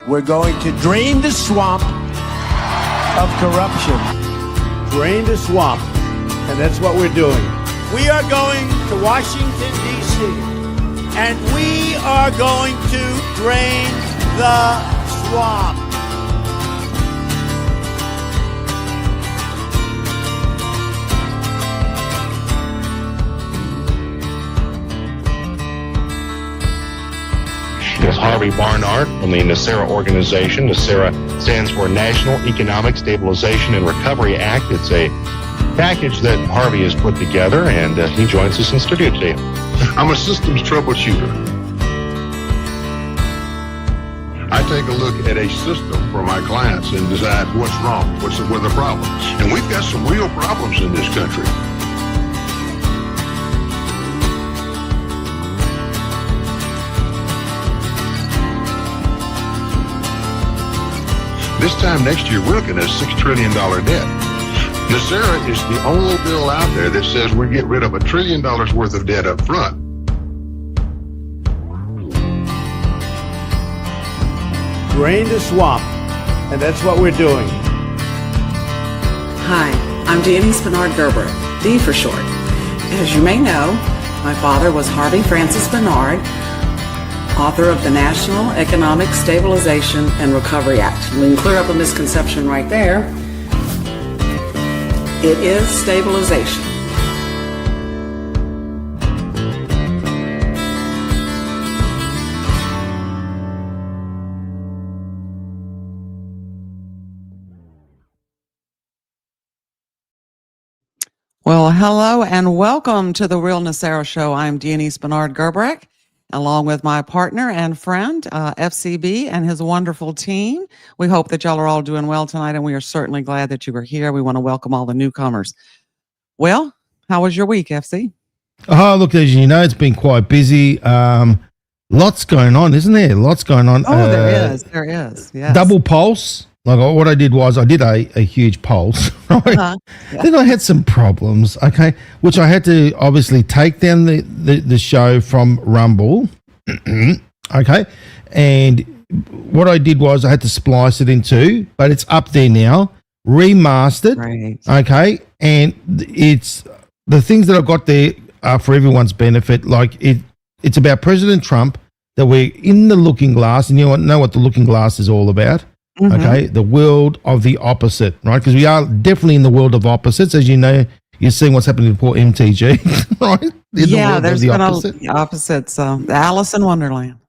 We're going to drain the swamp of corruption. Drain the swamp. And that's what we're doing. We are going to Washington, D.C., and we are going to drain the swamp. Is Harvey Barnard from the Nesara organization. Nesara stands for National Economic Stabilization and Recovery Act. It's a package that Harvey has put together, and he joins us in studio today. I'm a systems troubleshooter. I take a look at a system for my clients and decide what's wrong, what are the problems. And we've got some real problems in this country. This time next year, we're looking at a $6 trillion debt. Nesara is the only bill out there that says we get rid of $1 trillion worth of debt up front. Drain the swamp, and that's what we're doing. Hi, I'm DIONESE Barnard, D for short. As you may know, my father was Harvey Francis Barnard, author of the National Economic Stabilization and Recovery Act. We can clear up a misconception right there. It is stabilization. Well, hello and welcome to the Real Nesara Show. I'm DIONESE GERBRECHT, along with my partner and friend, FCB, and his wonderful team. We hope that y'all are all doing well tonight, and we are certainly glad that you are here. We want to welcome all the newcomers. Well, how was your week, FC? Oh, look, as you know, it's been quite busy. Lots going on, isn't there? Lots going on. Oh, there is. There is. Yes. Double pulse. Like what I did was I did a huge pulse, right? Yeah. Then I had some problems, okay, which I had to obviously take down the show from Rumble, okay, and what I did was I had to splice it in two, but it's up there now, remastered, Right. okay, and it's the things that I've got there are for everyone's benefit. Like it's about President Trump, that we're in the looking glass, and you know what the looking glass is all about. Mm-hmm. Okay, the world of the opposite, right? Because we are definitely in the world of opposites. As you know, you're seeing what's happening to poor MTG, right? Yeah, there's been the opposites. The Alice in Wonderland.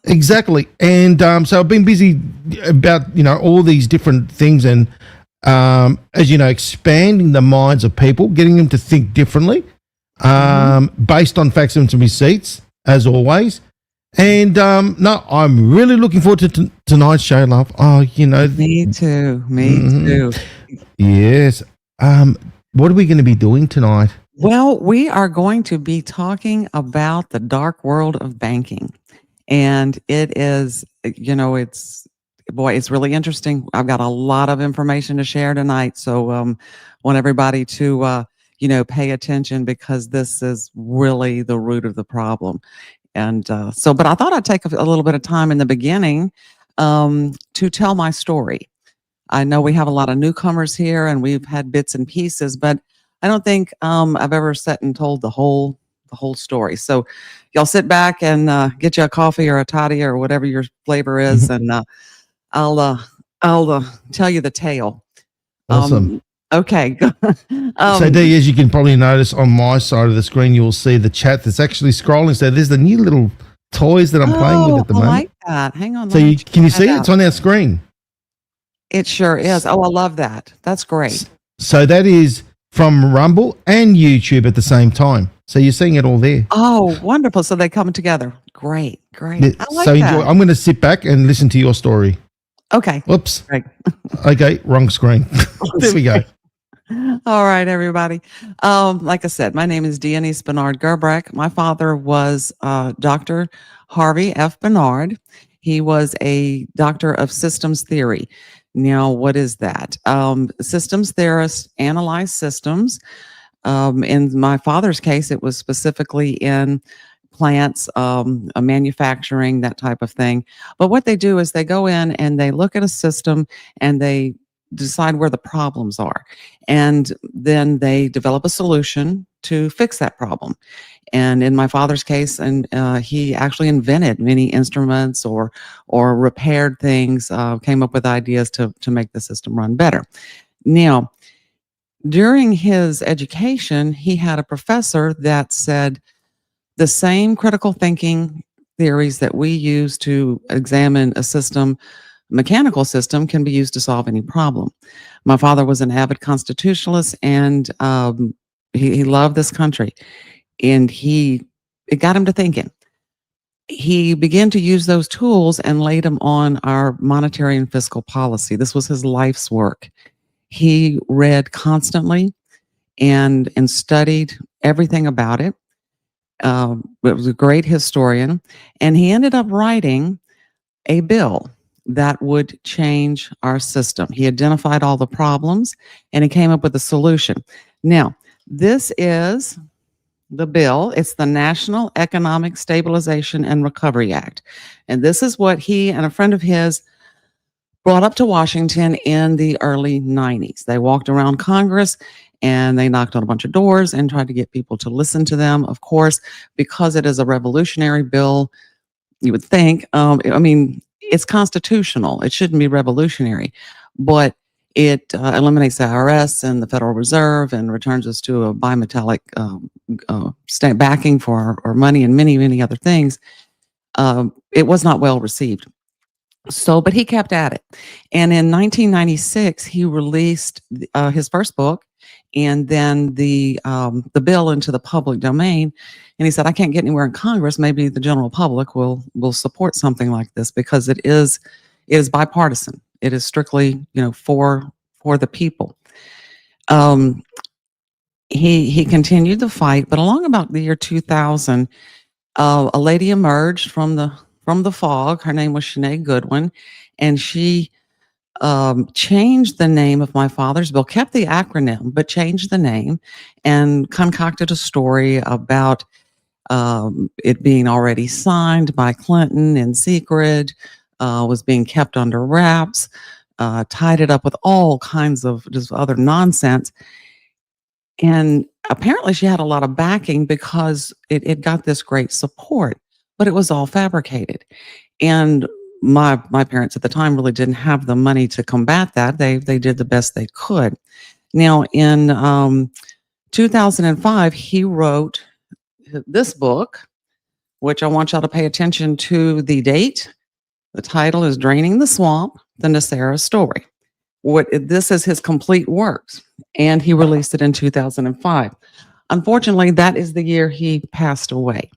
Exactly. And so I've been busy about, all these different things and, as you know, expanding the minds of people, getting them to think differently, based on facts and receipts, as always. And no, I'm really looking forward to tonight's show, love. Oh, Me too. Me too. Yes. What are we going to be doing tonight? Well, we are going to be talking about the dark world of banking. And it is, it's really interesting. I've got a lot of information to share tonight. So want everybody to, pay attention, because this is really the root of the problem. And but I thought I'd take a little bit of time in the beginning to tell my story. I know we have a lot of newcomers here, and we've had bits and pieces, but I don't think I've ever sat and told the whole story. So y'all sit back and get you a coffee or a toddy or whatever your flavor is, and I'll tell you the tale. Awesome. Okay. So, Dee, as you can probably notice on my side of the screen, you'll see the chat that's actually scrolling. So there's the new little toys that I'm playing with at the moment. I like that. Hang on. So can you see it? It's on our screen. It sure is. Oh, I love that. That's great. So that is from Rumble and YouTube at the same time. So you're seeing it all there. Oh, wonderful. So they come together. Great. I like so that. enjoy. I'm going to sit back and listen to your story. Okay. Whoops. Great. Okay, wrong screen. There we go. All right, everybody. Like I said, my name is DIONESE GERBRECHT. My father was Dr. Harvey F. Barnard. He was a doctor of systems theory. Now, what is that? Systems theorists analyze systems. In my father's case, it was specifically in plants, manufacturing, that type of thing. But what they do is they go in and they look at a system and they decide where the problems are. And then they develop a solution to fix that problem. And in my father's case, and he actually invented many instruments or repaired things, came up with ideas to make the system run better. Now, during his education, he had a professor that said the same critical thinking theories that we use to examine a system, mechanical system, can be used to solve any problem. My father was an avid constitutionalist, and he loved this country, and it got him to thinking. He began to use those tools and laid them on our monetary and fiscal policy. This was his life's work. He read constantly and studied everything about it. It was a great historian, and he ended up writing a bill that would change our system. He identified all the problems and he came up with a solution. Now, this is the bill. It's the National Economic Stabilization and Recovery Act. And this is what he and a friend of his brought up to Washington in the early 90s. They walked around Congress and they knocked on a bunch of doors and tried to get people to listen to them. Of course, because it is a revolutionary bill, you would think, it's constitutional. It shouldn't be revolutionary, but it eliminates the IRS and the Federal Reserve and returns us to a bimetallic state backing for our money and many, many other things. It was not well received. So, but he kept at it. And in 1996, he released his first book, and then the bill into the public domain. And he said, I can't get anywhere in Congress. Maybe the general public will support something like this, because it is bipartisan. It is strictly, for the people. He continued the fight, but along about the year 2000, a lady emerged from the fog. Her name was Sinead Goodwin, and she changed the name of my father's bill, kept the acronym, but changed the name and concocted a story about it being already signed by Clinton in secret, was being kept under wraps, tied it up with all kinds of just other nonsense. And apparently she had a lot of backing because it got this great support, but it was all fabricated. And my parents at the time really didn't have the money to combat that. They did the best they could. Now, in 2005, he wrote this book, which I want y'all to pay attention to the date. The title is Draining the Swamp, the Nesara Story. This is his complete works, and he released it in 2005. Unfortunately, that is the year he passed away.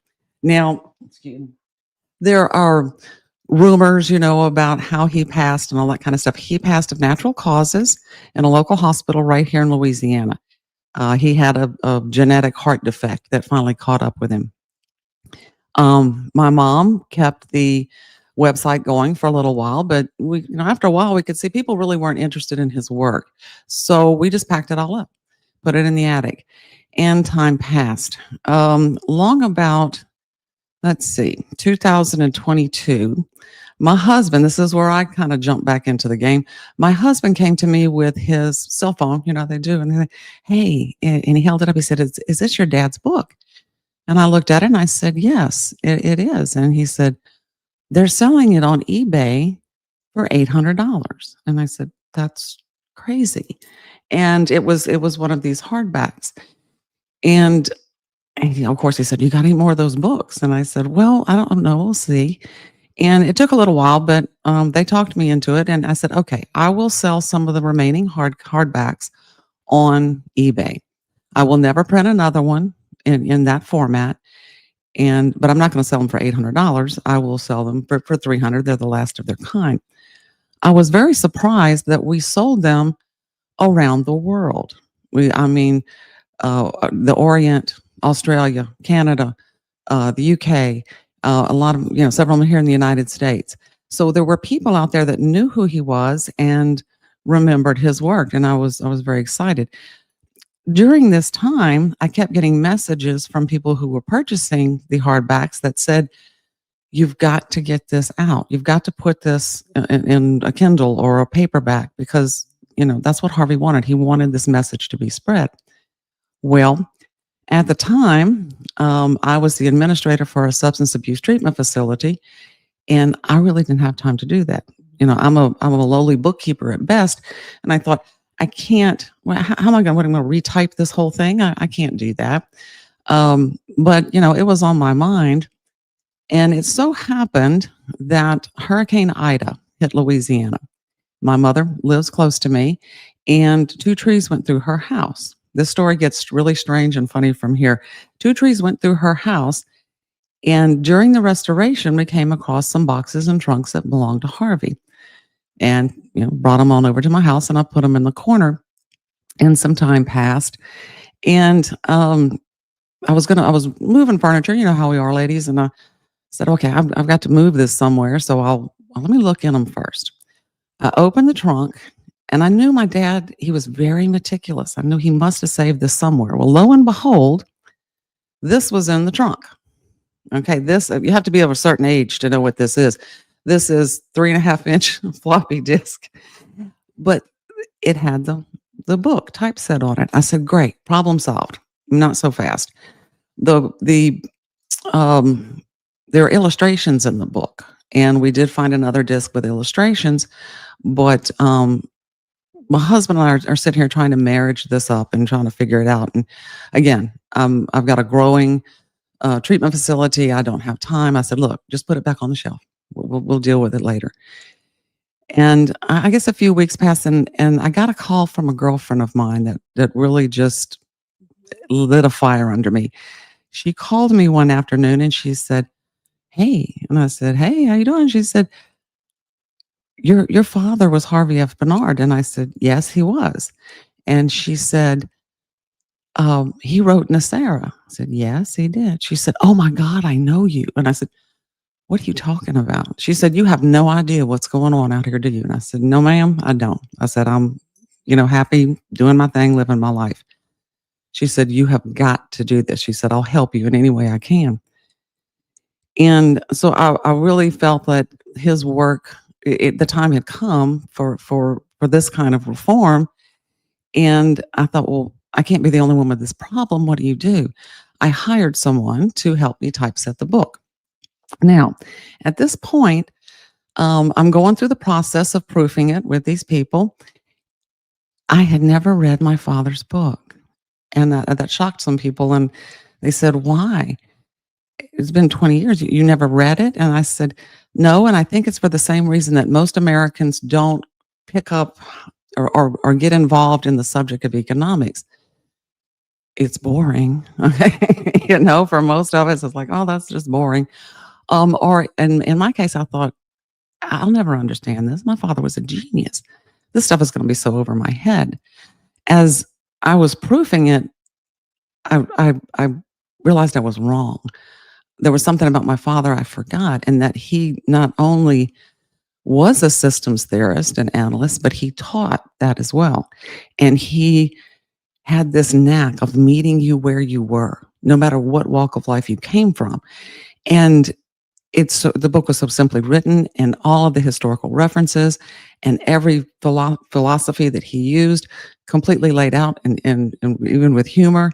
Now, there are rumors, about how he passed and all that kind of stuff. He passed of natural causes in a local hospital right here in Louisiana. He had a genetic heart defect that finally caught up with him. My mom kept the website going for a little while, but after a while we could see people really weren't interested in his work. So we just packed it all up, put it in the attic, and time passed. Long about, 2022, my husband, this is where I kind of jumped back into the game. My husband came to me with his cell phone, they do, and they're like, hey, and he held it up. He said, is this your dad's book? And I looked at it and I said, yes, it is. And he said, they're selling it on eBay for $800. And I said, that's crazy. And it was one of these hardbacks. And of course he said, you got any more of those books? And I said, well, I don't know. We'll see. And it took a little while, but they talked me into it. And I said, okay, I will sell some of the remaining hardbacks on eBay. I will never print another one in that format. But I'm not going to sell them for $800. I will sell them for $300. They're the last of their kind. I was very surprised that we sold them around the world. The Orient, Australia, Canada, the UK, a lot of, several here in the United States. So there were people out there that knew who he was and remembered his work. And I was very excited. during this time, I kept getting messages from people who were purchasing the hardbacks that said, you've got to get this out. You've got to put this in a Kindle or a paperback because, that's what Harvey wanted. He wanted this message to be spread. Well, at the time, I was the administrator for a substance abuse treatment facility, and I really didn't have time to do that. I'm a lowly bookkeeper at best, and I thought, I can't. Well, how am I going to retype this whole thing? I can't do that. But it was on my mind, and it so happened that Hurricane Ida hit Louisiana. My mother lives close to me, and 2 trees went through her house. This story gets really strange and funny from here. 2 trees went through her house, and during the restoration, we came across some boxes and trunks that belonged to Harvey. And brought them on over to my house, and I put them in the corner. And some time passed, and I was moving furniture. You know how we are, ladies. And I said, okay, I've got to move this somewhere, so let me look in them first. I opened the trunk, and I knew my dad. He was very meticulous. I knew he must have saved this somewhere. Well, lo and behold, this was in the trunk. Okay, this you have to be of a certain age to know what this is. This is 3.5-inch floppy disk, but it had the book typeset on it. I said, great, problem solved. Not so fast. There are illustrations in the book, and we did find another disc with illustrations, but my husband and I are sitting here trying to marriage this up and trying to figure it out. And again, I've got a growing treatment facility. I don't have time. I said, look, just put it back on the shelf. We'll deal with it later. And I guess a few weeks passed, and I got a call from a girlfriend of mine that really just lit a fire under me. She called me one afternoon, and she said, hey. And I said, hey, how you doing? She said, your father was Harvey F. Barnard. And I said, yes, he was. And she said, he wrote Nesara. I said, yes, he did. She said, oh my God, I know you. And I said, what are you talking about? She said, you have no idea what's going on out here, do you? And I said, no, ma'am, I don't. I said, I'm, happy doing my thing, living my life. She said, you have got to do this. She said, I'll help you in any way I can. And so I really felt that his work, the time had come for this kind of reform. And I thought, well, I can't be the only one with this problem. What do you do? I hired someone to help me typeset the book. Now, at this point, I'm going through the process of proofing it with these people. I had never read my father's book, and that shocked some people. And they said, why? It's been 20 years. You never read it? And I said, no. And I think it's for the same reason that most Americans don't pick up or get involved in the subject of economics. It's boring. Okay. For most of us, it's like, oh, that's just boring. Or in my case, I thought, I'll never understand this. My father was a genius. This stuff is going to be so over my head. As I was proofing it, I realized I was wrong. There was something about my father I forgot, and that he not only was a systems theorist and analyst, but he taught that as well. And he had this knack of meeting you where you were, no matter what walk of life you came from. And the book was so simply written, and all of the historical references and every philosophy that he used completely laid out, and even with humor.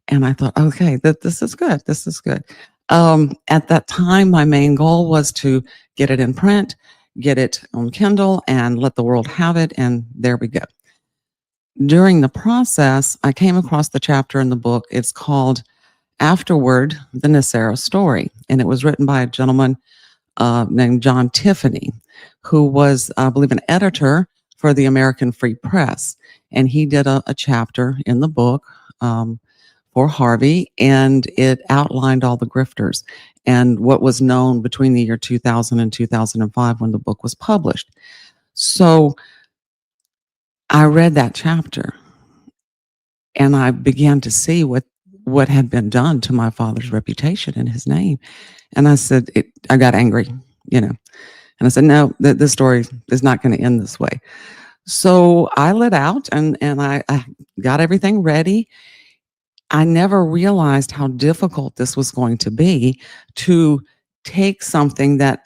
And I thought, okay, this is good. This is good. At that time, my main goal was to get it in print, get it on Kindle, and let the world have it. And there we go. During the process, I came across the chapter in the book. It's called Afterward, the Nesara Story. And it was written by a gentleman named John Tiffany, who was, I believe, an editor for the American Free Press. And he did a chapter in the book for Harvey, and it outlined all the grifters and what was known between the year 2000 and 2005 when the book was published. So I read that chapter, and I began to see what had been done to my father's reputation and his name. And I said, I got angry, and I said, no, this story is not going to end this way. So I lit out and I got everything ready. I never realized how difficult this was going to be to take something that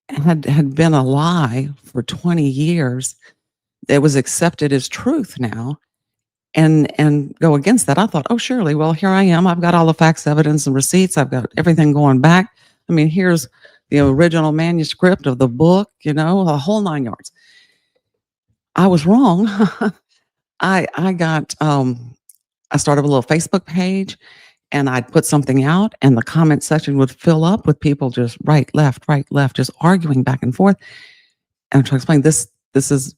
had been a lie for 20 years that was accepted as truth now and go against that. I thought, oh, surely, well, here I am. I've got all the facts, evidence, and receipts. I've got everything going back. I mean, here's the original manuscript of the book, you know, the whole 9 yards. I was wrong. I got I started a little Facebook page and I'd put something out and the comment section would fill up with people just right, left, just arguing back and forth. And I'm trying to explain this is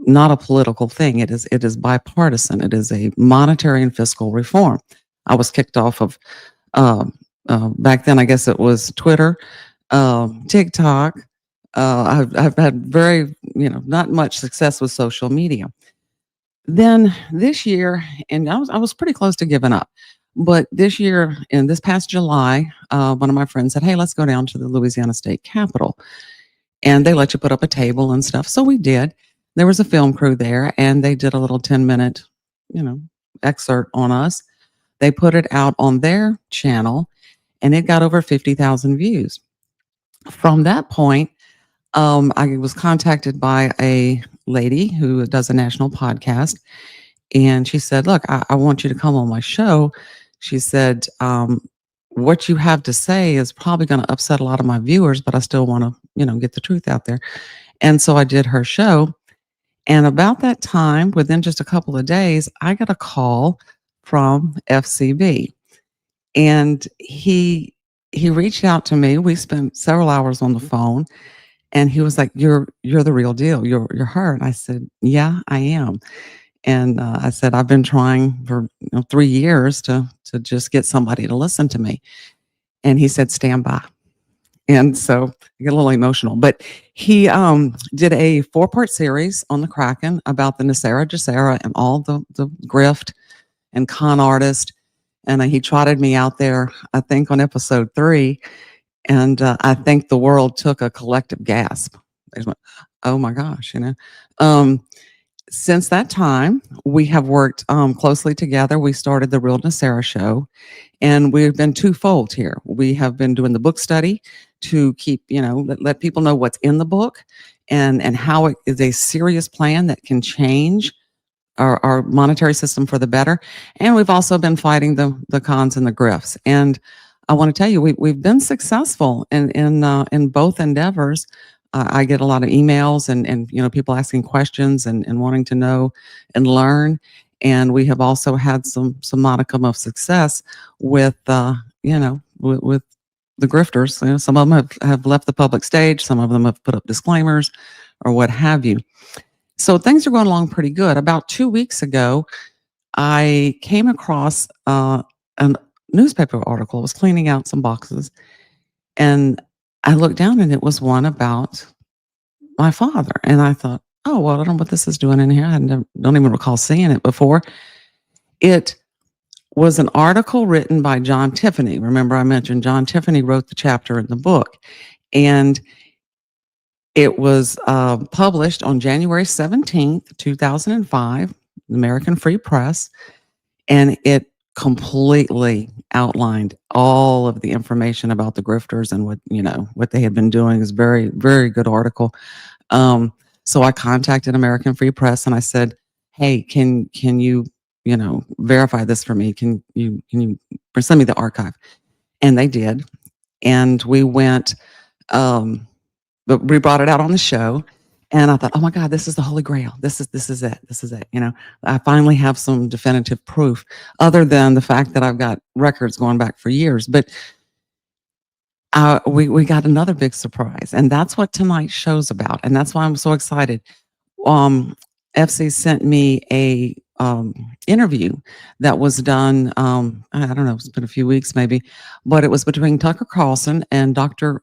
not a political thing. It is bipartisan. It is a monetary and fiscal reform. I was kicked off of back then, I guess it was Twitter, TikTok. I've had very, not much success with social media. Then this year, and I was pretty close to giving up. But this year, in this past July, one of my friends said, "Hey, let's go down to the Louisiana State Capitol." And they let you put up a table and stuff. So we did. There was a film crew there and they did a little 10-minute, excerpt on us. They put it out on their channel and it got over 50,000 views. From that point, I was contacted by a lady who does a national podcast. And she said, "Look, I want you to come on my show." She said, "What you have to say is probably going to upset a lot of my viewers, but I still want to, get the truth out there." And so I did her show. And about that time, within just a couple of days, I got a call from FCB. And he reached out to me. We spent several hours on the phone. And he was like, You're the real deal. You're her." And I said, "Yeah, I am." And I said, "I've been trying for 3 years to just get somebody to listen to me." And he said, "Stand by." And so I get a little emotional, but he did a 4-part series on the Kraken about the Nesara, and all the grift and con artist. And he trotted me out there, I think on episode 3. And I think the world took a collective gasp. They went, "Oh my gosh," Since that time, we have worked closely together. We started the Real Nesara Show, and we've been twofold here. We have been doing the book study to keep, let people know what's in the book and how it is a serious plan that can change our monetary system for the better. And we've also been fighting the cons and the grifts. And I want to tell you, we've been successful in both endeavors. I get a lot of emails and people asking questions and wanting to know and learn. And we have also had some modicum of success with with the grifters. Some of them have left the public stage. Some of them have put up disclaimers or what have you. So things are going along pretty good. About 2 weeks ago, I came across a newspaper article. I was cleaning out some boxes and I looked down and it was one about my father. And I thought, oh, well, I don't know what this is doing in here. I don't even recall seeing it before. It was an article written by John Tiffany. Remember, I mentioned John Tiffany wrote the chapter in the book. And it was published on January 17th, 2005, the American Free Press. And it completely outlined all of the information about the grifters and what they had been doing. Is very, very good article. So I contacted American Free Press and I said, "Hey, can you verify this for me? Can you send me the archive?" And they did. And we went, but we brought it out on the show. And I thought, oh my God, this is the Holy Grail. This is it. This is it. I finally have some definitive proof other than the fact that I've got records going back for years. But we got another big surprise. And that's what tonight's show's about. And that's why I'm so excited. FC sent me a interview that was done, I don't know, it's been a few weeks maybe, but it was between Tucker Carlson and Richard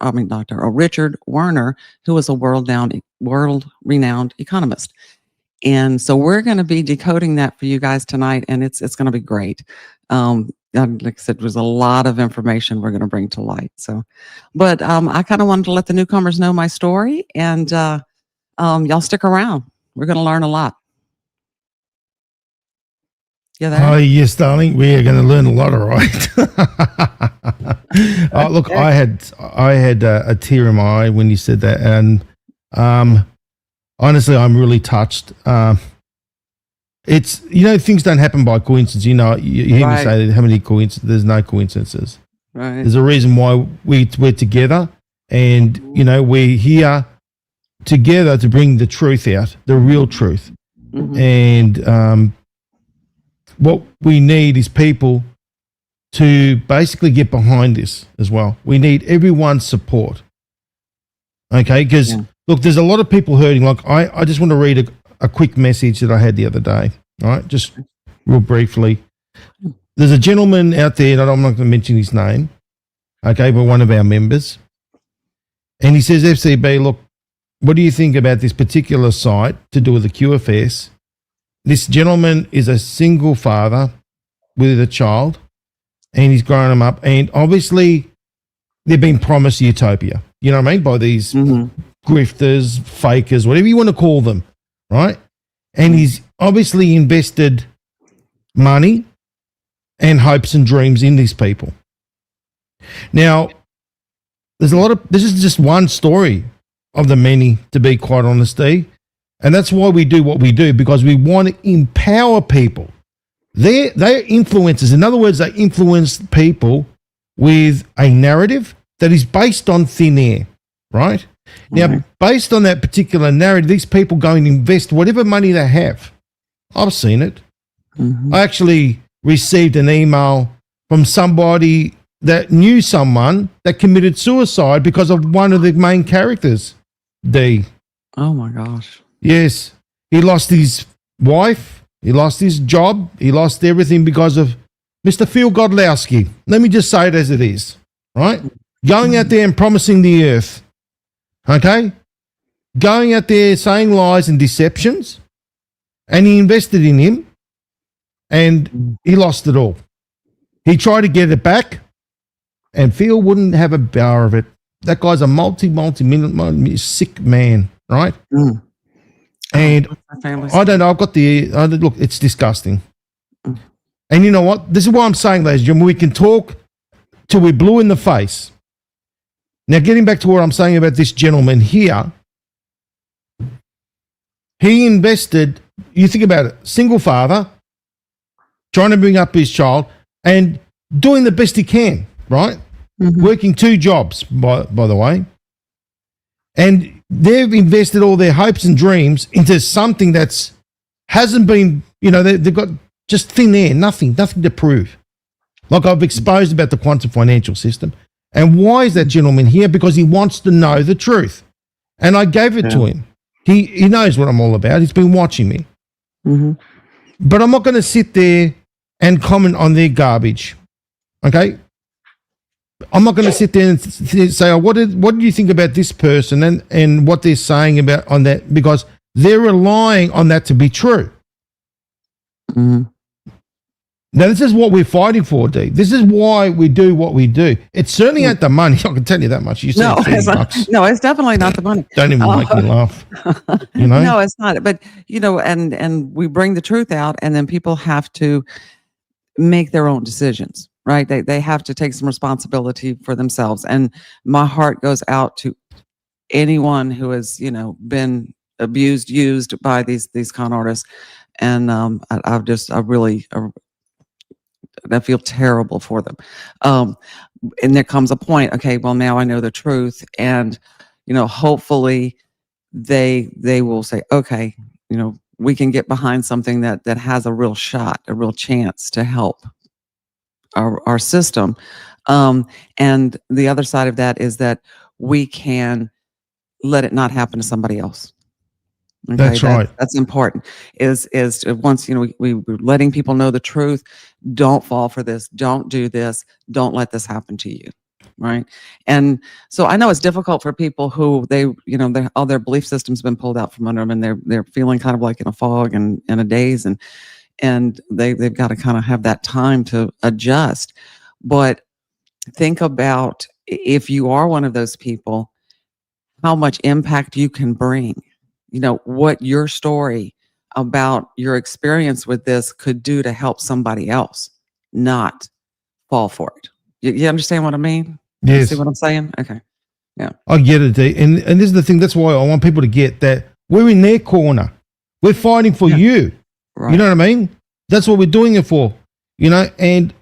Werner, who was a world-renowned economist. And so we're going to be decoding that for you guys tonight, and it's going to be great. Like I said, there's a lot of information we're going to bring to light. So, but I kind of wanted to let the newcomers know my story, and y'all stick around. We're going to learn a lot. Yeah, Oh, yes, darling. We are going to learn a lot, all right. Oh, look, I had a tear in my eye when you said that, and honestly, I'm really touched. It's things don't happen by coincidence. You hear me say that, how many coincidences? There's no coincidences. Right. There's a reason why we're together, and we're here together to bring the truth out, the real truth, and what we need is people to basically get behind this as well. We need everyone's support. Okay, because look, there's a lot of people hurting. Like I just want to read a quick message that I had the other day. All right, just real briefly. There's a gentleman out there, and I'm not going to mention his name, okay, but one of our members. And he says, FCB, look, what do you think about this particular site to do with the QFS? This gentleman is a single father with a child, and he's growing them up. And obviously, they've been promised utopia, you know what I mean, by these grifters, fakers, whatever you want to call them, right? And he's obviously invested money and hopes and dreams in these people. Now, there's this is just one story of the many, to be quite honest, and that's why we do what we do, because we want to empower people. They're influencers. In other words, they influence people with a narrative that is based on thin air, right? Now, based on that particular narrative, these people go and invest whatever money they have. I've seen it. I actually received an email from somebody that knew someone that committed suicide because of one of the main characters, D. Oh, my gosh. Yes. He lost his wife. He lost his job. He lost everything because of Mr. Phil Godlowski. Let me just say it as it is, right? Going out there and promising the earth, okay? Going out there saying lies and deceptions, and he invested in him, and he lost it all. He tried to get it back, and Phil wouldn't have a bar of it. That guy's a multi-million sick man, right? And I don't know. I've got look, it's disgusting. And you know what? This is what I'm saying, ladies and gentlemen. We can talk till we're blue in the face. Now, getting back to what I'm saying about this gentleman here, he invested, you think about it, single father, trying to bring up his child and doing the best he can, right? Working 2 jobs, by the way. And they've invested all their hopes and dreams into something that's hasn't been, they've got just thin air, nothing to prove. Like I've exposed about the quantum financial system. And why is that gentleman here? Because he wants to know the truth. And I gave it to him. He knows what I'm all about. He's been watching me. But I'm not going to sit there and comment on their garbage. Okay? I'm not going to sit there and say, oh, what do you think about this person and what they're saying about on that, because they're relying on that to be true. Now, this is what we're fighting for, D. This is why we do what we do. It certainly ain't the money. I can tell you that much. You said it's definitely not the money. Don't even make me laugh. No, it's not. But, and we bring the truth out, and then people have to make their own decisions, right? They have to take some responsibility for themselves. And my heart goes out to anyone who has, been abused, used by these con artists. And I feel terrible for them. And there comes a point, okay, well, now I know the truth. And, hopefully they will say, okay, we can get behind something that has a real shot, a real chance to help our system. And the other side of that is that we can let it not happen to somebody else. Okay, that's right. That's important. Is once we're letting people know the truth. Don't fall for this. Don't do this. Don't let this happen to you. Right. And so I know it's difficult for people who all their belief system's been pulled out from under them, and they're feeling kind of like in a fog and in a daze, and they've got to kind of have that time to adjust. But think about, if you are one of those people, how much impact you can bring. what your story about your experience with this could do to help somebody else, not fall for it. You understand what I mean? You Yes. see what I'm saying? Okay. Yeah. I get it, D. And this is the thing. That's why I want people to get that we're in their corner. We're fighting for you. Right. You know what I mean? That's what we're doing it for. And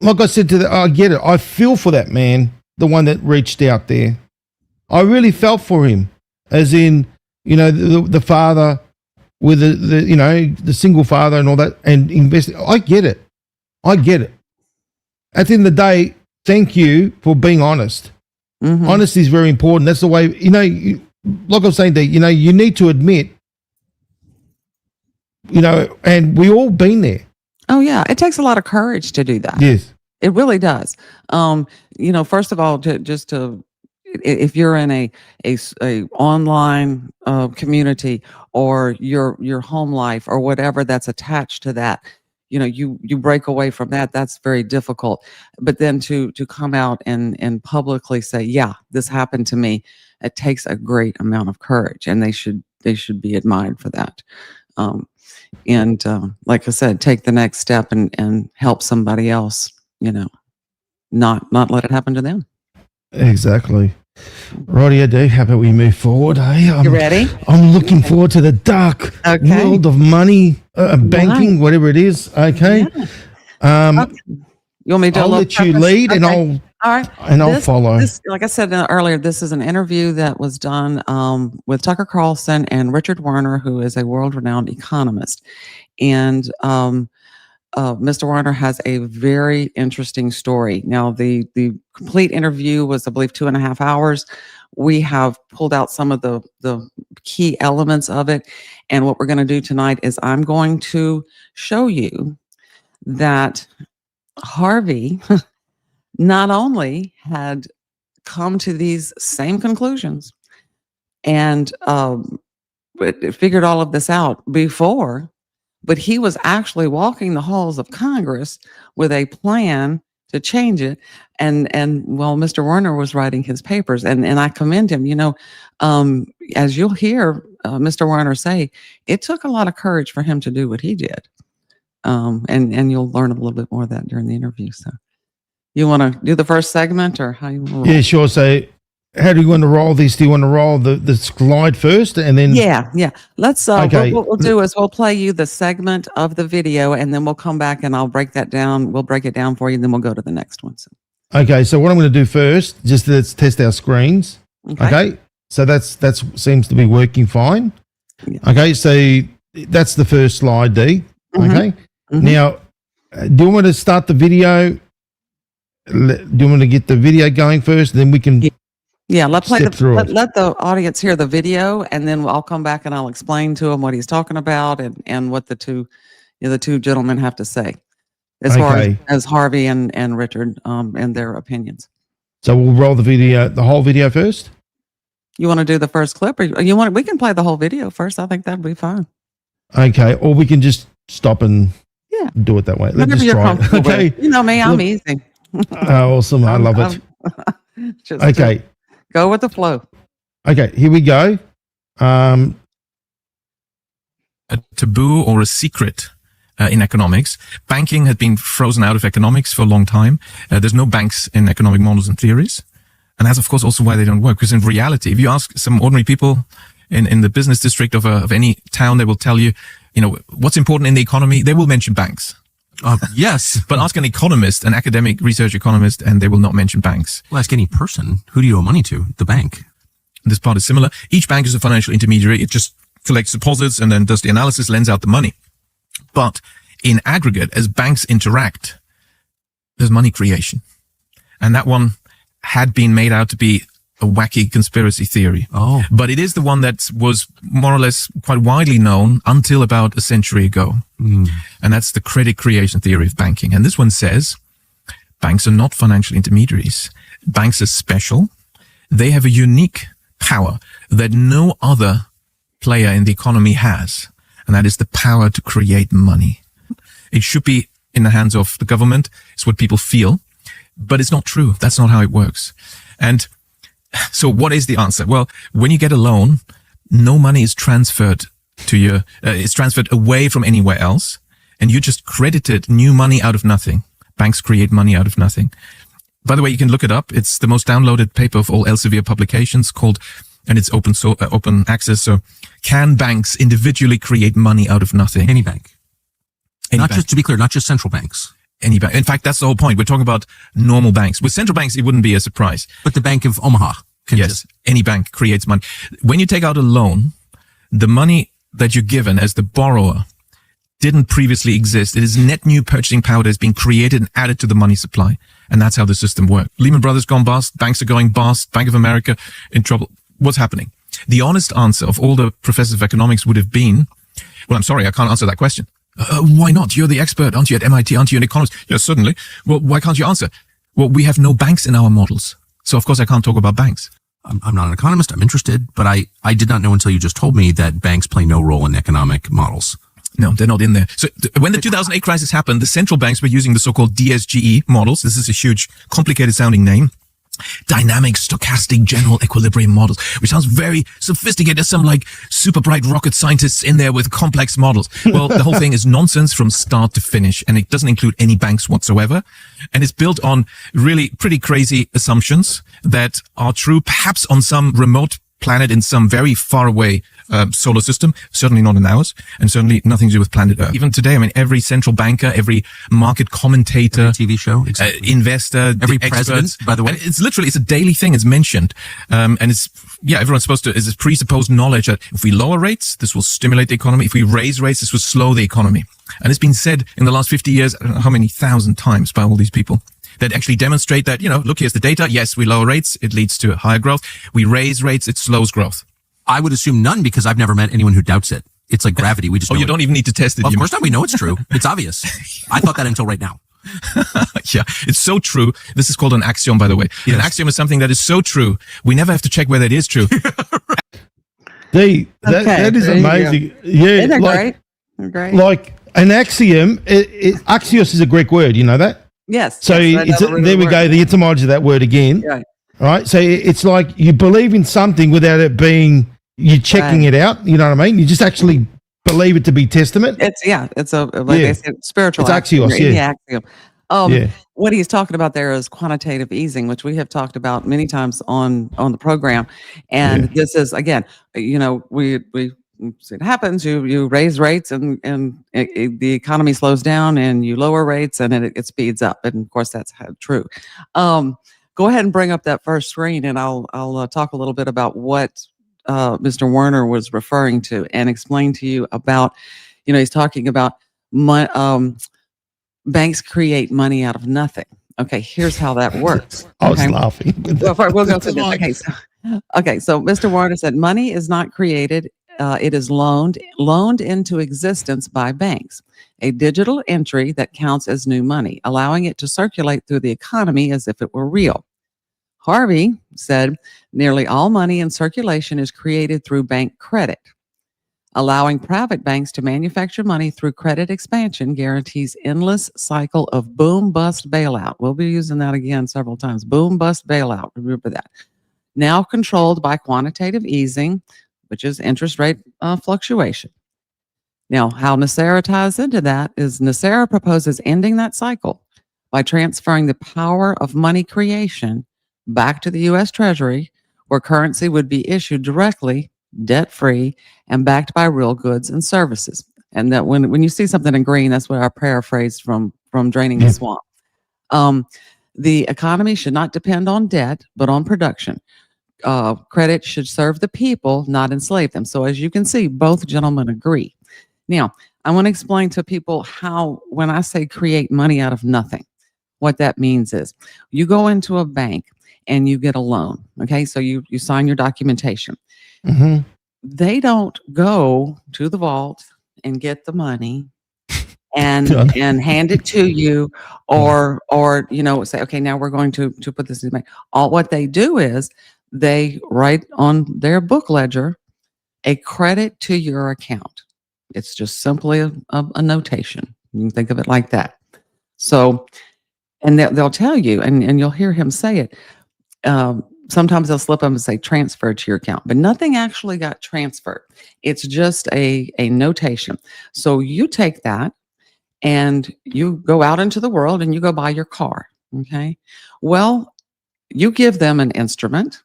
like I said I get it. I feel for that man, the one that reached out there. I really felt for him, as in, the father with the single father and all that, and invest. I get it. At the end of the day, thank you for being honest. Mhm. Honesty is very important. That's the way, like I was saying, that, you need to admit, and we all been there. Oh yeah, it takes a lot of courage to do that. Yes. It really does. First of all, if you're in a online community, or your home life or whatever that's attached to that, you break away from that. That's very difficult. But then to come out and publicly say, yeah, this happened to me, it takes a great amount of courage, and they should be admired for that. Like I said, take the next step and help somebody else, not let it happen to them. Exactly. Righty, D, how about we move forward? You ready? I'm looking forward to the dark world of money, banking, whatever it is. Okay. Yeah. You want me to? I'll let you lead, and I'll follow. Like I said earlier, this is an interview that was done with Tucker Carlson and Richard Werner, who is a world-renowned economist, and Mr. Werner has a very interesting story. Now, the complete interview was, I believe, 2.5 hours. We have pulled out some of the key elements of it, and what we're going to do tonight is I'm going to show you that Harvey not only had come to these same conclusions and figured all of this out before, but he was actually walking the halls of Congress with a plan to change it. And well, Mr. Werner was writing his papers, and I commend him. As you'll hear Mr. Werner say, it took a lot of courage for him to do what he did. And you'll learn a little bit more of that during the interview. So, you want to do the first segment, or how you want to roll? Yeah, sure. So, how do you want to roll this? Do you want to roll the slide first, and then? Yeah. Let's. Okay. What we'll do is we'll play you the segment of the video, and then we'll come back and I'll break that down. We'll break it down for you, and then we'll go to the next one. So. Okay. So what I'm going to do first, just let's test our screens. Okay. So that seems to be working fine. Yeah. Okay. So that's the first slide, D. Okay. Mm-hmm. Now, do you want to start the video? Do you want to get the video going first? Then we can. Yeah, let the audience hear the video, and then I'll come back and I'll explain to them what he's talking about and what the two gentlemen have to say as far as Harvey and Richard and their opinions. So we'll roll the whole video first. You want to do the first clip, or we can play the whole video first. I think that'd be fine. Okay, or we can just stop and do it that way. Let's just try it. Okay, with. You know me, I'm easy. Awesome, I love it. Okay. Go with the flow. Okay, here we go. A taboo or a secret in economics. Banking has been frozen out of economics for a long time. There's no banks in economic models and theories. And that's, of course, also why they don't work. Because in reality, if you ask some ordinary people in the business district of any town, they will tell you, what's important in the economy. They will mention banks. Yes. But ask an economist, an academic research economist, and they will not mention banks. Well, ask any person. Who do you owe money to? The bank. This part is similar. Each bank is a financial intermediary. It just collects deposits and then does the analysis, lends out the money. But in aggregate, as banks interact, there's money creation. And that one had been made out to be a wacky conspiracy theory. Oh. But it is the one that was more or less quite widely known until about a century ago. Mm. And that's the credit creation theory of banking. And this one says banks are not financial intermediaries. Banks are special. They have a unique power that no other player in the economy has. And that is the power to create money. It should be in the hands of the government. It's what people feel. But it's not true. That's not how it works. And so what is the answer? Well, when you get a loan, no money is transferred to your, it's transferred away from anywhere else, and you just credited new money out of nothing. Banks create money out of nothing. By the way, you can look it up. It's the most downloaded paper of all Elsevier publications called, and it's open access. So, can banks individually create money out of nothing? Any bank. Any Not bank. just, to be clear, not just central banks. Any bank. In fact, that's the whole point. We're talking about normal banks. With central banks, it wouldn't be a surprise. But the Bank of Omaha can Yes, just, any bank creates money. When you take out a loan, the money that you're given as the borrower didn't previously exist. It is net new purchasing power that is being created and added to the money supply. And that's how the system works. Lehman Brothers gone bust. Banks are going bust. Bank of America in trouble. What's happening? The honest answer of all the professors of economics would have been, well, I'm sorry, I can't answer that question. Why not? You're the expert. Aren't you at MIT? Aren't you an economist? Yes, certainly. Well, why can't you answer? Well, we have no banks in our models. So, of course, I can't talk about banks. I'm not an economist. I'm interested, but I did not know until you just told me that banks play no role in economic models. No, they're not in there. So when the 2008 crisis happened, the central banks were using the so-called DSGE models. This is a huge, complicated sounding name. Dynamic stochastic general equilibrium models, which sounds very sophisticated. There's some like super bright rocket scientists in there with complex models. Well, the whole thing is nonsense from start to finish, and it doesn't include any banks whatsoever. And it's built on really pretty crazy assumptions that are true, perhaps on some remote planet in some very far away solar system, certainly not in ours, and certainly nothing to do with planet Earth. Even today, I mean, every central banker, every market commentator, Every TV show, exactly. investor, Every experts, president, by the way. and it's a daily thing. It's mentioned, and it's everyone's supposed to. Is this presupposed knowledge that if we lower rates, this will stimulate the economy. If we raise rates, this will slow the economy. And it's been said in the last 50 years, I don't know how many thousand times by all these people that actually demonstrate that, look, here's the data. Yes, we lower rates. It leads to higher growth. We raise rates. It slows growth. I would assume none because I've never met anyone who doubts it. It's like gravity. We just know You it. don't even need to test it. Well, of You- course not. We know it's true. It's obvious. I thought that until right now. Yeah, it's so true. This is called an axiom, by the way. Yes. An axiom is something that is so true, we never have to check whether it is true. That Okay, is there you go. amazing. Yeah, Isn't that like, great? They're great. like an axiom. Axios is a Greek word. You know that. Yes. So yes, it's that really there we works. go. The etymology of that word again. Yeah. Right. So it's like you believe in something without it being you checking Right. it out. You know what I mean? You just actually believe it to be testament. It's a like Yeah. they said, spiritual It's axiom. axios, You're in yeah. the axiom. Yeah. What he's talking about there is quantitative easing, which we have talked about many times on the program. And this is again, we it happens. You raise rates and the economy slows down, and you lower rates and it speeds up. And of course, that's true. Go ahead and bring up that first screen, and I'll talk a little bit about what Mr. Werner was referring to and explain to you about. He's talking about banks create money out of nothing. Okay, here's how that works. I was Okay? laughing. We'll go through this. Okay, so Mr. Warner said money is not created. It is loaned into existence by banks, a digital entry that counts as new money, allowing it to circulate through the economy as if it were real. Harvey said nearly all money in circulation is created through bank credit. Allowing private banks to manufacture money through credit expansion guarantees endless cycle of boom-bust bailout. We'll be using that again several times. Boom-bust bailout. Remember that. Now controlled by quantitative easing, which is interest rate fluctuation. Now, how Nesara ties into that is Nesara proposes ending that cycle by transferring the power of money creation back to the U.S. Treasury, where currency would be issued directly, debt-free, and backed by real goods and services. And that when you see something in green, that's what I paraphrased from Draining the Swamp. The economy should not depend on debt, but on production. Credit should serve the people, not enslave them. So as you can see, both gentlemen agree. Now, I want to explain to people how, when I say create money out of nothing, what that means is you go into a bank and you get a loan. Okay, so you sign your documentation. Mm-hmm. They don't go to the vault and get the money and hand it to you, or say, okay, now we're going to put this in the bank. All what they do is they write on their book ledger a credit to your account. It's just simply a notation. You can think of it like that. So, and they'll tell you, and you'll hear him say it. sometimes they'll slip them and say transfer to your account, but nothing actually got transferred. It's just a notation. So you take that and you go out into the world and you go buy your car. Okay. Well, you give them an instrument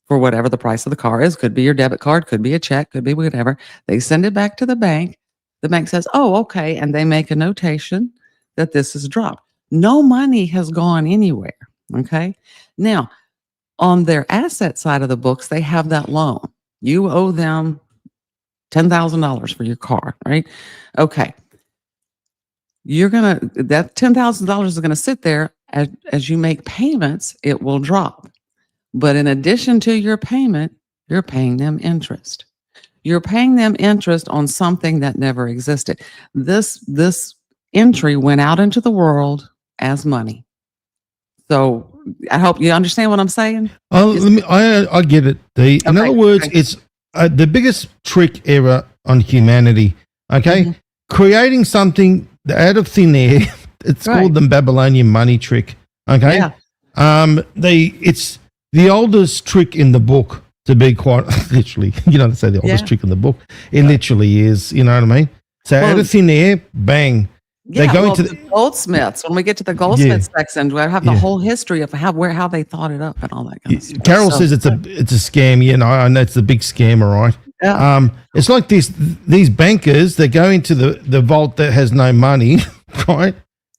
for whatever the price of the car is. Could be your debit card, could be a check, could be whatever. They send it back to the bank. The bank says, oh, okay. And they make a notation that this is dropped. No money has gone anywhere. Okay. Now, on their asset side of the books, they have that loan. You owe them $10,000 for your car, right? Okay. That $10,000 is going to sit there as you make payments, it will drop. But in addition to your payment, you're paying them interest. You're paying them interest on something that never existed. This entry went out into the world as money. So I hope you understand what I'm saying. Oh, I get it. In other words, it's the biggest trick ever on humanity. Okay, Mm-hmm. Creating something out of thin air. It's called the Babylonian money trick. Okay, Yeah. It's the oldest trick in the book. To be quite literally, you don't say the oldest trick in the book. It literally is. You know what I mean? So out of thin air, bang. Yeah, they go into the goldsmiths. When we get to the goldsmith section, we have the whole history of how they thought it up and all that kind of stuff. Carol says it's a scam. You know, I know it's a big scam, all right. Yeah. It's like these bankers. They go into the vault that has no money, right?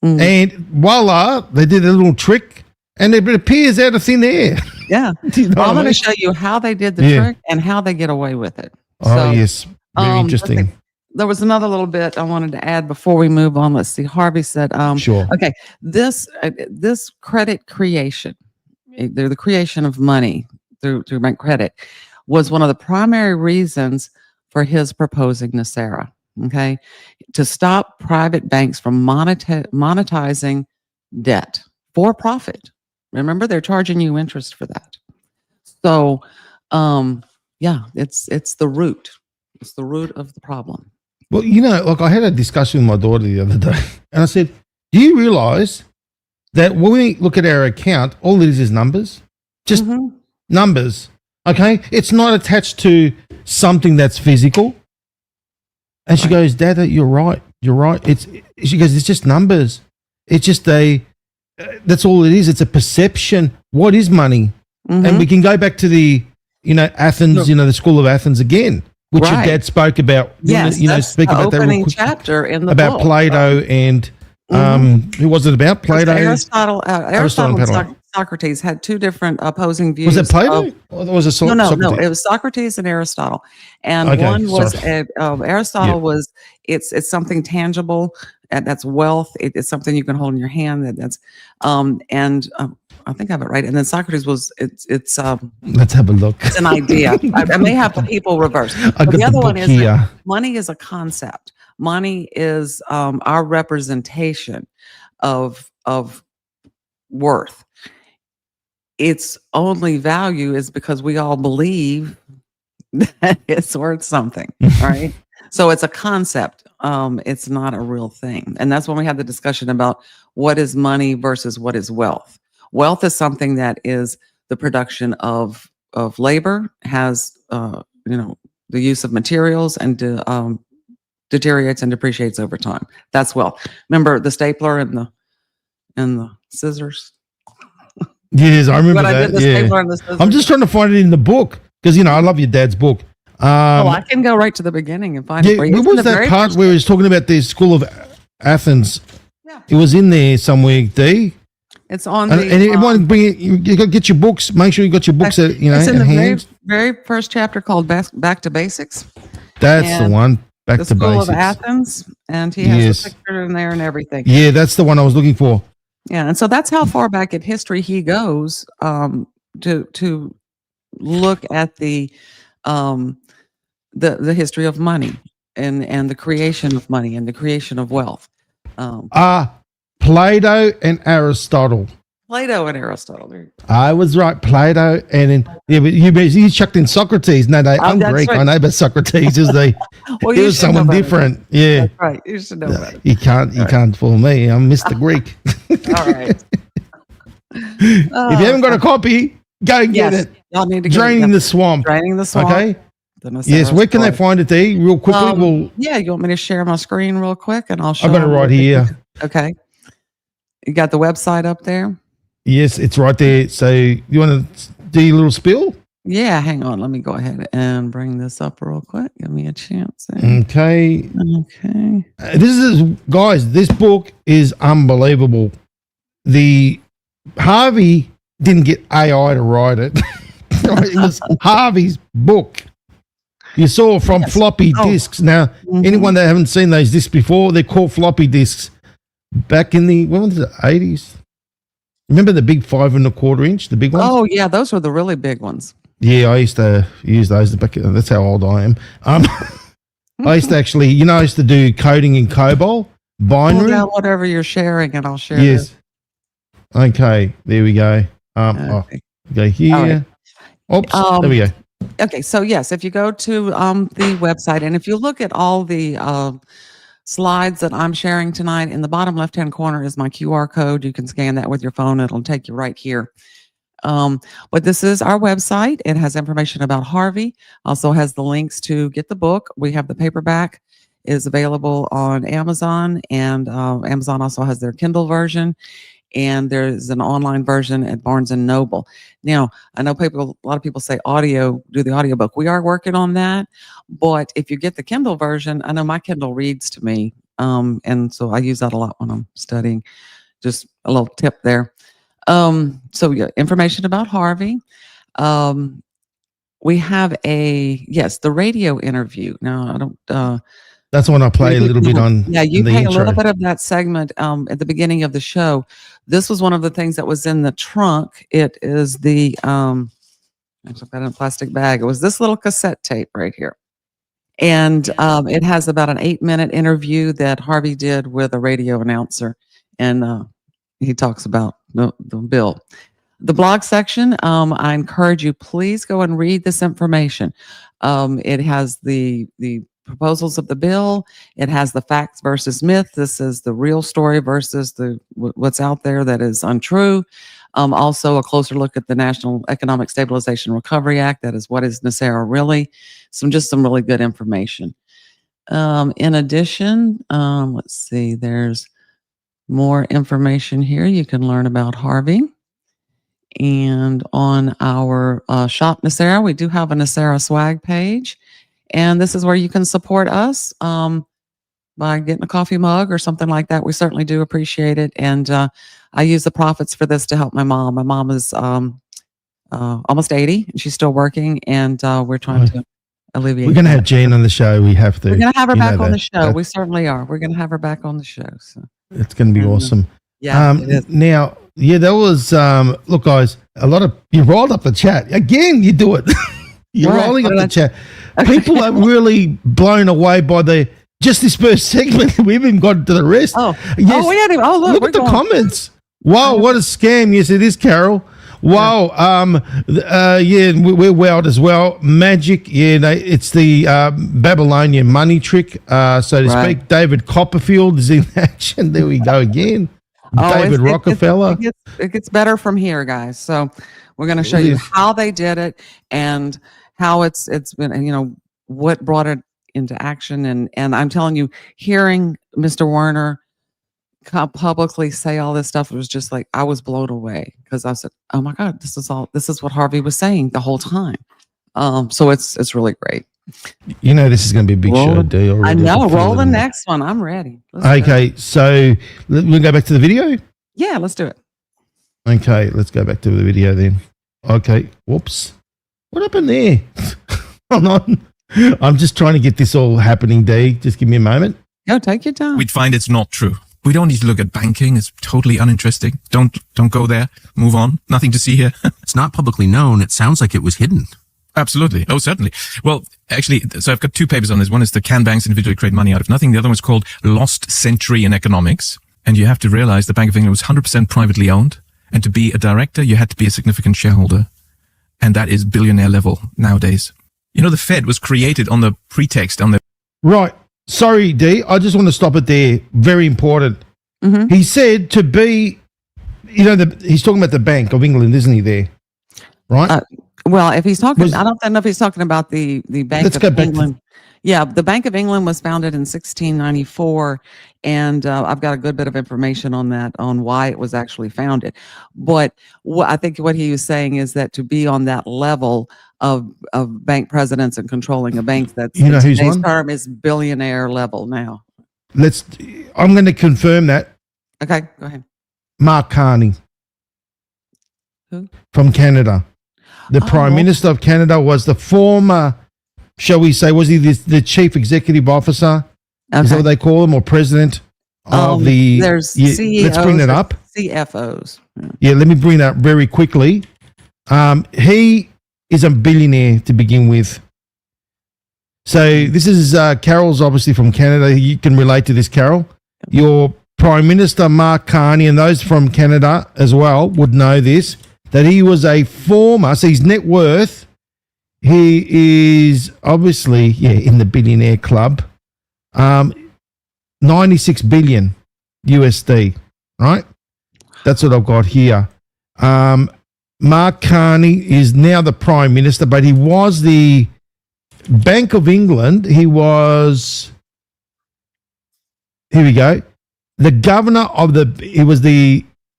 Mm. And voila, they did a little trick, and it appears out of thin air. Yeah. You know Well, I'm what I going mean? to show you how they did the trick and how they get away with it. Oh yes, very let's interesting. see. There was another little bit I wanted to add before we move on. Let's see. Harvey said, Sure. Okay, this credit creation, the creation of money through bank credit, was one of the primary reasons for his proposing Nesara. Okay, to stop private banks from monetizing debt for profit. Remember, they're charging you interest for that. So, yeah, it's the root. It's the root of the problem. Well, you know, like I had a discussion with my daughter the other day, and I said, "Do you realize that when we look at our account, all it is numbers, just numbers? Okay, it's not attached to something that's physical." And she goes, "Dad, you're right. You're right. She goes, it's just numbers. It's just that's all it is. It's a perception. What is money?" And we can go back to the, Athens, the School of Athens again, which your dad spoke about. Yes, that's speak the about that real opening quick, chapter in the about book. Plato and who was it about? Plato. Aristotle Aristotle and Plato. and Socrates had two different opposing views. Was it Plato? Or was it No, Socrates? it was Socrates and Aristotle. And Okay, one was sorry. Aristotle was it's something tangible, and that's wealth. It's something you can hold in your hand. I think I have it right. And then Socrates was it's Let's have a look. it's an idea. I may have the people reversed. I But got the other book one is here. that money is a concept. Money is our representation of worth. Its only value is because we all believe that it's worth something, right? So it's a concept. It's not a real thing. And that's when we had the discussion about what is money versus what is wealth. Wealth is something that is the production of labor, has the use of materials, and deteriorates and depreciates over time. That's wealth. Remember the stapler and the scissors? Yes, I remember When I that. did the stapler and the scissors. I'm just trying to find it in the book because I love your dad's book. I can go right to the beginning and find it for you. What It's in was the that very part first- where he was talking about the School of Athens? Yeah. It was in there somewhere, D. It's on And the. everyone bring it. You got to get your books. Make sure you got your books at it's in at the very, hand. very first chapter called Back to Basics. That's the and one. Back The to School basics. of Athens, and he has Yes. a picture in there and everything. Yeah, that's the one I was looking for. Yeah, and so that's how far back in history he goes to look at the history of money and the creation of money and the creation of wealth. Plato and Aristotle. Plato and Aristotle. There you go. I was right, Plato, and then but you chucked in Socrates. No, I'm that's Greek. right. I know, but Socrates is Well, it you was should know someone better. different. Yeah, That's right. You should know better. you can't fool me. I'm Mr. Greek. All right. If you haven't got a copy, Go get it. Y'all need to go. Draining the swamp. Draining the swamp. Okay. The Nesara Yes. Where can they story. find it, Dee? Real quickly. Yeah, you want me to share my screen real quick and I'll show I've got it them right what here. Okay. You got the website up there? Yes, it's right there. So you want to do your little spill? Yeah, hang on. Let me go ahead and bring this up real quick. Give me a chance. There. Okay. Okay. This is, guys, this book is unbelievable. The Harvey didn't get AI to write it. It was Harvey's book. You saw from floppy disks. Now, anyone that haven't seen those disks before, they're called floppy disks. Back in the, when was it, 80s? Remember the big 5 1/4 inch, the big ones? Oh, yeah, those were the really big ones. Yeah, I used to use those. That's how old I am. I used to actually, I used to do coding in COBOL, binary. Pull down whatever you're sharing and I'll share Yes. this. Okay, there we go. Okay. Go here. All right. Oops, there we go. Okay, so yes, if you go to the website and if you look at all the slides that I'm sharing tonight, in the bottom left-hand corner is my QR code. You can scan that with your phone. It'll take you right here. But this is our website. It has information about Harvey. Also has the links to get the book. We have the paperback is available on Amazon, and Amazon also has their Kindle version. And there's an online version at Barnes and Noble. Now, I know a lot of people say do the audiobook. We are working on that. But if you get the Kindle version, I know my Kindle reads to me. And so I use that a lot when I'm studying. Just a little tip there. So yeah, information about Harvey. We have the radio interview. Now, I don't, that's when I play a little bit on. Yeah, you the play intro. a little bit of that segment at the beginning of the show. This was one of the things that was in the trunk. It is the I took that in a plastic bag. It was this little cassette tape right here, and it has about an 8-minute interview that Harvey did with a radio announcer, and he talks about the bill. The blog section. I encourage you, please go and read this information. It has the proposals of the bill. It has the facts versus myth. This is the real story versus what's out there that is untrue. Also, a closer look at the National Economic Stabilization Recovery Act. That is, what is Nesara really? Some really good information. In addition, let's see, there's more information here. You can learn about Harvey. And on our Shop Nesara, we do have a Nesara swag page. And this is where you can support us by getting a coffee mug or something like that. We certainly do appreciate it. And I use the profits for this to help my mom. My mom is almost 80 and she's still working. And we're trying to alleviate. We're going to have Jane on the show. We have to. We're going to have her back on the show. We certainly are. We're going to have her back on the show. So it's going to be awesome. Yeah. It is. Now, that was, look, guys, you rolled up the chat. Again, you do it. You're rolling up the chat. People are really blown away by just this first segment. We haven't got to the rest. We hadn't even. Look at the comments. Wow, what a scam. Yes, it is, Carol. Wow. We're wild as well. Magic. Yeah, it's the Babylonian money trick, so to speak. David Copperfield is in action. There we go again. David Rockefeller. It gets better from here, guys. So we're going to show you how they did it and how it's been, what brought it into action. And I'm telling you, hearing Mr. Werner publicly say all this stuff, it was just like, I was blown away because I said, oh my God, this is what Harvey was saying the whole time. So it's really great. This is going to be a big show, D. I know. Roll the next one. I'm ready. Okay, so we'll go back to the video. Yeah, let's do it. Okay, let's go back to the video then. Okay, whoops. What happened there? Hold on. I'm just trying to get this all happening, D. Just give me a moment. Go, take your time. We'd find it's not true. We don't need to look at banking. It's totally uninteresting. Don't go there. Move on. Nothing to see here. It's not publicly known. It sounds like it was hidden. Absolutely. Oh, certainly. Well, actually, so I've got 2 papers on this. One is the Can Banks Individually Create Money Out of Nothing? The other one's called Lost Century in Economics. And you have to realize the Bank of England was 100% privately owned. And to be a director, you had to be a significant shareholder. And that is billionaire level nowadays. The Fed was created on the pretext Right. Sorry, D. I just want to stop it there. Very important. Mm-hmm. He said to be, he's talking about the Bank of England, isn't he there? right? Well, if he's talking, Was- I don't know if he's talking about the Bank Let's of go back to- England. Yeah, the Bank of England was founded in 1694, and I've got a good bit of information on that, on why it was actually founded. But I think what he was saying is that to be on that level of bank presidents and controlling a bank, that's You know in who's today's one? term is billionaire level now. I'm going to confirm that. Okay, go ahead. Mark Carney. Who? From Canada. The Prime Minister of Canada was the former, shall we say, was he the Chief Executive Officer? Okay. Is that what they call him, or President of the... There's Yeah, CEOs, let's bring that up. CFOs. Yeah. Yeah, let me bring that up very quickly. He is a billionaire to begin with. So this is Carol's obviously from Canada. You can relate to this, Carol. Your Prime Minister, Mark Carney, and those from Canada as well would know this, that he was a former, so his net worth, he is obviously, in the billionaire club, 96 billion USD, right? That's what I've got here. Mark Carney is now the Prime Minister, but he was the Bank of England. He was, here we go, the governor of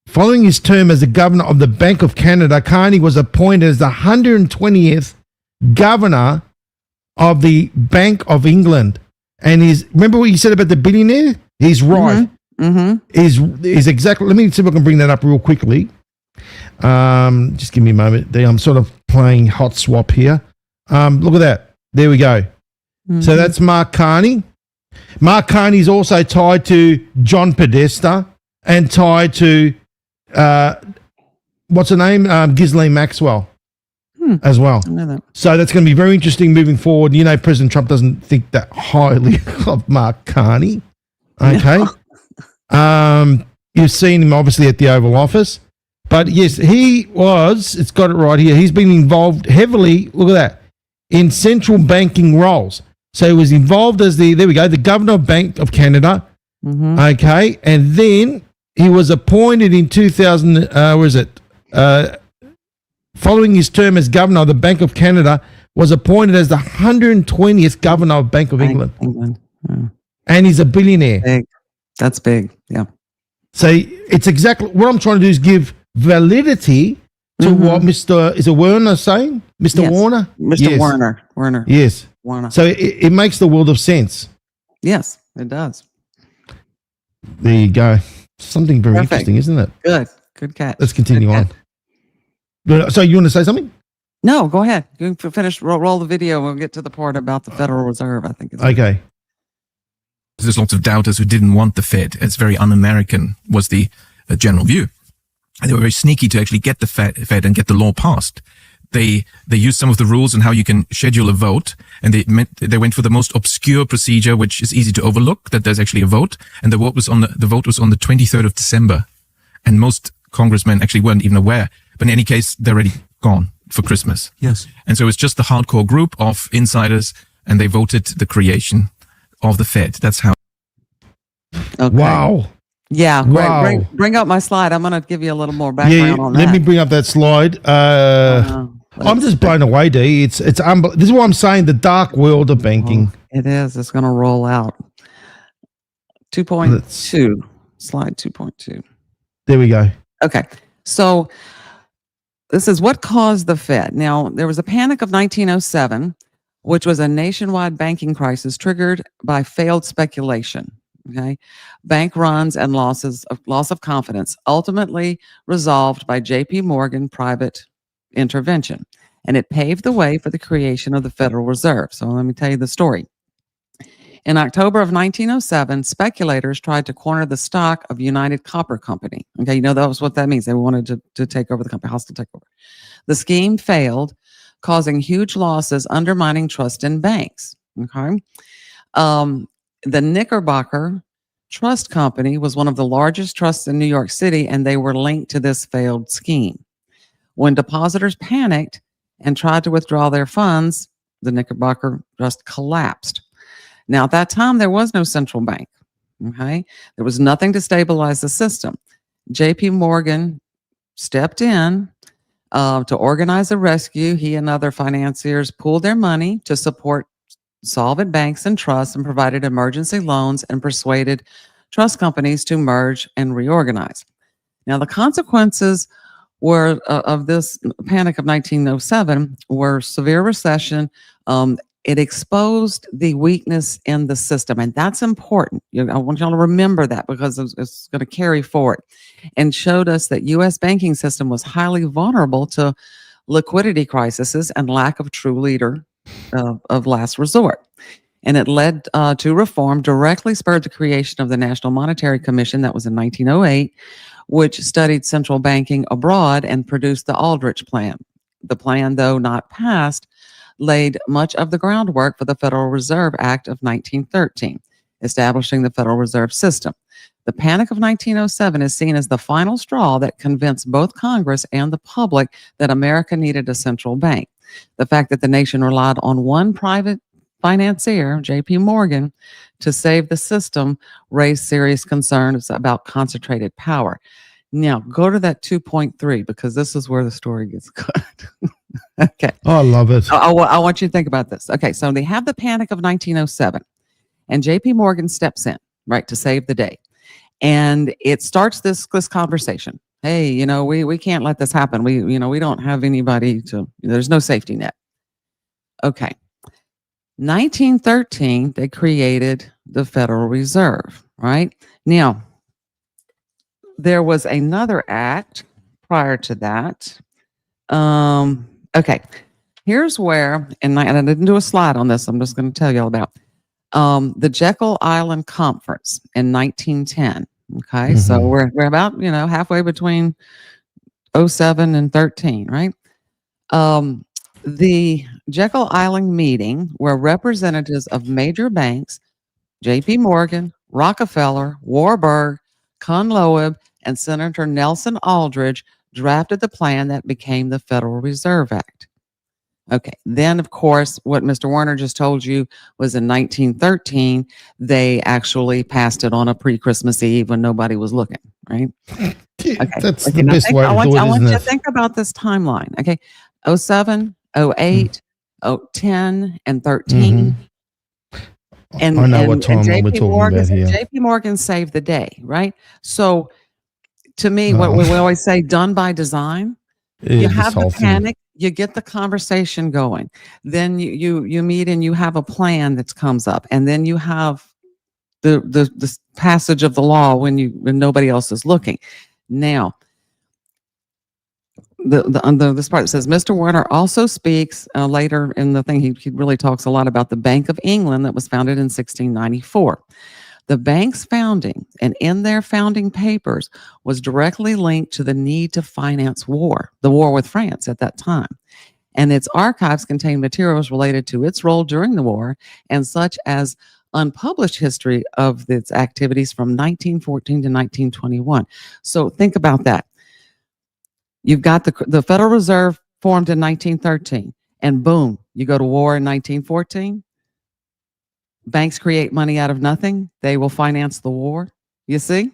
following his term as the governor of the Bank of Canada, Carney was appointed as the 120th governor of the Bank of England. And remember what you said about the billionaire? He's right. Is exactly, let me see if I can bring that up real quickly. Just give me a moment. I'm sort of playing hot swap here. Look at that. There we go. So that's Mark Carney. Mark Carney is also tied to John Podesta and tied to, what's her name? Ghislaine Maxwell as well. I know that. So that's going to be very interesting moving forward. You know, President Trump doesn't think that highly of Mark Carney. Okay. You've seen him obviously at the Oval Office. But yes, it's got it right here. He's been involved heavily, look at that, in central banking roles. So he was involved as the Governor of Bank of Canada. Okay. And then he was appointed in 2000, following his term as governor of the Bank of Canada, was appointed as the 120th governor of Bank of England. Yeah. And he's a billionaire. Big. That's big. Yeah. So it's exactly what I'm trying to do is give validity to what is it Werner saying? Mr. Yes. Warner? Mr. Yes. Werner. Yes. Warner. So it makes the world of sense. Yes, it does. There you go. Something very Perfect. interesting, isn't it? Good catch. Let's continue Good on. catch. So you want to say something? No, go ahead. You can finish, roll the video. We'll get to the part about the Federal Reserve, I think. Okay. There's lots of doubters who didn't want the Fed. It's very un-American, was the general view. And they were very sneaky to actually get the Fed and get the law passed. They used some of the rules on how you can schedule a vote, and they went for the most obscure procedure, which is easy to overlook, that there's actually a vote. And the vote was on the 23rd of December. And most congressmen actually weren't even aware. But in any case, they're already gone for Christmas. Yes. And so it's just the hardcore group of insiders, and they voted the creation of the Fed. That's how. Okay. Wow. Yeah. Wow. Bring up my slide. I'm going to give you a little more background on that. Let me bring up that slide. I'm just blown away, D. It's this is what I'm saying, the dark world of banking. It is. It's going to roll out. 2.2. Slide 2.2. There we go. Okay. So this is what caused the Fed. Now, there was a panic of 1907, which was a nationwide banking crisis triggered by failed speculation. Okay. Bank runs and loss of confidence, ultimately resolved by JP Morgan private intervention. And it paved the way for the creation of the Federal Reserve. So let me tell you the story. In October of 1907, speculators tried to corner the stock of United Copper Company. Okay, you know that was what that means. They wanted to take over the company, hostile takeover. The scheme failed, causing huge losses, undermining trust in banks. Okay. The Knickerbocker Trust Company was one of the largest trusts in New York City, and they were linked to this failed scheme. When depositors panicked and tried to withdraw their funds, the Knickerbocker Trust collapsed. Now, at that time, there was no central bank. Okay. There was nothing to stabilize the system. JP Morgan stepped in, To organize a rescue, he and other financiers pooled their money to support solvent banks and trusts and provided emergency loans and persuaded trust companies to merge and reorganize. Now, the consequences were of this panic of 1907 were severe recession. It exposed the weakness in the system, and that's important. I want y'all to remember that because it's going to carry forward, and showed us that U.S. banking system was highly vulnerable to liquidity crises and lack of true leader of last resort. And it led to reform, directly spurred the creation of the National Monetary Commission. That was in 1908, which studied central banking abroad and produced the Aldrich Plan. The plan, though not passed, laid much of the groundwork for the Federal Reserve Act of 1913, establishing the Federal Reserve System. The Panic of 1907 is seen as the final straw that convinced both Congress and the public that America needed a central bank. The fact that the nation relied on one private financier, J.P. Morgan, to save the system raised serious concerns about concentrated power. Now, go to that 2.3 because this is where the story gets good. Okay. Oh, I love it. I want you to think about this. Okay, so they have the Panic of 1907, and J.P. Morgan steps in, right, to save the day. And it starts this conversation. Hey, we can't let this happen. We don't have anybody there's no safety net. Okay. 1913, they created the Federal Reserve, right? Now, there was another act prior to that. Okay, here's where, and I didn't do a slide on this, I'm just going to tell you all about the Jekyll Island Conference in 1910. Okay, so we're about, halfway between 07 and 13, right? The Jekyll Island meeting where representatives of major banks, J.P. Morgan, Rockefeller, Warburg, Con Loeb, and Senator Nelson Aldrich drafted the plan that became the Federal Reserve Act. Okay, then of course, what Mr. Warner just told you was in 1913, they actually passed it on a pre-Christmas Eve when nobody was looking, right? Okay. That's the best way to do it, I want you isn't to it? think about this timeline, okay? 07, 08, 10, and 13. And I know what timeline we're talking about here. JP Morgan saved the day, right? So to me, what we always say, done by design. You have the panic, you get the conversation going. Then you meet and you have a plan that comes up, and then you have the passage of the law when nobody else is looking. Now, this part that says Mr. Warner also speaks later in the thing. He really talks a lot about the Bank of England that was founded in 1694. The bank's founding, and in their founding papers, was directly linked to the need to finance the war with France at that time. And its archives contain materials related to its role during the war, and such as unpublished history of its activities from 1914 to 1921. So think about that. You've got the Federal Reserve formed in 1913, and boom, you go to war in 1914. Banks create money out of nothing. They will finance the war. You see?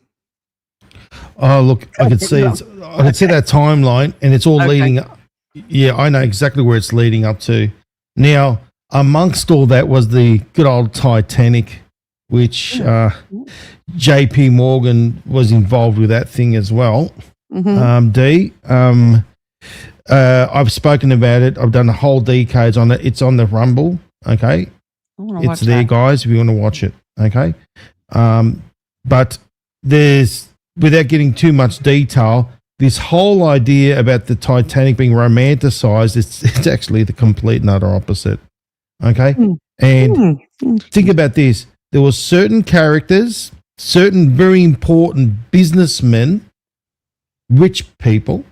Oh, look, I can see it's. I can see that timeline, and it's all leading up. Yeah, I know exactly where it's leading up to. Now, amongst all that was the good old Titanic, which J.P. Morgan was involved with that thing as well. I've spoken about it. I've done the whole D3CODE on it. It's on the Rumble. Okay. It's there, guys, if you want to watch it. Okay. But there's, without getting too much detail, this whole idea about the Titanic being romanticized, it's actually the complete and utter opposite. Okay. And think about this. There were certain characters, certain very important businessmen, rich people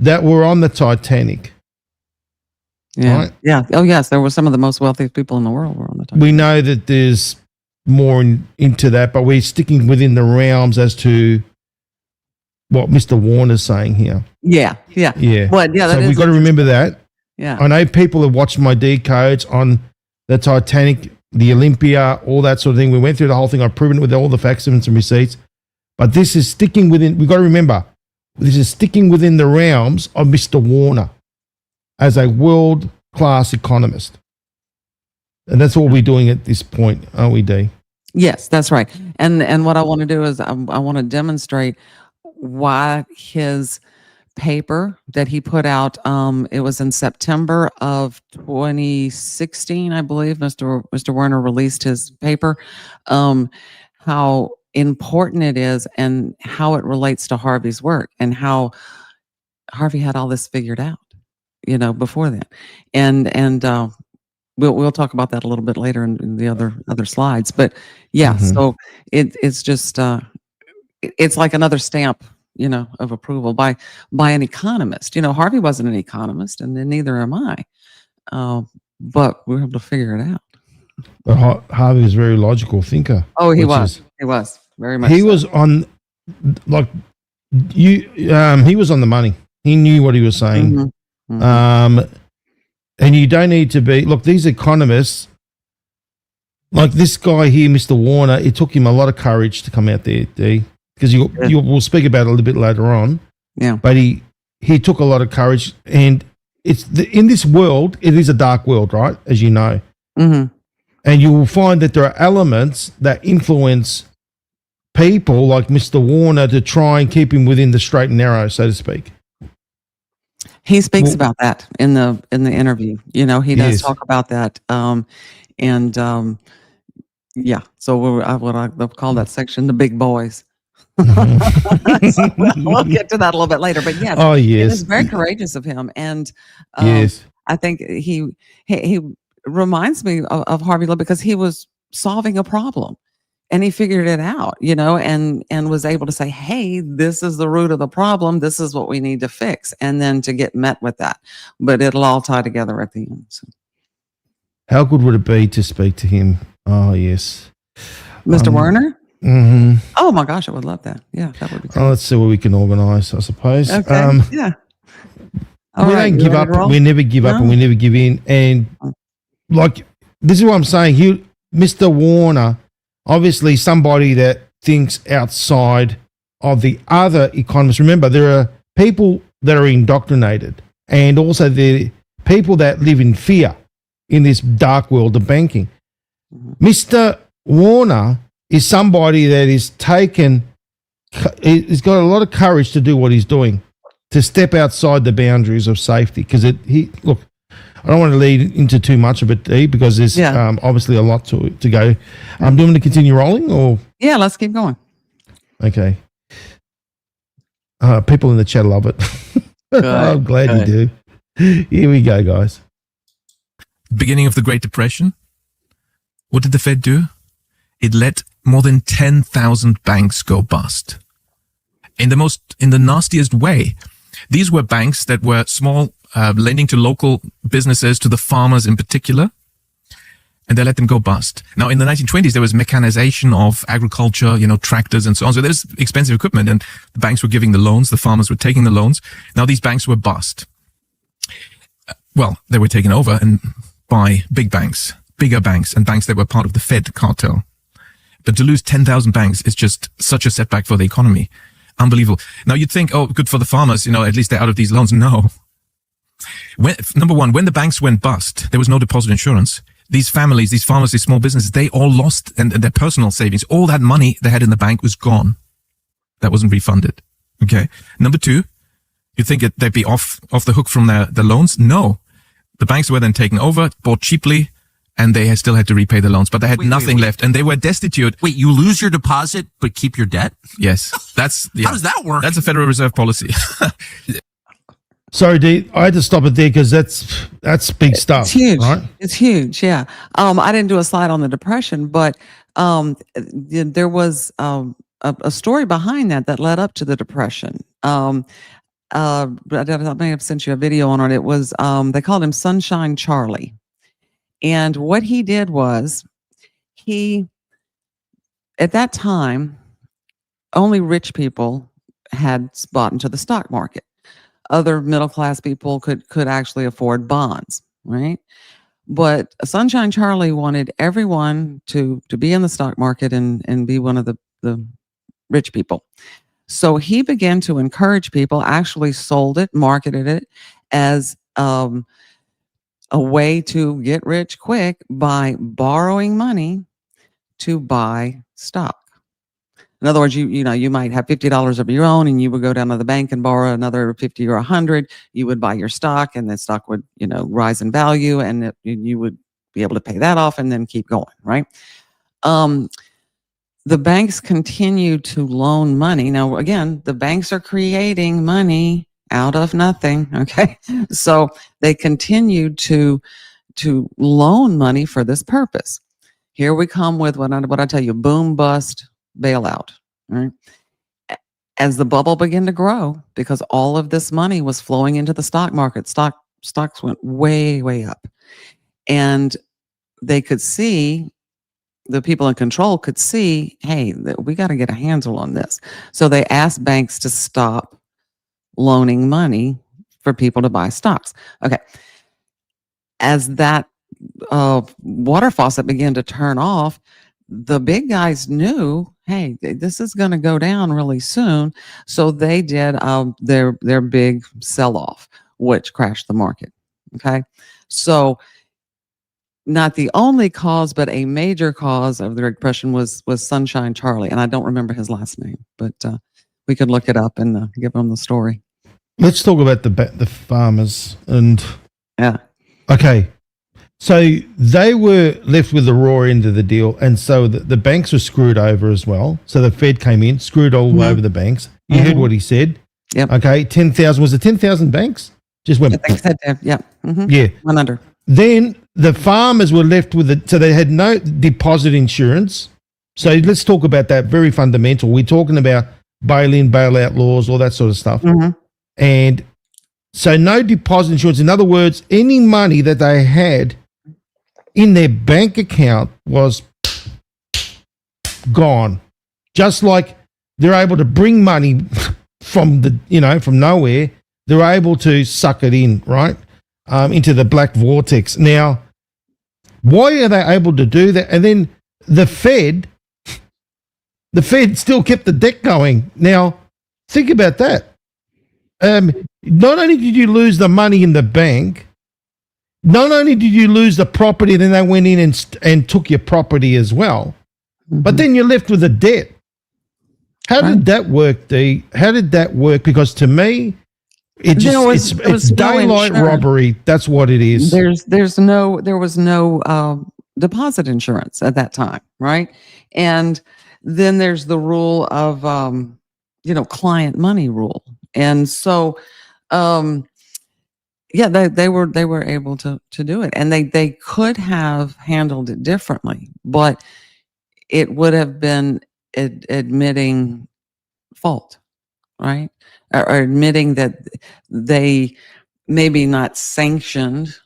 that were on the Titanic. Yeah. Right? Yeah. Oh, yes. There were some of the most wealthy people in the world were on the Titanic. We know that there's more into that, but we're sticking within the realms as to what Mr. Warner's saying here. Yeah. Yeah. Yeah. But yeah, So we've got to remember that. Yeah. I know people have watched my D3CODEs on the Titanic, the Olympia, all that sort of thing. We went through the whole thing. I've proven it with all the facts and some receipts. But this is sticking within. We've got to remember, this is sticking within the realms of Mr. Warner as a world-class economist. And that's what we're doing at this point, aren't we, Dee? Yes, that's right. And what I want to do is I want to demonstrate why his paper that he put out, it was in September of 2016, I believe, Mr. Werner released his paper, how important it is and how it relates to Harvey's work and how Harvey had all this figured out, before that. And we'll talk about that a little bit later in the other slides. But yeah, so it's just it's like another stamp, of approval by an economist. Harvey wasn't an economist, and then neither am I. But we were able to figure it out. But Harvey was a very logical thinker. Oh, he was. He was very much. He so. was on, like he was on the money. He knew what he was saying. And you don't need to be. Look, these economists, like this guy here, Mr. Warner, it took him a lot of courage to come out there, Dee, because we'll speak about it a little bit later on. Yeah. But he took a lot of courage, and in this world, it is a dark world, right? As you know. And you will find that there are elements that influence people like Mr. Warner to try and keep him within the straight and narrow, so to speak. He speaks about that in the interview. He does talk about that. Yeah. So what I call that section the big boys. So we'll get to that a little bit later. But yes, it is very courageous of him, and I think he reminds me of Harvey Lowe because he was solving a problem. And he figured it out, and was able to say, hey, this is the root of the problem. This is what we need to fix. And then to get met with that. But it'll all tie together at the end. So. How good would it be to speak to him? Oh, yes. Mr. Werner? Mm-hmm. Oh, my gosh, I would love that. Yeah, that would be great. Let's see what we can organise, I suppose. Okay, yeah. We don't give up. We never give up and we never give in. And, like, this is what I'm saying. Mr. Warner, obviously somebody that thinks outside of the other economists. Remember, there are people that are indoctrinated, and also there are people that live in fear in this dark world of banking. Mr. Warner is somebody that he's got a lot of courage to do what he's doing, to step outside the boundaries of safety. Because look, I don't want to lead into too much of it, Dee, because there's obviously a lot to go. Do you want me to continue rolling, or? Yeah, let's keep going. Okay. People in the chat love it. I'm glad you do. Here we go, guys. Beginning of the Great Depression, what did the Fed do? It let more than 10,000 banks go bust. In the nastiest way. These were banks that were small, lending to local businesses, to the farmers in particular, and they let them go bust. Now, in the 1920s, there was mechanization of agriculture, tractors and so on. So there's expensive equipment, and the banks were giving the loans, the farmers were taking the loans. Now, these banks were bust. Well, they were taken over by big banks, bigger banks, and banks that were part of the Fed cartel. But to lose 10,000 banks is just such a setback for the economy. Unbelievable. Now, you'd think, oh, good for the farmers, at least they're out of these loans. No. Number one, when the banks went bust, there was no deposit insurance. These families, these farmers, these small businesses, they all lost and their personal savings. All that money they had in the bank was gone. That wasn't refunded. Okay. Number two, you think they'd be off the hook from their loans? No. The banks were then taken over, bought cheaply, and they still had to repay the loans, but they had nothing left, and they were destitute. Wait, you lose your deposit, but keep your debt? Yes. How does that work? That's a Federal Reserve policy. Sorry, Dee, I had to stop it there because that's big stuff. It's huge. Right? It's huge. Yeah. I didn't do a slide on the Depression, but there was a story behind that led up to the Depression. I may have sent you a video on it. It was they called him Sunshine Charlie, and what he did was at that time only rich people had bought into the stock market. Other middle-class people could actually afford bonds, right? But Sunshine Charlie wanted everyone to be in the stock market and be one of the rich people. So he began to encourage people, actually sold it, marketed it as a way to get rich quick by borrowing money to buy stock. In other words, you might have $50 of your own, and you would go down to the bank and borrow another 50 or 100. You would buy your stock, and the stock would rise in value, and you would be able to pay that off, and then keep going, right? The banks continue to loan money. Now, again, the banks are creating money out of nothing. Okay, so they continue to loan money for this purpose. Here we come with what I tell you: boom, bust, bailout. Right? As the bubble began to grow, because all of this money was flowing into the stock market, stocks went way, way up, and they could see. The people in control could see, hey, we got to get a handle on this. So they asked banks to stop loaning money for people to buy stocks. Okay. As that water faucet began to turn off, the big guys knew, hey, this is going to go down really soon. So they did their big sell-off, which crashed the market. Okay. So not the only cause, but a major cause of the Great Depression was Sunshine Charlie. And I don't remember his last name, but we could look it up and give them the story. Let's talk about the farmers. And yeah. Okay. So they were left with the raw end of the deal. And so the banks were screwed over as well. So the Fed came in, screwed all over the banks. You heard what he said. Yep. Okay. 10,000, was it 10,000 banks? Just went. I think so, yeah. Yeah. Went under. Then the farmers were left with it. So they had no deposit insurance. So let's talk about that. Very fundamental. We're talking about bail-in, bail-out laws, all that sort of stuff. And so no deposit insurance. In other words, any money that they had in their bank account was gone. Just like they're able to bring money from from nowhere, they're able to suck it in, right? Into the black vortex. Now, why are they able to do that? And then the Fed still kept the debt going. Now, think about that. Not only did you lose the money in the bank, not only did you lose the property, then they went in and took your property as well, but then you're left with the debt. How did that work, Dee? How did that work? Because to me, it's daylight robbery. That's what it is. There was no deposit insurance at that time, right? And then there's the rule of client money rule, and so they were able to do it, and they could have handled it differently, but it would have been admitting fault, right? Or admitting that they maybe not sanctioned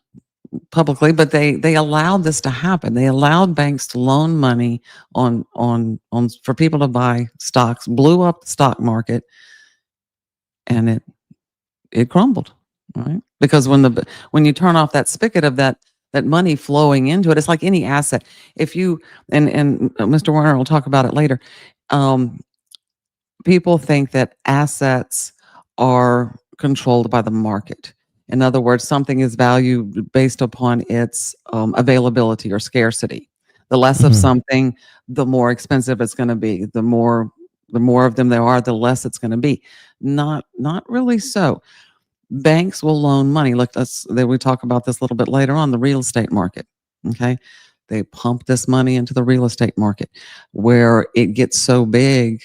publicly, but they allowed this to happen. They allowed banks to loan money on for people to buy stocks, blew up the stock market, and it crumbled, right? Because when you turn off that spigot of that money flowing into it, it's like any asset. If you and Mr. Warner will talk about it later. People think that assets are controlled by the market. In other words, something is valued based upon its availability or scarcity. The less of something, the more expensive it's going to be. The more of them there are, the less it's going to be. Not really so. Banks will loan money. Look, we talk about this a little bit later on, the real estate market. Okay, they pump this money into the real estate market, where it gets so big,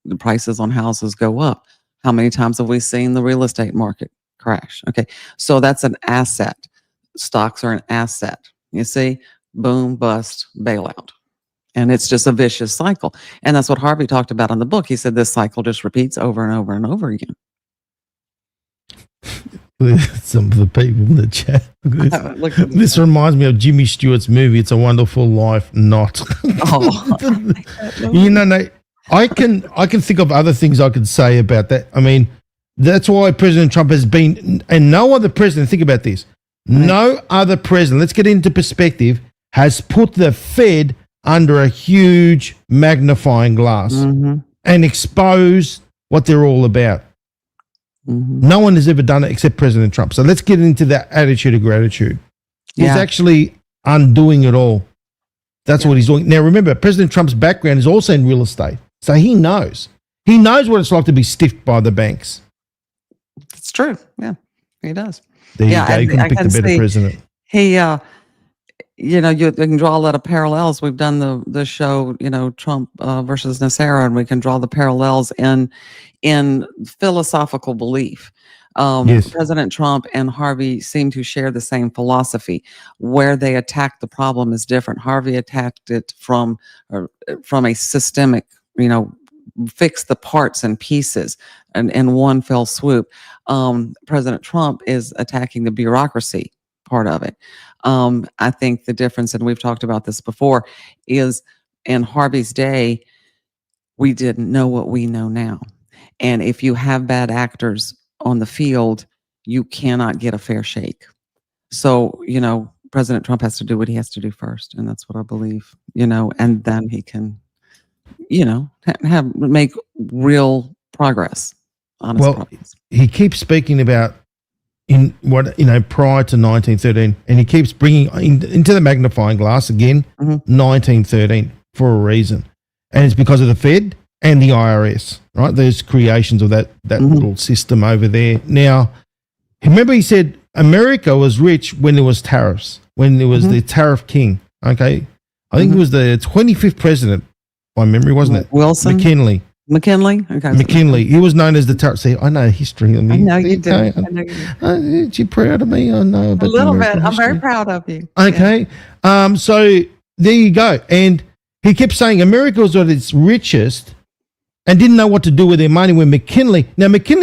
the prices on houses go up. How many times have we seen the real estate market crash? Okay, so that's an asset. Stocks are an asset. You see, boom, bust, bailout. And it's just a vicious cycle. And that's what Harvey talked about in the book. He said this cycle just repeats over and over and over again. Some of the people in the chat. This reminds me of Jimmy Stewart's movie, It's a Wonderful Life, not. Oh. No. I can think of other things I could say about that. I mean, that's why President Trump has been, and no other president, think about this, no other president, let's get into perspective, has put the Fed under a huge magnifying glass and exposed what they're all about. No one has ever done it except President Trump. So let's get into that attitude of gratitude. He's Yeah. actually undoing it all. That's what he's doing. Now, remember, President Trump's background is also in real estate. So he knows. He knows what it's like to be stiffed by the banks. It's true. Yeah, he does. There you go. You couldn't pick the better see president. He, you know, you can draw a lot of parallels. We've done the show, you know, Trump versus Nesara, and we can draw the parallels in philosophical belief. Yes. President Trump and Harvey seem to share the same philosophy. Where they attack the problem is different. Harvey attacked it from a systemic, you know, fix the parts and pieces and in one fell swoop. President Trump is attacking the bureaucracy part of it. I think the difference, and we've talked about this before, is in Harvey's day, we didn't know what we know now. And if you have bad actors on the field, you cannot get a fair shake. So, you know, President Trump has to do what he has to do first. And that's what I believe, you know, and then he can, you know, make real progress on his problems. He keeps speaking about in what, you know, prior to 1913, and he keeps bringing into the magnifying glass again, 1913 for a reason. And it's because of the Fed and the IRS, right? Those creations of that little system over there. Now, remember he said America was rich when there was tariffs, when there was the tariff king, okay? I think it was the 25th president, by memory, wasn't it? Wilson? McKinley. Okay. McKinley. He was known as the tariff. See, I know history. I know you do. I know you do. Aren't you proud of me? I know about a little bit. American I'm very history. proud of you. Okay. So there you go. And he kept saying America was at its richest and didn't know what to do with their money when McKinley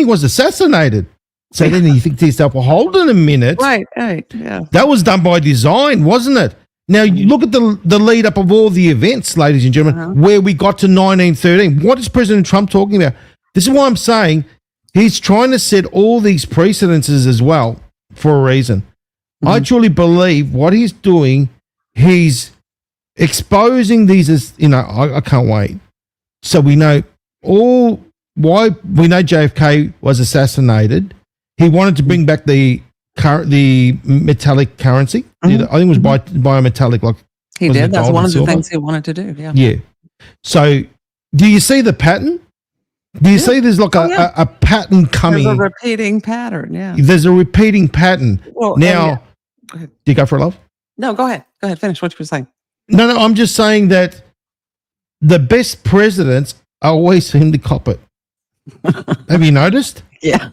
was assassinated. So then you think to yourself, well, hold on a minute. Right. Yeah. That was done by design, wasn't it? Now, you look at the lead up of all the events, ladies and gentlemen, where we got to 1913. What is President Trump talking about? This is why I'm saying he's trying to set all these precedences as well for a reason. I truly believe what he's doing, he's exposing these as, you know, I can't wait. So we know why we know JFK was assassinated. He wanted to bring back the metallic currency. I think it was biometallic. Like he did. That's one of the things he wanted to do. Yeah. Yeah. So do you see the pattern? Do you see there's like a pattern coming? There's a repeating pattern. Yeah. There's a repeating pattern. Well, now, go ahead. Do you go for it, love? No, go ahead. Go ahead. Finish what you were saying. No, I'm just saying that the best presidents always seem to cop it. Have you noticed? Yeah.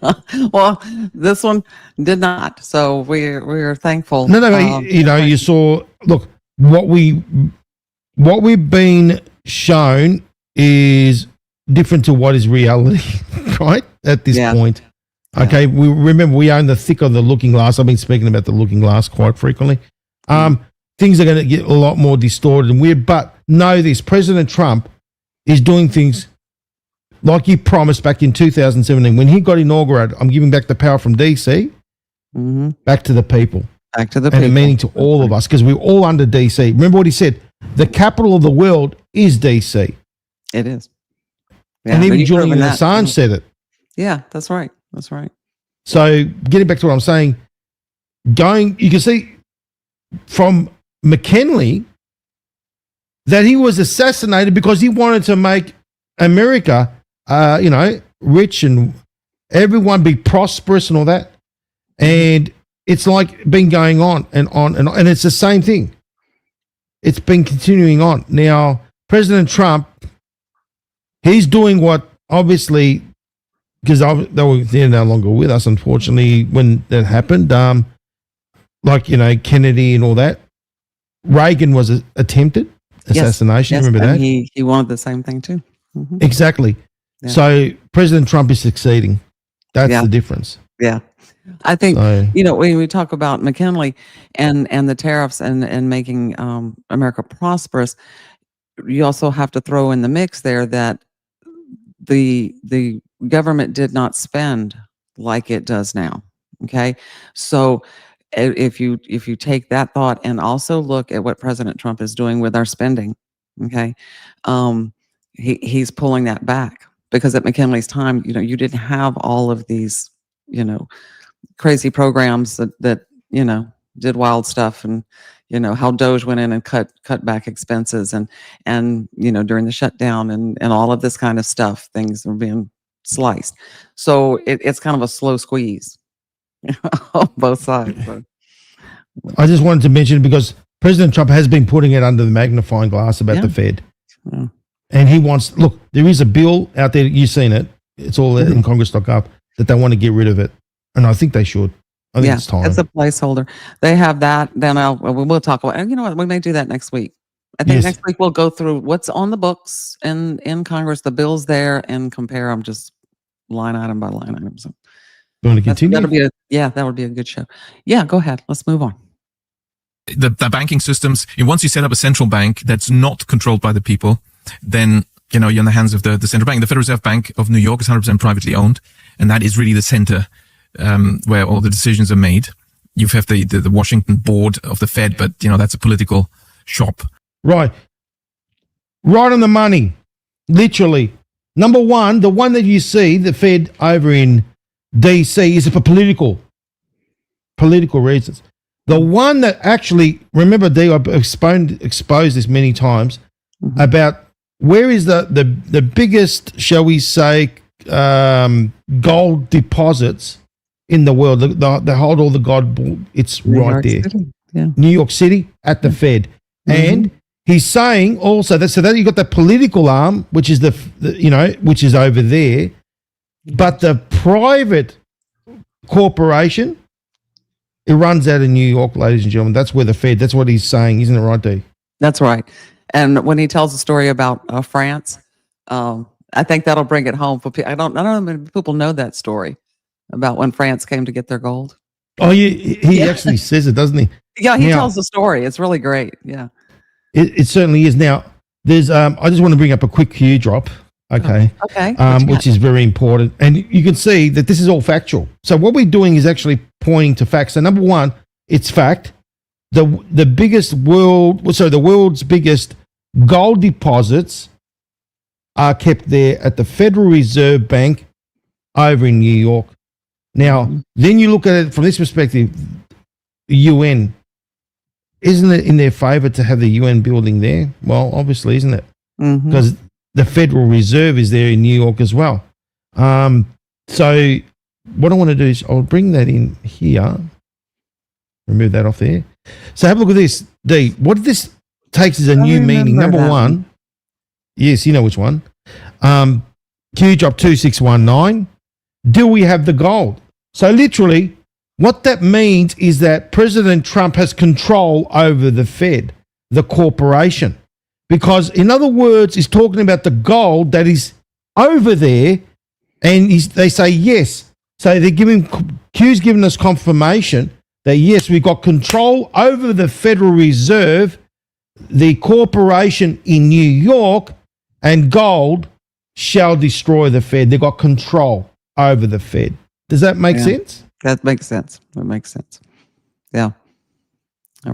Well, this one did not. So we're thankful. No. You know, you saw. Look, what we've been shown is different to what is reality, right? At this point. Okay, we remember we own the thick of the looking glass. I've been speaking about the looking glass quite frequently. Things are going to get a lot more distorted and weird. But know this: President Trump is doing things like he promised back in 2017 when he got inaugurated. I'm giving back the power from DC back to the people. Back to the people. people. And meaning to all of us, because we're all under DC. Remember what he said? The capital of the world is DC. It is. Yeah, and even Julian Assange said it. Yeah, that's right. That's right. So getting back to what I'm saying, you can see from McKinley that he was assassinated because he wanted to make America, rich and everyone be prosperous and all that. And it's like been going on and on and on. And it's the same thing. It's been continuing on. Now, President Trump, he's doing what obviously, because they're no longer with us, unfortunately, when that happened. Kennedy and all that. Reagan was attempted assassination. Yes, remember that? He wanted the same thing too. Exactly. Yeah. So President Trump is succeeding. That's the difference. Yeah. I think, when we talk about McKinley and the tariffs and making America prosperous, you also have to throw in the mix there that the government did not spend like it does now. Okay. So if you take that thought and also look at what President Trump is doing with our spending, okay, he's pulling that back. because at McKinley's time, you didn't have all of these, crazy programs that did wild stuff, and how Doge went in and cut back expenses, and during the shutdown and all of this kind of stuff, things were being sliced. So it's kind of a slow squeeze on both sides. So. I just wanted to mention, because President Trump has been putting it under the magnifying glass about the Fed. Yeah. And he wants, look, there is a bill out there, you've seen it, it's all in Congress.gov, that they want to get rid of it. And I think they should. I think it's time. It's a placeholder. They have that. Then we'll talk about, and you know what, we may do that next week. I think next week we'll go through what's on the books and in Congress, the bills there, and compare them just line item by line item. So you want to continue? That would be a good show. Yeah, go ahead. Let's move on. The banking systems, once you set up a central bank that's not controlled by the people, then you're in the hands of the central bank. The Federal Reserve Bank of New York is 100% privately owned, and that is really the center where all the decisions are made. You have the Washington board of the Fed, but that's a political shop. Right on the money, literally. Number one, the one that you see, the Fed over in DC, is for political reasons. The one that actually, remember, I've exposed this many times, about where is the biggest, shall we say, gold deposits in the world. They hold all the gold. It's right there. New York City at the Fed. And he's saying also that, so that you got the political arm, which is which is over there, but the private corporation, it runs out of New York, ladies and gentlemen. That's where the Fed, that's what he's saying, isn't it right, Dee? That's right. And when he tells the story about France, I think that'll bring it home for people. I don't know how many people know that story about when France came to get their gold. Oh, he actually says it, doesn't he? Yeah, he tells the story. It's really great. Yeah. It certainly is. Now, there's I just want to bring up a quick Q drop, okay? Which is very important. And you can see that this is all factual. So what we're doing is actually pointing to facts. So number one, it's fact. The world's biggest gold deposits are kept there at the Federal Reserve Bank over in New York. Now, then you look at it from this perspective, the UN. Isn't it in their favor to have the UN building there? Well, obviously, isn't it? Because the Federal Reserve is there in New York as well. So what I want to do is I'll bring that in here. Remove that off there. So have a look at this, Dee. What this takes is a new meaning. Number one, yes, you know which one. Q drop 2619. Do we have the gold? So literally, what that means is that President Trump has control over the Fed, the corporation. Because in other words, he's talking about the gold that is over there, and they say yes. So Q's giving us confirmation that yes, we've got control over the Federal Reserve, the corporation in New York, and gold shall destroy the Fed. They've got control over the Fed. Does that make sense? That makes sense. That makes sense. Yeah.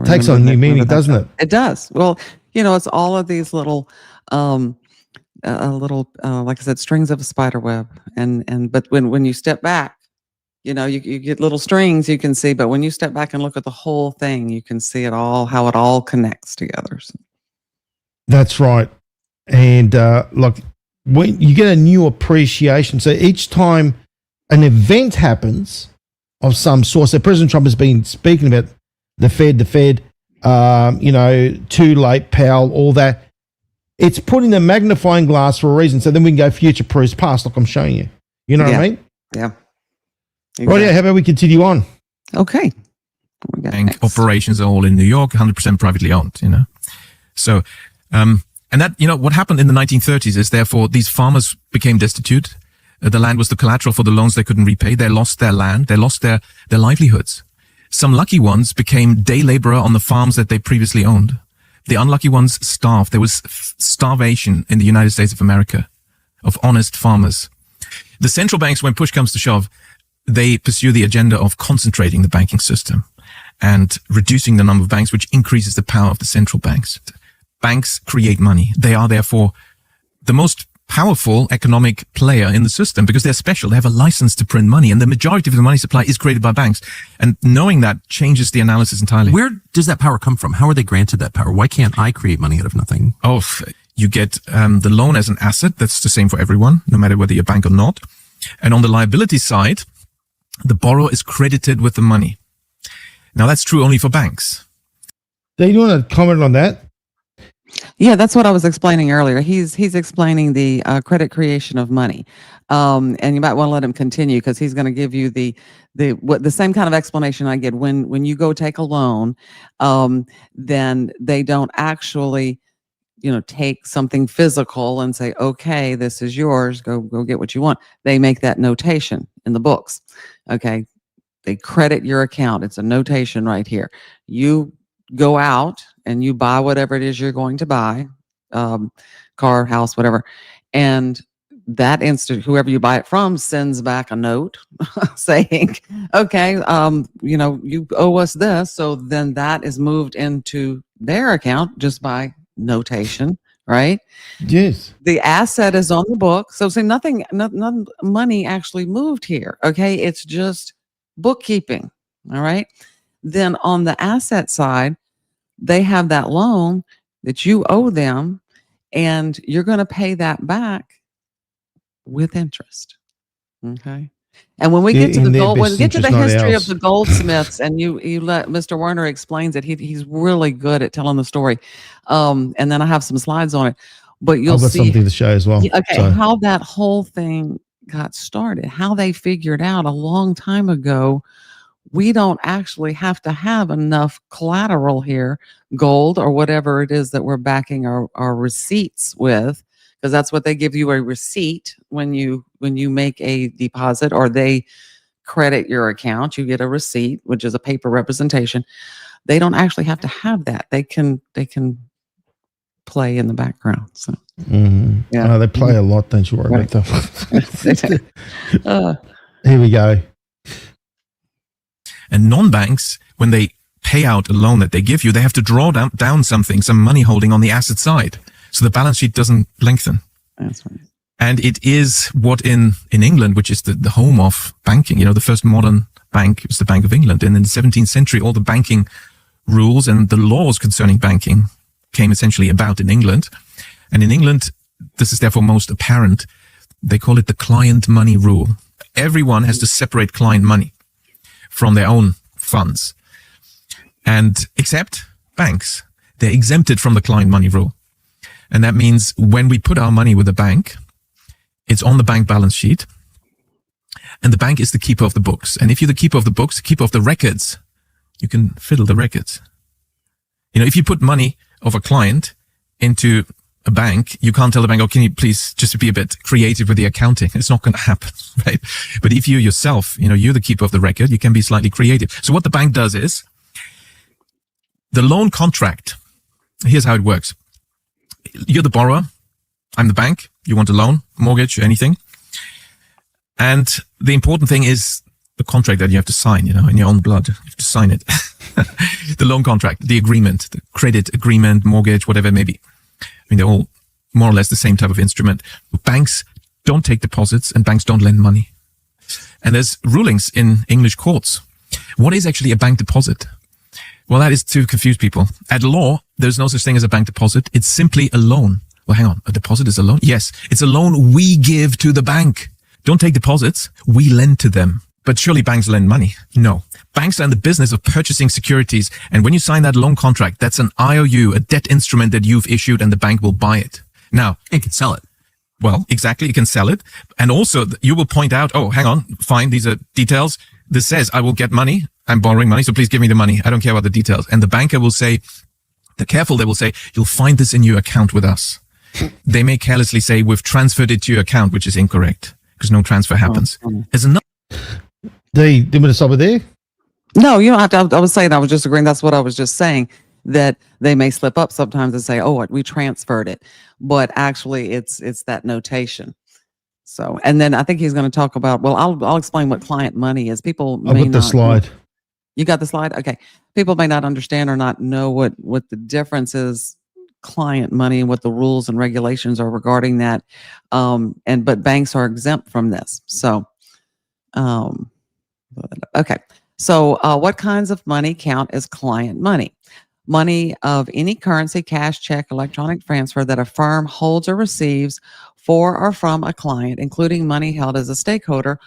Takes on new meaning, doesn't it? It does. Well, it's all of these little, like I said, strings of a spider web. But when you step back, you get little strings you can see, but when you step back and look at the whole thing, you can see it all, how it all connects together. So. That's right. And when you get a new appreciation, so each time an event happens of some sort, so President Trump has been speaking about the Fed, too late, Powell, all that. It's putting the magnifying glass for a reason, so then we can go future proof past, like I'm showing you. You know what I mean? Yeah. Exactly. Right, how about we continue on? Okay. Bank operations are all in New York, 100% privately owned, So, and that, what happened in the 1930s is therefore these farmers became destitute. The land was the collateral for the loans they couldn't repay. They lost their land. They lost their livelihoods. Some lucky ones became day laborer on the farms that they previously owned. The unlucky ones starved. There was starvation in the United States of America of honest farmers. The central banks, when push comes to shove, they pursue the agenda of concentrating the banking system and reducing the number of banks, which increases the power of the central banks. Banks create money. They are therefore the most powerful economic player in the system because they're special. They have a license to print money, and the majority of the money supply is created by banks. And knowing that changes the analysis entirely. Where does that power come from? How are they granted that power? Why can't I create money out of nothing? Oh, you get the loan as an asset. That's the same for everyone, no matter whether you're a bank or not. And on the liability side, the borrower is credited with the money. Now, that's true only for banks. Do you want to comment on that? Yeah, that's what I was explaining earlier. He's explaining the credit creation of money, and you might want to let him continue because he's going to give you the same kind of explanation I get when you go take a loan. Then they don't actually, take something physical and say, okay, this is yours. Go get what you want. They make that notation in the books. Okay, they credit your account. It's a notation right here. You go out and you buy whatever it is you're going to buy, car, house, whatever. And that instant, whoever you buy it from sends back a note saying, okay, you owe us this. So then that is moved into their account just by notation, right? Yes. The asset is on the book. So say nothing money actually moved here. Okay. It's just bookkeeping. All right. Then on the asset side, they have that loan that you owe them, and you're going to pay that back with interest. Okay. And when we get to the history of the goldsmiths, and you let Mr. Werner explains it, he's really good at telling the story. And then I have some slides on it, but you'll see something to show as well. Okay, so how that whole thing got started, how they figured out a long time ago, we don't actually have to have enough collateral here, gold or whatever it is that we're backing our receipts with, because that's what they give you, a receipt when you make a deposit or they credit your account. You get a receipt, which is a paper representation. They don't actually have to have that. They can play in the background. So yeah, they play a lot. Don't you worry about that. Here we go. And non-banks, when they pay out a loan that they give you, they have to draw down something, some money holding on the asset side. So the balance sheet doesn't lengthen. That's right. And it is what in England, which is the home of banking, the first modern bank was the Bank of England. And in the 17th century, all the banking rules and the laws concerning banking came essentially about in England. And in England, this is therefore most apparent. They call it the client money rule. Everyone has to separate client money from their own funds. And except banks, they're exempted from the client money rule. And that means when we put our money with a bank, it's on the bank balance sheet, and the bank is the keeper of the books. And if you're the keeper of the books, the keeper of the records, you can fiddle the records. If you put money of a client into a bank, you can't tell the bank, oh, can you please just be a bit creative with the accounting? It's not going to happen, right? But if you yourself, you're the keeper of the record, you can be slightly creative. So what the bank does is the loan contract. Here's how it works. You're the borrower. I'm the bank. You want a loan, mortgage, anything. And the important thing is the contract that you have to sign, in your own blood. You have to sign it. The loan contract, the agreement, the credit agreement, mortgage, whatever it may be. They're all more or less the same type of instrument. Banks don't take deposits and banks don't lend money. And there's rulings in English courts. What is actually a bank deposit? Well, that is to confuse people. At law, there's no such thing as a bank deposit. It's simply a loan. Well, hang on. A deposit is a loan? Yes. It's a loan we give to the bank. Don't take deposits. We lend to them. But surely banks lend money? No. Banks are in the business of purchasing securities. And when you sign that loan contract, that's an IOU, a debt instrument that you've issued, and the bank will buy it. Now, it can sell it. Well, exactly. You can sell it. And also you will point out, oh, hang on, fine. These are details. This says I will get money. I'm borrowing money. So please give me the money. I don't care about the details. And the banker will say, they will say, you'll find this in your account with us. They may carelessly say, we've transferred it to your account, which is incorrect because no transfer happens. There's another. Do you want me to stop it there? No, you don't have to. I was saying, I was just agreeing. That's what I was just saying, that they may slip up sometimes and say, oh, we transferred it. But actually it's that notation. So, and then I think he's going to talk about, well, I'll explain what client money is. People may I'll put the slide. You got the slide? Okay. People may not understand or not know what the difference is. client money and what the rules and regulations are regarding that. But banks are exempt from this. So, okay. So, what kinds of money count as client money? Money of any currency, cash, check, electronic transfer that a firm holds or receives for or from a client, including money held as a stakeholder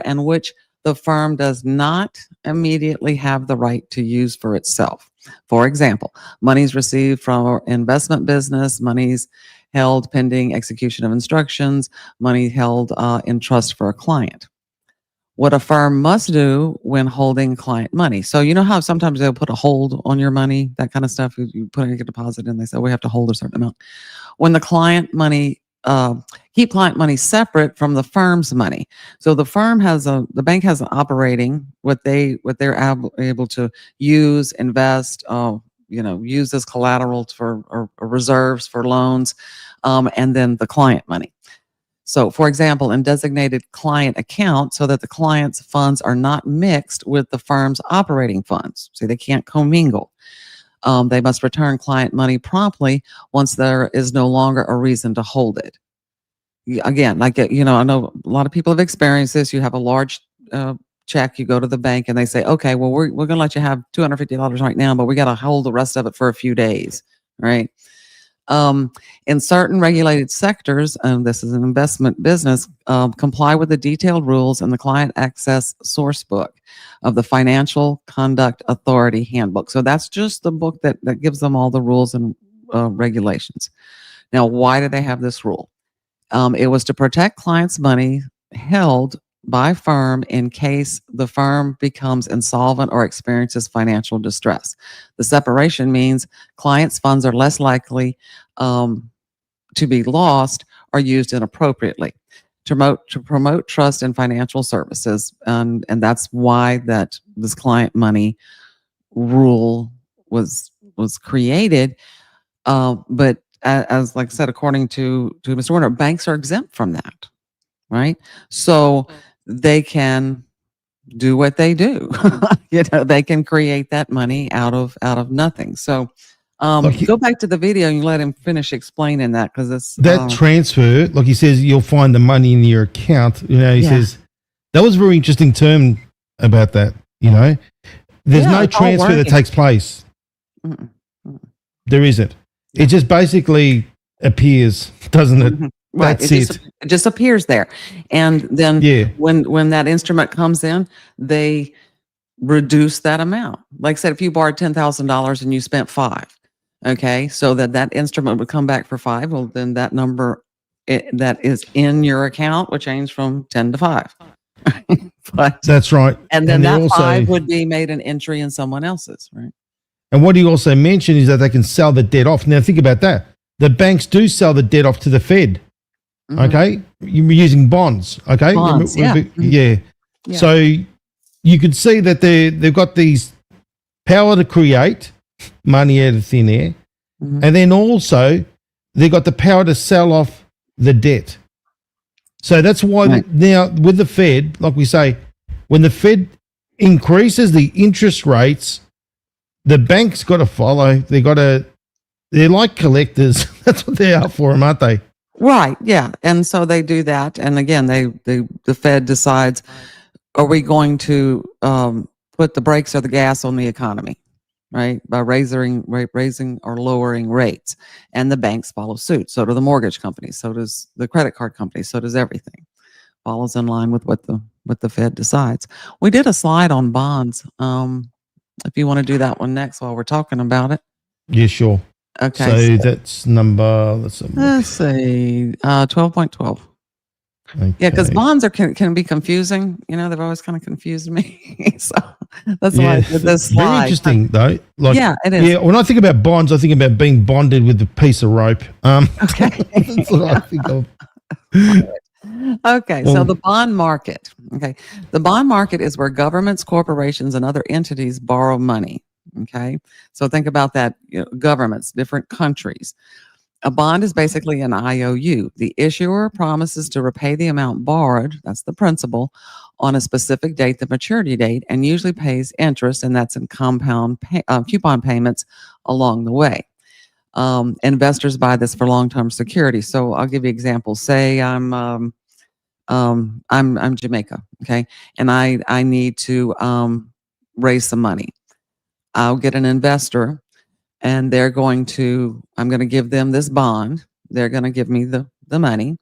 and which the firm does not immediately have the right to use for itself. For example, monies received from investment business, monies held pending execution of instructions, money held in trust for a client. What a firm must do when holding client money. So you know how sometimes they'll put a hold on your money, that kind of stuff. You put in a deposit and they say, we have to hold a certain amount. When the client money, keep client money separate from the firm's money. So the bank has an operating, what they're able to use, invest, use as collateral for or reserves for loans, and then the client money. So, for example, in designated client account, so that the client's funds are not mixed with the firm's operating funds. See, they can't commingle. They must return client money promptly once there is no longer a reason to hold it. Again, I know a lot of people have experienced this. You have a large check, you go to the bank and they say, okay, well, we're going to let you have $250 right now, but we got to hold the rest of it for a few days, right? In certain regulated sectors, this is an investment business, comply with the detailed rules in the client access source book of the Financial Conduct Authority Handbook. So that's just the book that gives them all the rules and regulations. Now, why do they have this rule? It was to protect clients' money held by firm in case the firm becomes insolvent or experiences financial distress. The separation means clients' funds are less likely to be lost or used inappropriately to promote trust in financial services. And that's why that this client money rule was created. But as like I said, according to Mr. Warner, banks are exempt from that, right? So they can do what they do. They can create that money out of nothing. So go back to the video and let him finish explaining that, because it's that transfer, like he says, you'll find the money in your account. He says that was a very interesting term about that. There's no transfer that takes place. There isn't. It just basically appears, doesn't it? Right. That's it just appears there. And then when that instrument comes in, they reduce that amount. Like I said, if you borrowed $10,000 and you spent $5,000, okay, so that instrument would come back for $5,000, well, then that number that is in your account would change from 10 to 5. But, that's right. And then that 5 would be made an entry in someone else's, right? And what he also mentioned is that they can sell the debt off. Now think about that. The banks do sell the debt off to the Fed. Okay, you're using bonds. Okay, bonds, yeah. So you could see that they've got these power to create money out of thin air, and then also they've got the power to sell off the debt. So that's why now with the Fed, like we say, when the Fed increases the interest rates, the bank's got to follow. They're like collectors. That's what they are for them, aren't they? Right. Yeah. And so they do that. And again, the Fed decides, are we going to put the brakes or the gas on the economy, right? By raising or lowering rates. And the banks follow suit. So do the mortgage companies. So does the credit card companies. So does everything. Follows in line with what the Fed decides. We did a slide on bonds. If you want to do that one next while we're talking about it. Yeah, sure. Okay. So that's number, let's see, 12.12. Okay. Yeah, because bonds can be confusing. They've always kind of confused me. So that's why I did this slide. Very interesting, though. It is. Yeah, when I think about bonds, I think about being bonded with a piece of rope. Okay. That's what I think of. Okay, so the bond market. Okay, the bond market is where governments, corporations, and other entities borrow money. Okay, so think about that. Governments, different countries. A bond is basically an IOU. The issuer promises to repay the amount borrowed, that's the principal, on a specific date, the maturity date, and usually pays interest, and that's in coupon payments along the way. investors buy this for long-term security. So I'll give you examples. Say I'm Jamaica, okay, and I need to raise some money. I'll get an investor, and I'm going to give them this bond. They're going to give me the money,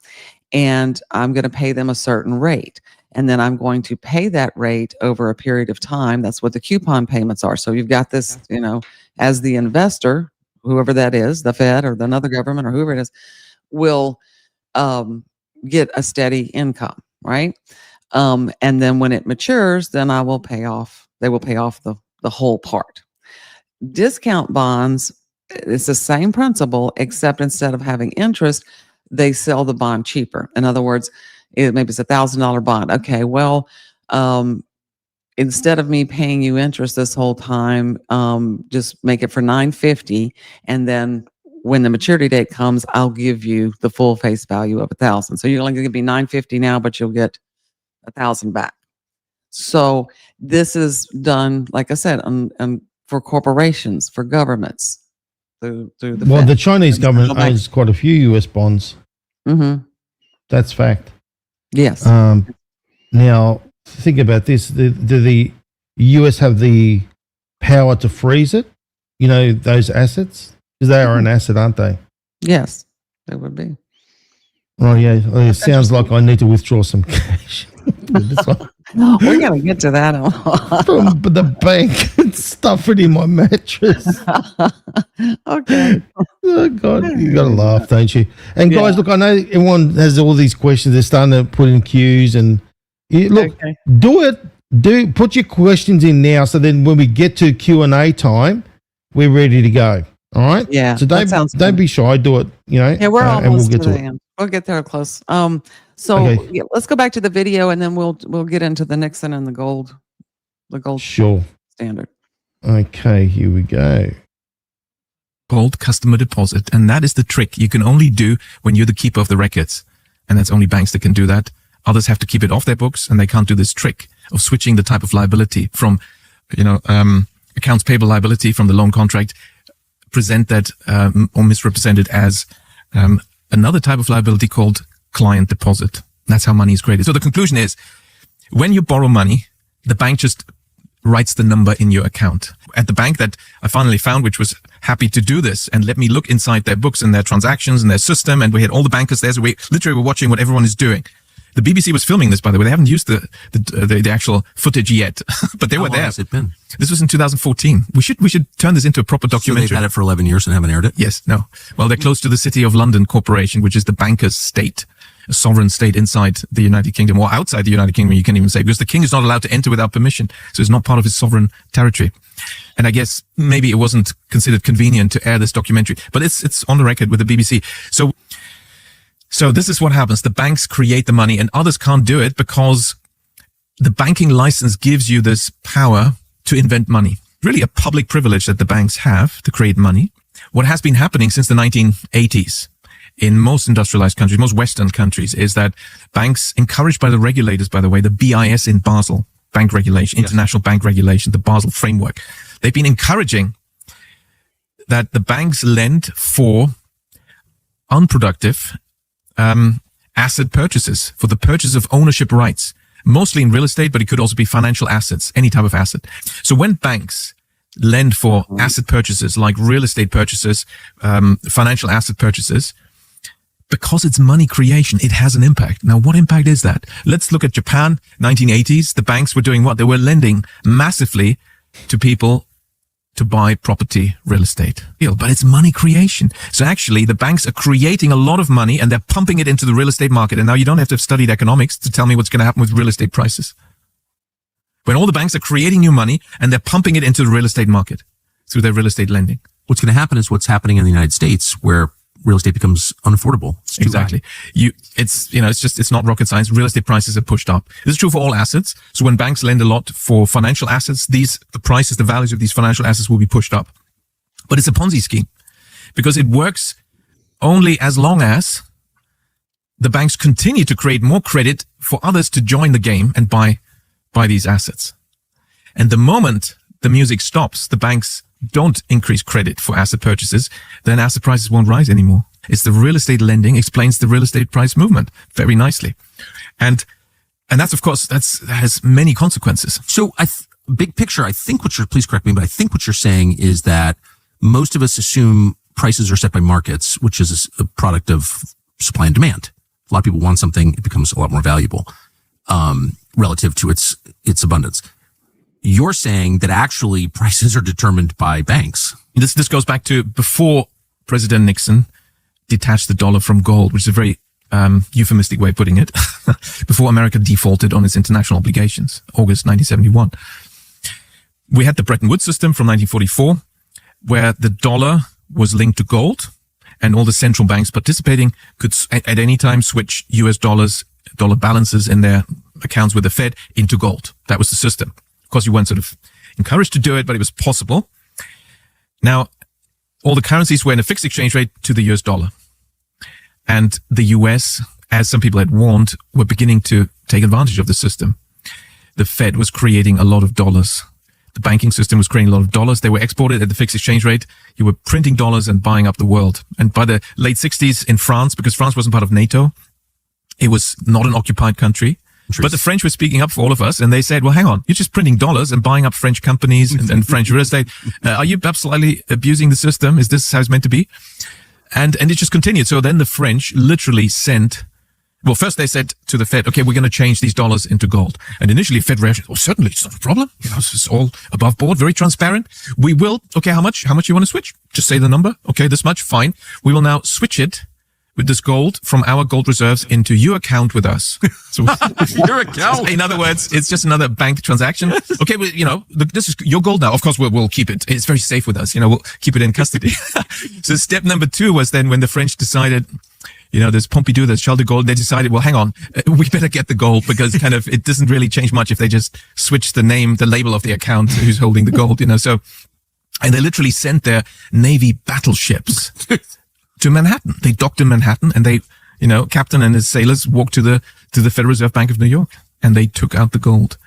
and I'm going to pay them a certain rate. And then I'm going to pay that rate over a period of time. That's what the coupon payments are. So you've got this, as the investor, whoever that is, the Fed or another government or whoever it is, will get a steady income, right? And then when it matures, then they will pay off the whole part. Discount bonds, it's the same principle, except instead of having interest, they sell the bond maybe it's $1,000 bond. Okay, well, instead of me paying you interest this whole time, just make it for $950, and then when the maturity date comes, I'll give you the full face value of $1,000. So you're only going to be $950 now, but you'll get $1,000 back. So this is done, like I said, for corporations, for governments. Through the Well, Fed. the Chinese government owns quite a few US bonds. Mm-hmm. That's fact. Yes. Now, think about this. Do the US have the power to freeze it? Those assets? Because they are an asset, aren't they? Yes, they would be. Oh, yeah. It sounds like I need to withdraw some cash. We're going to get to that. From the bank and stuff it in my mattress. Okay. Oh, God. You got to laugh, don't you? And guys, look, I know everyone has all these questions. They're starting to put in queues. And do it. Put your questions in now, so then when we get to Q&A time, we're ready to go. All right? Yeah. So don't be shy. Do it, Yeah, we're almost and we'll get to the it. end. We'll get there close. Let's go back to the video, and then we'll get into the Nixon and the gold Sure. standard. Okay, here we go. Called customer deposit. And that is the trick you can only do when you're the keeper of the records. And that's only banks that can do that. Others have to keep it off their books, and they can't do this trick of switching the type of liability from, accounts payable liability from the loan contract, present that or misrepresent it as another type of liability called client deposit. That's how money is created. So the conclusion is, when you borrow money, the bank just writes the number in your account. At the bank that I finally found, which was happy to do this and let me look inside their books and their transactions and their system, and we had all the bankers there, so we literally were watching what everyone is doing. The BBC was filming this, by the way. They haven't used the actual footage yet, but they were there. How long has it been? This was in 2014. We should turn this into a proper documentary. So they've had it for 11 years and haven't aired it? Yes, no. Well, they're close to the City of London Corporation, which is the banker's state, a sovereign state inside the United Kingdom, or outside the United Kingdom, you can even say, because the king is not allowed to enter without permission. So it's not part of his sovereign territory. And I guess maybe it wasn't considered convenient to air this documentary, but it's on the record with the BBC. So this is what happens. The banks create the money, and others can't do it because the banking license gives you this power to invent money. Really a public privilege that the banks have to create money. What has been happening since the 1980s in most industrialized countries, most Western countries, is that banks, encouraged by the regulators, by the way, the BIS in Basel, bank regulation, international bank regulation, the Basel framework, they've been encouraging that the banks lend for unproductive asset purchases, for the purchase of ownership rights, mostly in real estate, but it could also be financial assets, any type of asset. So when banks lend for asset purchases like real estate purchases, financial asset purchases, because it's money creation, it has an impact. Now, what impact is that? Let's look at Japan, 1980s. The banks were doing what? They were lending massively to people to buy property, real estate. But it's money creation. So actually, the banks are creating a lot of money and they're pumping it into the real estate market. And now you don't have to have studied economics to tell me what's going to happen with real estate prices. When all the banks are creating new money and they're pumping it into the real estate market through their real estate lending. What's going to happen is what's happening in the United States, where real estate becomes unaffordable. Exactly. It's not rocket science. Real estate prices are pushed up. This is true for all assets. So when banks lend a lot for financial assets, the prices, the values of these financial assets will be pushed up. But it's a Ponzi scheme because it works only as long as the banks continue to create more credit for others to join the game and buy these assets. And the moment the music stops, the banks don't increase credit for asset purchases, then asset prices won't rise anymore. It's the real estate lending explains the real estate price movement very nicely. And that's, of course, that has many consequences. So big picture, I think please correct me, but I think what you're saying is that most of us assume prices are set by markets, which is a product of supply and demand. A lot of people want something, it becomes a lot more valuable, relative to its abundance. You're saying that actually prices are determined by banks. This goes back to before President Nixon detached the dollar from gold, which is a very euphemistic way of putting it, before America defaulted on its international obligations, August 1971. We had the Bretton Woods system from 1944, where the dollar was linked to gold, and all the central banks participating could at any time switch US dollar balances in their accounts with the Fed into gold. That was the system. Of course, you weren't sort of encouraged to do it, but it was possible. Now, all the currencies were in a fixed exchange rate to the US dollar. And the US, as some people had warned, were beginning to take advantage of the system. The Fed was creating a lot of dollars. The banking system was creating a lot of dollars. They were exported at the fixed exchange rate. You were printing dollars and buying up the world. And by the late 60s in France, because France wasn't part of NATO, it was not an occupied country. But the French were speaking up for all of us, and they said, well, hang on, you're just printing dollars and buying up French companies and French real estate. Are you perhaps slightly abusing the system? Is this how it's meant to be? And it just continued. So then the French literally first they said to the Fed, okay, we're going to change these dollars into gold. And initially Fed reacted, oh, certainly, it's not a problem. It's all above board, very transparent. We will, okay, how much you want to switch? Just say the number. Okay, this much, fine. We will now switch it with this gold from our gold reserves into your account with us. So Your account. in other words, it's just another bank transaction. Okay, well, this is your gold now. Of course, we'll keep it. It's very safe with us. We'll keep it in custody. So step number 2 was then when the French decided, there's Pompidou, there's Charles de Gaulle, they decided, well, hang on, we better get the gold because kind of it doesn't really change much if they just switch the label of the account who's holding the gold, So, and they literally sent their Navy battleships to Manhattan. They docked in Manhattan, and they, captain and his sailors walked to the Federal Reserve Bank of New York, and they took out the gold.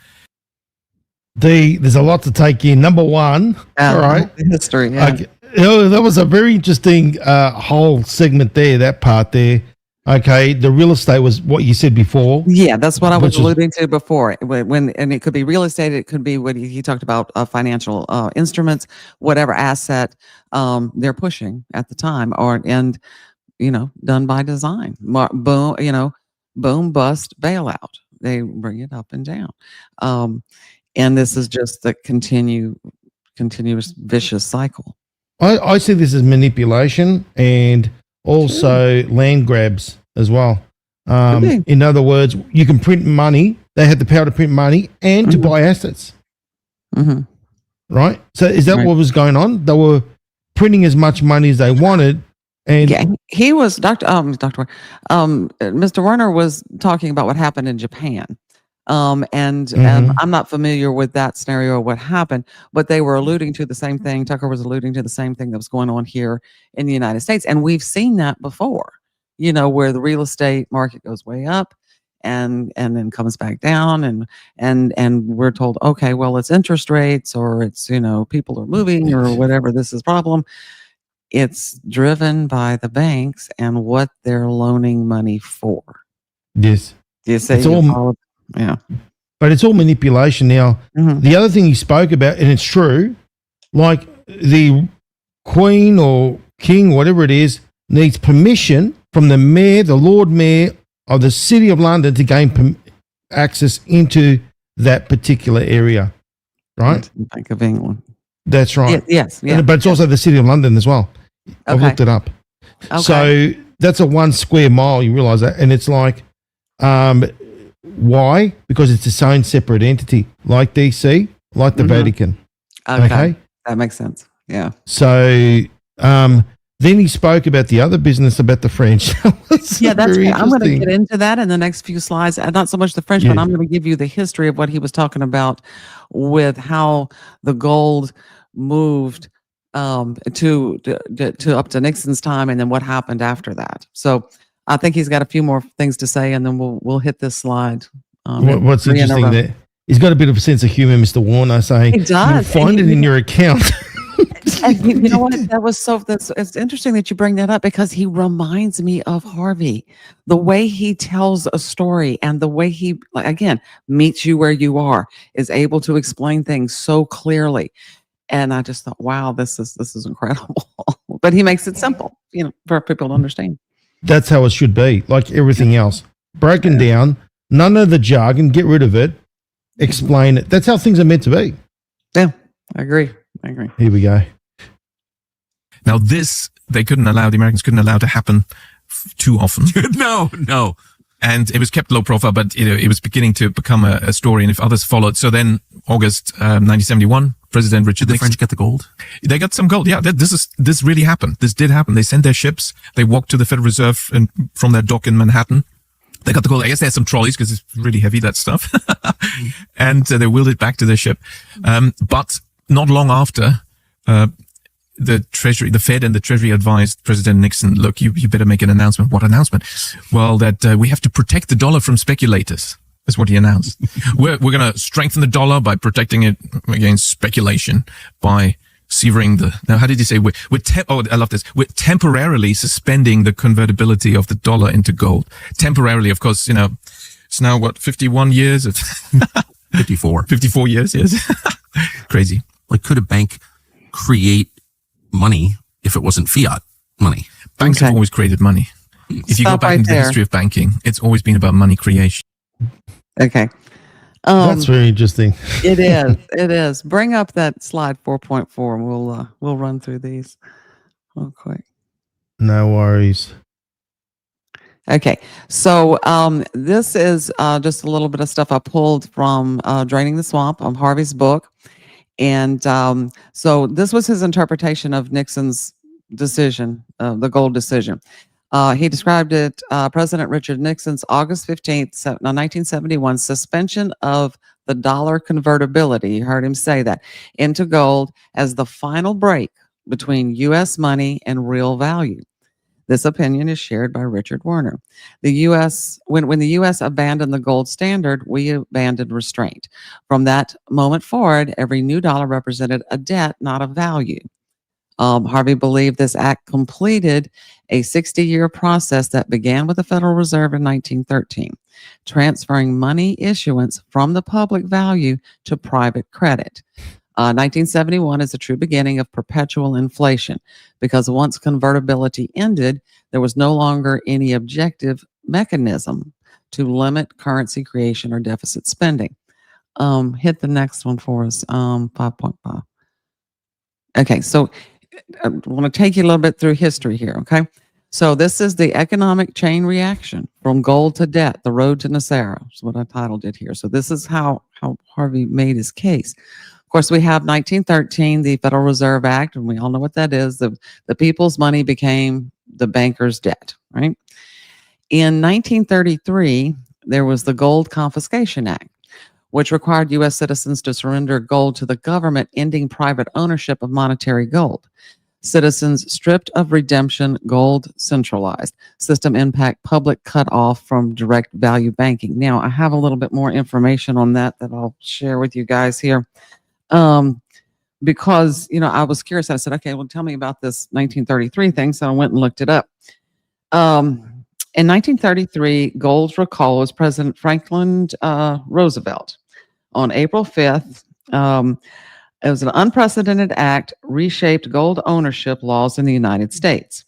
There's a lot to take in. Number one, all right, history. Yeah. Okay. That was a very interesting whole segment there. That part there. Okay, the real estate was what you said before. Yeah, that's what I was alluding to before. And it could be real estate, it could be what he talked about, financial instruments, whatever asset they're pushing at the time, done by design. Boom, boom, bust, bailout. They bring it up and down, and this is just the continuous vicious cycle. I see this as manipulation and also land grabs as well. In other words, you can print money. They had the power to print money and to buy assets. Mm-hmm. Right? So is that what was going on? They were printing as much money as they wanted. And yeah, he was Mr. Werner was talking about what happened in Japan. And I'm not familiar with that scenario or what happened, but they were alluding to the same thing. Tucker was alluding to the same thing that was going on here in the United States. And we've seen that before, where the real estate market goes way up and then comes back down and we're told, okay, well, it's interest rates or it's, people are moving or whatever. This is problem. It's driven by the banks and what they're loaning money for. Yes. You say yeah. But it's all manipulation now. Mm-hmm. The other thing he spoke about, and it's true, like the Queen or King, whatever it is, needs permission from the mayor, the Lord Mayor of the City of London to gain access into that particular area, right? Bank of England. That's right. Yes. Yeah. But it's also the City of London as well. Okay. I've looked it up. Okay. So that's a 1 square mile, you realize that. And it's like, why? Because it's its own separate entity, like DC, like the Vatican. Okay. That makes sense. Yeah. So then he spoke about the other business about the French. That's I'm going to get into that in the next few slides. Not so much the French, but I'm going to give you the history of what he was talking about with how the gold moved to up to Nixon's time, and then what happened after that. So I think he's got a few more things to say, and then we'll hit this slide. What's interesting there, he's got a bit of a sense of humor, Mr. Warner, saying, he does. You'll find it in your account. And you know what? It's interesting that you bring that up because he reminds me of Harvey. The way he tells a story and the way he, like, again, meets you where you are, is able to explain things so clearly. And I just thought, wow, this is incredible. But he makes it simple, for people to understand. That's how it should be, like everything else. Broken down, none of the jargon, get rid of it, explain it. That's how things are meant to be. Yeah, I agree. Here we go. Now the Americans couldn't allow to happen too often. No. And it was kept low profile, but it was beginning to become a story. And if others followed, so then August 1971, President Richard Did the Nixon. French get the gold? They got some gold. Yeah, this really happened. This did happen. They sent their ships. They walked to the Federal Reserve and from their dock in Manhattan. They got the gold. I guess they had some trolleys because it's really heavy, that stuff. And they wheeled it back to their ship. But not long after, the Fed and the Treasury advised President Nixon, look, you better make an announcement. What announcement? Well, that we have to protect the dollar from speculators. That's what he announced. We're going to strengthen the dollar by protecting it against speculation by severing now, how did he say? I love this. We're temporarily suspending the convertibility of the dollar into gold. Temporarily, of course, it's now 51 years? 54. 54 years, yes. Crazy. Like, could a bank create money if it wasn't fiat money? Banks have always created money. If you go back into the history of banking, it's always been about money creation. Okay. That's very interesting. It is. Bring up that slide 4.4 and we'll run through these real quick. No worries. Okay. So this is just a little bit of stuff I pulled from Draining the Swamp, Harvey's book. And so this was his interpretation of Nixon's decision, the gold decision. He described it, President Richard Nixon's August 15th, 1971 suspension of the dollar convertibility, you heard him say that, into gold as the final break between U.S. money and real value. This opinion is shared by Richard Werner. The U.S. When the U.S. abandoned the gold standard, we abandoned restraint. From that moment forward, every new dollar represented a debt, not a value. Harvey believed this act completed a 60-year process that began with the Federal Reserve in 1913, transferring money issuance from the public value to private credit. 1971 is the true beginning of perpetual inflation because once convertibility ended, there was no longer any objective mechanism to limit currency creation or deficit spending. Hit the next one for us, 5.5. Okay, so I want to take you a little bit through history here, okay? So this is the economic chain reaction from gold to debt, the road to Nesara. That's what I titled it here. So this is how Harvey made his case. Of course, we have 1913, the Federal Reserve Act, and we all know what that is. The people's money became the banker's debt, right? In 1933, there was the Gold Confiscation Act, which required U.S. citizens to surrender gold to the government, ending private ownership of monetary gold. Citizens stripped of redemption, gold centralized. System impact, public cut off from direct value banking. Now, I have a little bit more information on that I'll share with you guys here. Because, I was curious. I said, okay, well, tell me about this 1933 thing. So I went and looked it up. In 1933, gold's recall was President Franklin Roosevelt. On April 5th, it was an unprecedented act, reshaped gold ownership laws in the United States.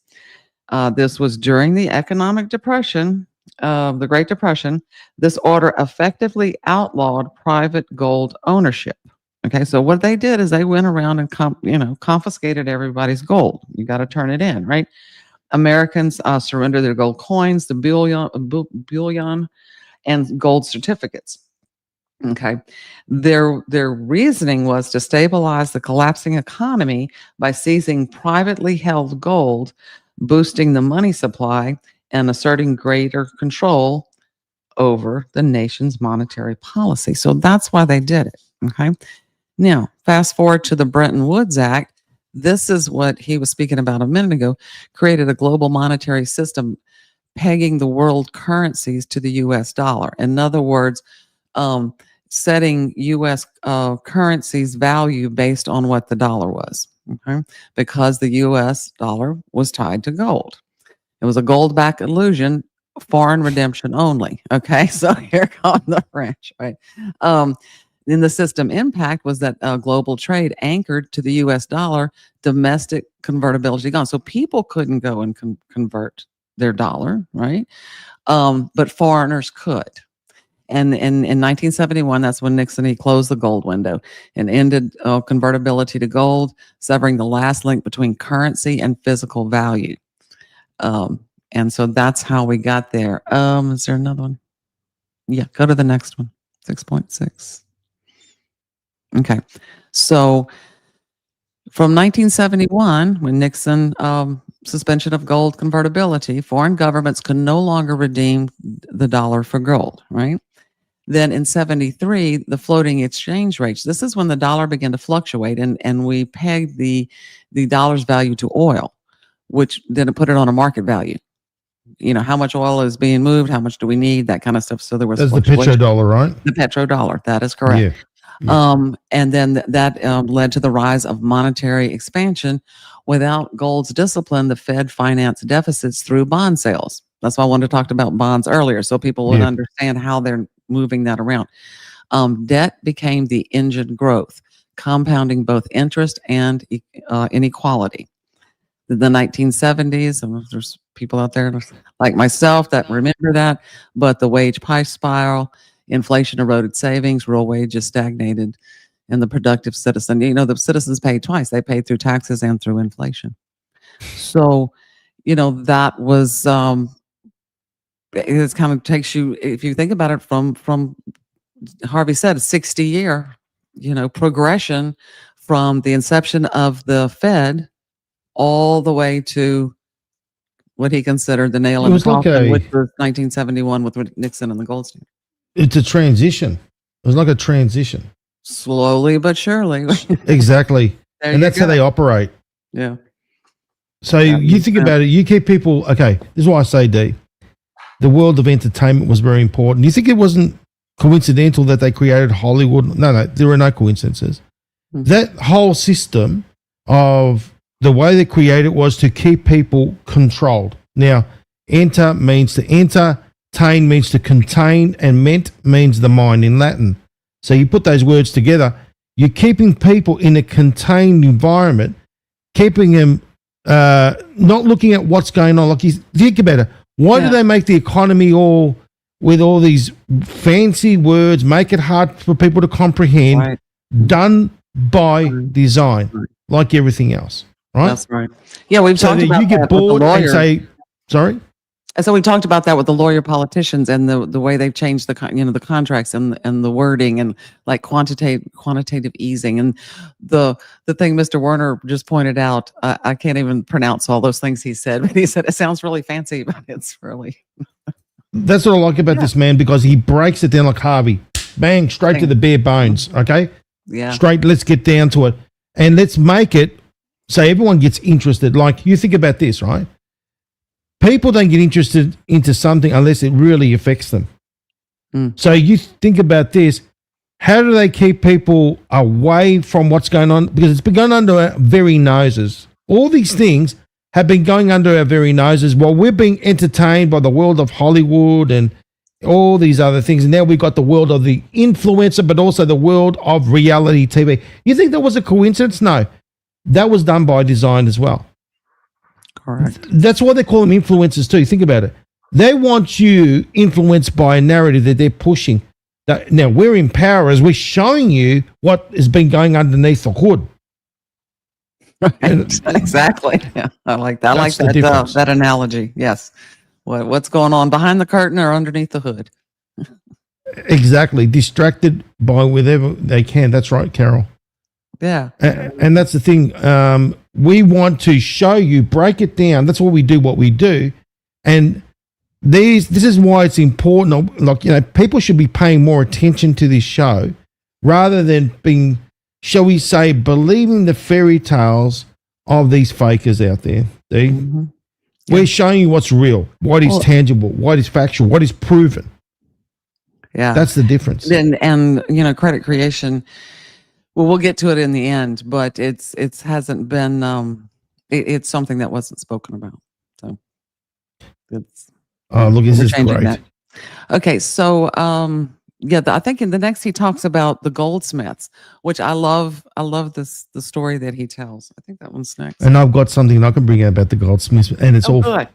This was during the economic depression, the Great Depression. This order effectively outlawed private gold ownership. Okay, so what they did is they went around and confiscated everybody's gold. You got to turn it in, right? Americans surrendered their gold coins, the bullion, and gold certificates. Okay, their reasoning was to stabilize the collapsing economy by seizing privately held gold, boosting the money supply, and asserting greater control over the nation's monetary policy. So that's why they did it. Okay, now fast forward to the Bretton Woods Act. This is what he was speaking about a minute ago, created a global monetary system pegging the world currencies to the US dollar. In other words, setting US currency's value based on what the dollar was. Okay, because the U.S. dollar was tied to gold. It was a gold-backed illusion, foreign redemption only. Okay, so here comes the French, right? Then the system impact was that global trade anchored to the U.S. dollar, domestic convertibility gone. So people couldn't go and convert their dollar, right? But foreigners could. And in 1971, that's when Nixon, he closed the gold window and ended convertibility to gold, severing the last link between currency and physical value. And so that's how we got there. Is there another one? Yeah, go to the next one. 6.6. Okay. So from 1971, when Nixon suspension of gold convertibility, foreign governments could no longer redeem the dollar for gold, right? Then in 73, the floating exchange rates, this is when the dollar began to fluctuate, and we pegged the dollar's value to oil, which then put it on a market value. You know, how much oil is being moved, how much do we need, that kind of stuff. So there was That's the petrodollar, right? The petrodollar, that is correct. Yeah. And then that led to the rise of monetary expansion. Without gold's discipline, the Fed financed deficits through bond sales. That's why I wanted to talk about bonds earlier, so people would understand how they're moving that around. Debt became the engine growth, compounding both interest and inequality. The 1970s, and there's people out there like myself that remember that, but the wage price spiral, inflation eroded savings, real wages stagnated, and the productive citizen, you know, the citizens paid twice. They paid through taxes and through inflation. So, you know, that was, it kind of takes you, if you think about it from Harvey said, a 60-year, you know, progression from the inception of the Fed all the way to what he considered the nail in the coffin, which was 1971 with Nixon and the gold standard. It's a transition. It was like a transition. Slowly but surely. Exactly. And that's how they operate. Yeah. So you think about it, you keep people, okay, this is why I say, D, the world of entertainment was very important. You think it wasn't coincidental that they created Hollywood? No, there are no coincidences. Mm-hmm. That whole system of the way they created was to keep people controlled. Now, enter means to entertain, means to contain, and ment means the mind in Latin. So you put those words together, you're keeping people in a contained environment, keeping them not looking at what's going on. Like, you think about it. Why do they make the economy all with all these fancy words, make it hard for people to comprehend, right. Done by design, like everything else, right? That's right. Yeah, we've talked about you get bored and say, sorry? And so we talked about that with the lawyer politicians and the way they've changed the contracts and the wording and like quantitative easing and the thing Mr. Werner just pointed out. I can't even pronounce all those things he said, but he said it sounds really fancy, but it's really. That's what I like about this man, because he breaks it down like Harvey. Bang, straight to the bare bones. Okay. Yeah. Straight. Let's get down to it, and let's make it so everyone gets interested. Like, you think about this, right? People don't get interested into something unless it really affects them. So you think about this. How do they keep people away from what's going on? Because it's been going under our very noses. All these things have been going under our very noses while we're being entertained by the world of Hollywood and all these other things. And now we've got the world of the influencer, but also the world of reality TV. You think that was a coincidence? No. That was done by design as well. Correct. That's why they call them influencers too. Think about it. They want you influenced by a narrative that they're pushing. Now, we're in power as we're showing you what has been going underneath the hood. Right. Exactly. Yeah, I like that. I like that analogy. Yes. What's going on behind the curtain or underneath the hood? Exactly. Distracted by whatever they can. That's right, Carol. Yeah. And that's the thing. We want to show you, break it down. That's what we do. And this is why it's important. Like, you know, people should be paying more attention to this show rather than being, shall we say, believing the fairy tales of these fakers out there. Mm-hmm. We're showing you what's real, what is tangible, what is factual, what is proven. Yeah. That's the difference. And you know, credit creation, Well, we'll get to it in the end, but it hasn't been it's something that wasn't spoken about. So it's Look, this we're is changing great. that. Okay, so I think in the next he talks about the goldsmiths, which I love. I love the story that he tells. I think that one's next. And I've got something I can bring out about the goldsmiths, and it's all good.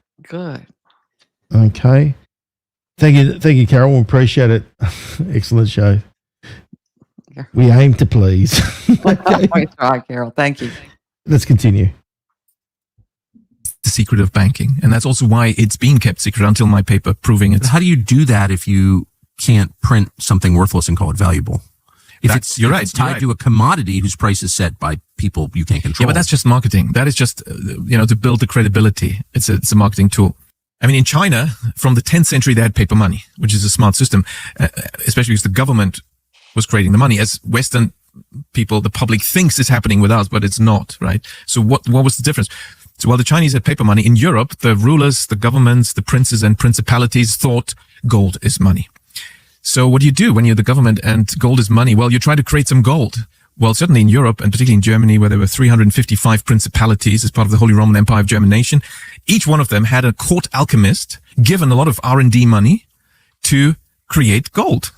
okay. Thank you, Carol. We appreciate it. Excellent show. Yeah. We aim to please. Okay. We try, Carol. Thank you. Let's continue. The secret of banking. And that's also why it's been kept secret until my paper proving it. But how do you do that if you can't print something worthless and call it valuable? If it's tied to a commodity whose price is set by people you can't control. Yeah, but that's just marketing. That is just, to build the credibility. It's a marketing tool. I mean, in China, from the 10th century, they had paper money, which is a smart system, especially because the government was creating the money. As Western people, the public thinks it's happening with us, but it's not, right? So what was the difference? So while the Chinese had paper money, in Europe, the rulers, the governments, the princes and principalities thought gold is money. So what do you do when you're the government and gold is money? Well, you try to create some gold. Well, certainly in Europe, and particularly in Germany, where there were 355 principalities as part of the Holy Roman Empire of German nation, each one of them had a court alchemist given a lot of R&D money to create gold,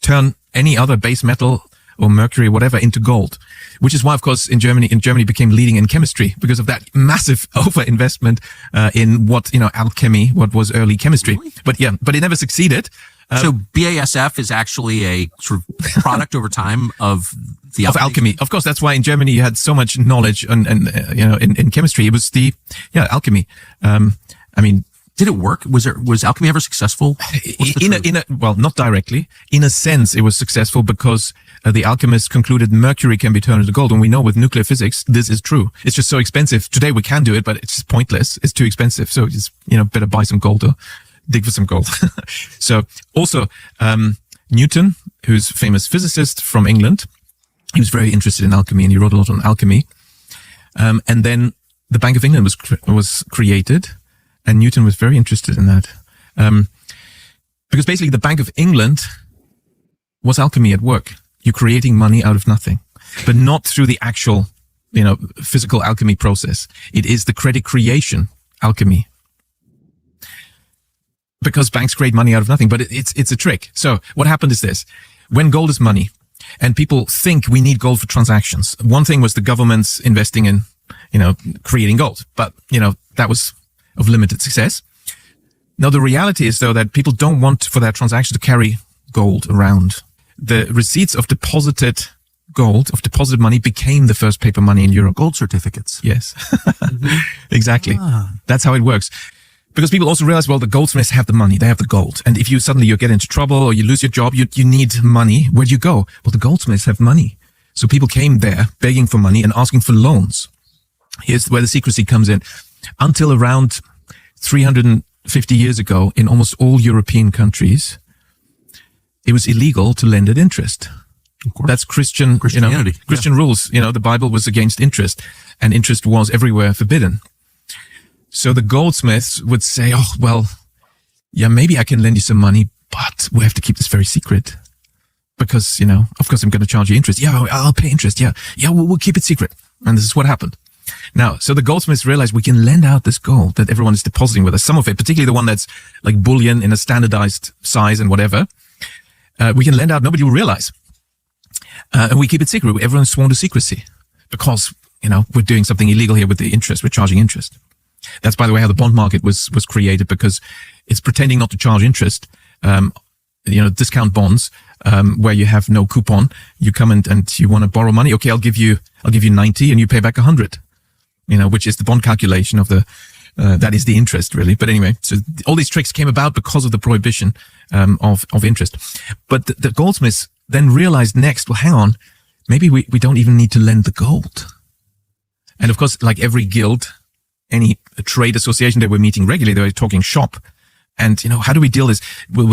turn any other base metal or mercury, whatever, into gold, which is why, of course, in Germany became leading in chemistry because of that massive overinvestment in alchemy, what was early chemistry. Really? But it never succecided. So BASF is actually a sort of product over time of the alchemy. Of course, that's why in Germany you had so much knowledge in chemistry. It was alchemy. Did it work? Was alchemy ever successful? Well, not directly. In a sense, it was successful because the alchemists concluded mercury can be turned into gold. And we know with nuclear physics, this is true. It's just so expensive. Today we can do it, but it's just pointless. It's too expensive. So it's, better buy some gold or dig for some gold. So also, Newton, who's a famous physicist from England, he was very interested in alchemy and he wrote a lot on alchemy. And then the Bank of England was created. And Newton was very interested in that. Because basically the Bank of England was alchemy at work. You're creating money out of nothing, but not through the actual, physical alchemy process. It is the credit creation alchemy. Because banks create money out of nothing, but it's a trick. So what happened is this. When gold is money and people think we need gold for transactions, one thing was the government's investing in, creating gold, but, that was of limited success. Now, the reality is, though, that people don't want for their transaction to carry gold around. The receipts of deposited gold, of deposited money, became the first paper money in Europe. Gold certificates. Yes, exactly. That's how it works. Because people also realize, well, the goldsmiths have the money, they have the gold. And if you get into trouble or you lose your job, you need money. Where do you go? Well, the goldsmiths have money. So people came there begging for money and asking for loans. Here's where the secrecy comes in. Until around 350 years ago, in almost all European countries, it was illegal to lend at interest. Of course. That's Christianity. Christian rules. The Bible was against interest, and interest was everywhere forbidden. So the goldsmiths would say, oh, well, maybe I can lend you some money, but we have to keep this very secret. Because, of course I'm going to charge you interest. Yeah, I'll pay interest. Yeah, we'll keep it secret. And this is what happened. Now, so the goldsmiths realized we can lend out this gold that everyone is depositing with us. Some of it, particularly the one that's like bullion in a standardized size and whatever, we can lend out. Nobody will realize. And we keep it secret. Everyone's sworn to secrecy because, we're doing something illegal here with the interest. We're charging interest. That's, by the way, how the bond market was created, because it's pretending not to charge interest. Discount bonds, where you have no coupon. You come and you want to borrow money. Okay, I'll give you 90 and you pay back 100. Which is the bond calculation of that is the interest, really. But anyway, so all these tricks came about because of the prohibition of interest. But the goldsmiths then realized next, well, hang on, maybe we don't even need to lend the gold. And of course, like every guild, any trade association, they were meeting regularly, they were talking shop. And, how do we deal with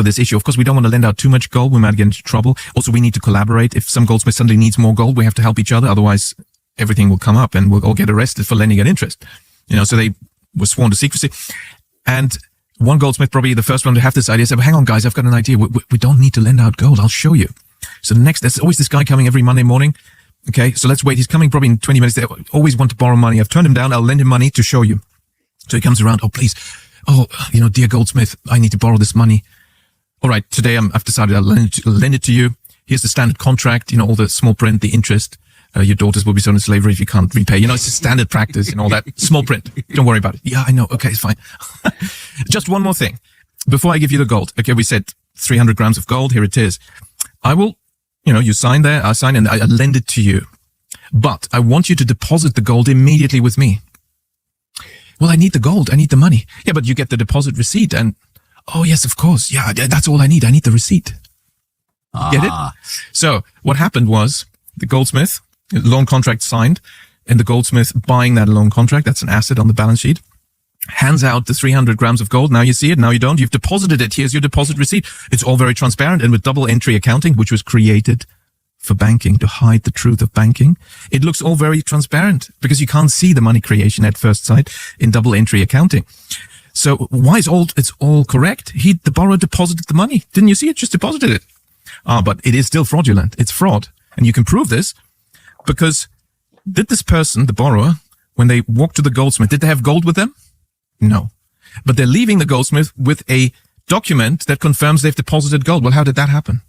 this issue? Of course, we don't want to lend out too much gold. We might get into trouble. Also, we need to collaborate. If some goldsmith suddenly needs more gold, we have to help each other. Otherwise, everything will come up and we'll all get arrested for lending at interest. So they were sworn to secrecy. And one goldsmith, probably the first one to have this idea, said, well, hang on, guys, I've got an idea. We don't need to lend out gold. I'll show you. So there's always this guy coming every Monday morning, Okay, so let's wait. He's coming probably in 20 minutes. They always want to borrow money. I've turned him down. I'll lend him money to show you. So he comes around. Oh, please. Oh, dear Goldsmith, I need to borrow this money. All right, today I've decided I'll lend it to you. Here's the standard contract, all the small print, the interest. Your daughters will be sold in slavery if you can't repay. It's a standard practice and all that. Small print. Don't worry about it. Yeah, I know. Okay, it's fine. Just one more thing. Before I give you the gold. Okay, we said 300 grams of gold. Here it is. I will, you sign there. I sign and I lend it to you. But I want you to deposit the gold immediately with me. Well, I need the gold. I need the money. Yeah, but you get the deposit receipt and, oh, yes, of course. Yeah, that's all I need. I need the receipt. Get it? So what happened was the goldsmith, loan contract signed, and the goldsmith buying that loan contract, that's an asset on the balance sheet, hands out the 300 grams of gold. Now you see it. Now you don't. You've deposited it. Here's your deposit receipt. It's all very transparent. And with double entry accounting, which was created for banking to hide the truth of banking, it looks all very transparent because you can't see the money creation at first sight in double entry accounting. So why is it's all correct? The borrower deposited the money. Didn't you see it? Just deposited it. But it is still fraudulent. It's fraud. And you can prove this because did this person, the borrower, when they walked to the goldsmith, did they have gold with them? No. But they're leaving the goldsmith with a document that confirms they've deposited gold. Well, how did that happen?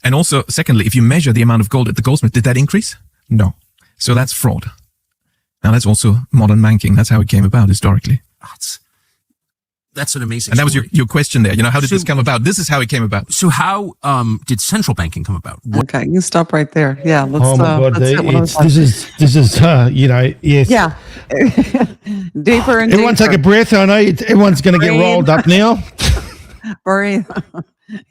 And also, secondly, if you measure the amount of gold at the goldsmith, did that increase? No. So that's fraud. Now that's also modern banking. That's how it came about historically. That's an amazing And that story. was your question there. How did this come about? This is how it came about. So how did central banking come about? Okay, you can stop right there. Yeah, let's. Oh my God! let's hit one of those This is yes. Yeah. Deeper and Everyone deeper. take a breath. I know everyone's going to get Breathe. rolled up now. Breathe.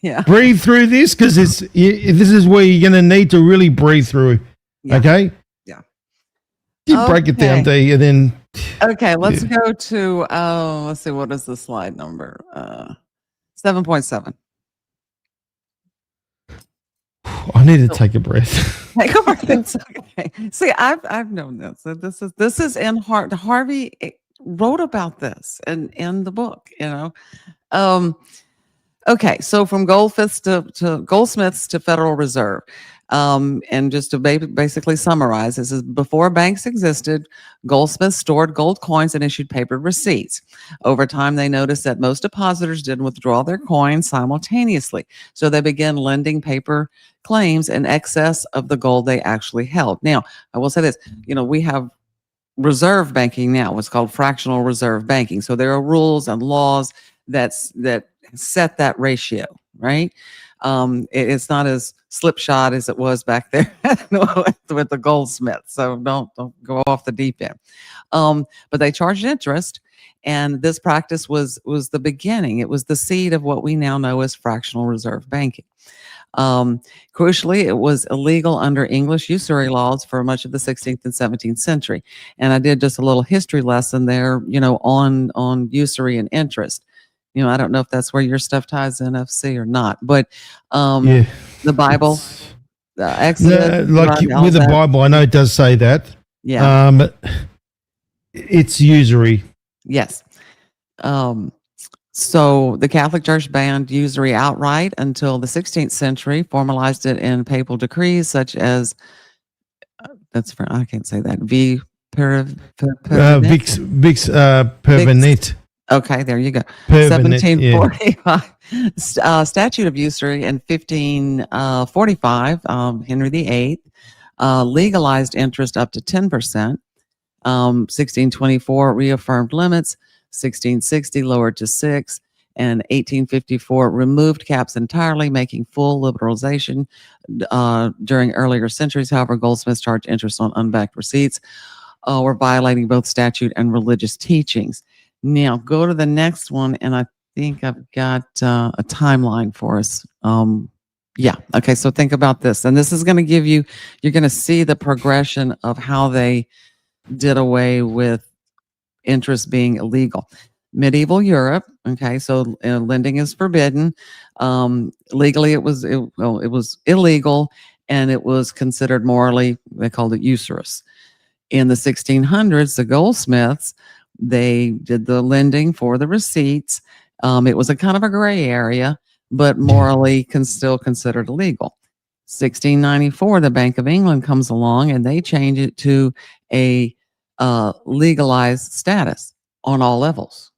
Yeah. Breathe through this because this is where you're going to need to really breathe through. Yeah. Okay. Yeah. You break it down, Okay. D, and then. Okay, let's go to let's see, what is the slide number? 7.7. I need to take a breath. Take a breath. It's okay. See, I've known this. So this is in Harvey wrote about this in the book, Okay, so from goldsmiths to Federal Reserve. And just to basically summarize, this is before banks existed, goldsmiths stored gold coins and issued paper receipts. Over time, they noticed that most depositors didn't withdraw their coins simultaneously. So they began lending paper claims in excess of the gold they actually held. Now, I will say this, we have reserve banking now, what's called fractional reserve banking. So there are rules and laws that set that ratio, right? It's not as slipshod as it was back there with the goldsmith. So don't go off the deep end. But they charged interest, and this practice was the beginning. It was the seed of what we now know as fractional reserve banking. Crucially, it was illegal under English usury laws for much of the 16th and 17th century. And I did just a little history lesson there, on usury and interest. I don't know if that's where your stuff ties in, FC, or not, but the Bible, Exodus, with the Bible, I know it does say that. Yeah. It's usury. Yes. So the Catholic Church banned usury outright until the 16th century, formalized it in papal decrees such as I can't say that. Vix Pervenit. Okay, there you go. 1745 statute of usury in 1545. Henry VIII legalized interest up to 10%. 1624 reaffirmed limits. 1660 lowered to 6%, and 1854 removed caps entirely, making full liberalization. During earlier centuries, however, goldsmiths charged interest on unbacked receipts, were violating both statute and religious teachings. Now, go to the next one, and I think I've got a timeline for us. Yeah, okay, so think about this. And this is going to give you're going to see the progression of how they did away with interest being illegal. Medieval Europe, okay, so lending is forbidden. Legally, it was illegal, and it was considered morally, they called it usurious. In the 1600s, the goldsmiths, they did the lending for the receipts. It was a kind of a gray area, but morally still considered illegal. 1694, the Bank of England comes along and they change it to a legalized status on all levels,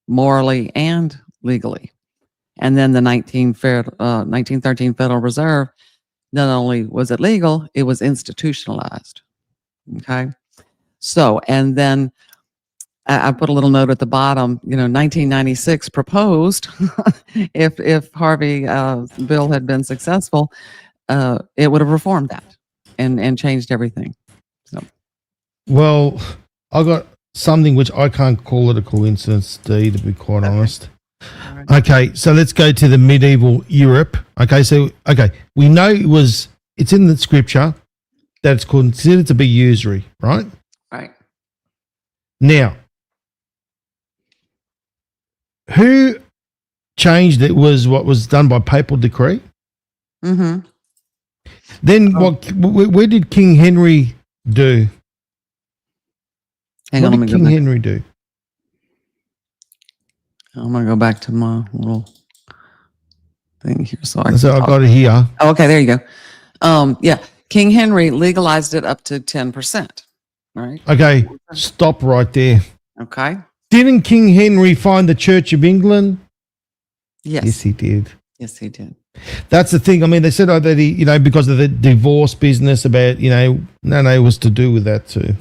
morally and legally. And then the 1913 Federal Reserve, not only was it legal, it was institutionalized. Okay. So, and then I put a little note at the bottom, 1996 proposed, if Harvey bill had been successful, it would have reformed that and changed everything. So, Well, I got something which I can't call it a coincidence, Dee, to be quite honest. Okay, so let's go to the medieval Europe. Okay, we know it's in the scripture that it's considered to be usury, right? right. Now, who changed it was what was done by papal decree. Mm-hmm. Then where did King Henry do? Hang on, What let me did go King back. Henry do? I'm going to go back to my little thing here. So I got it here. Oh, okay, there you go. Yeah, King Henry legalized it up to 10%. Right. Okay, stop right there. Okay. Didn't King Henry find the Church of England? Yes. Yes, he did. Yes, he did. That's the thing. I mean, they said that he, because of the divorce business about, it was to do with that too.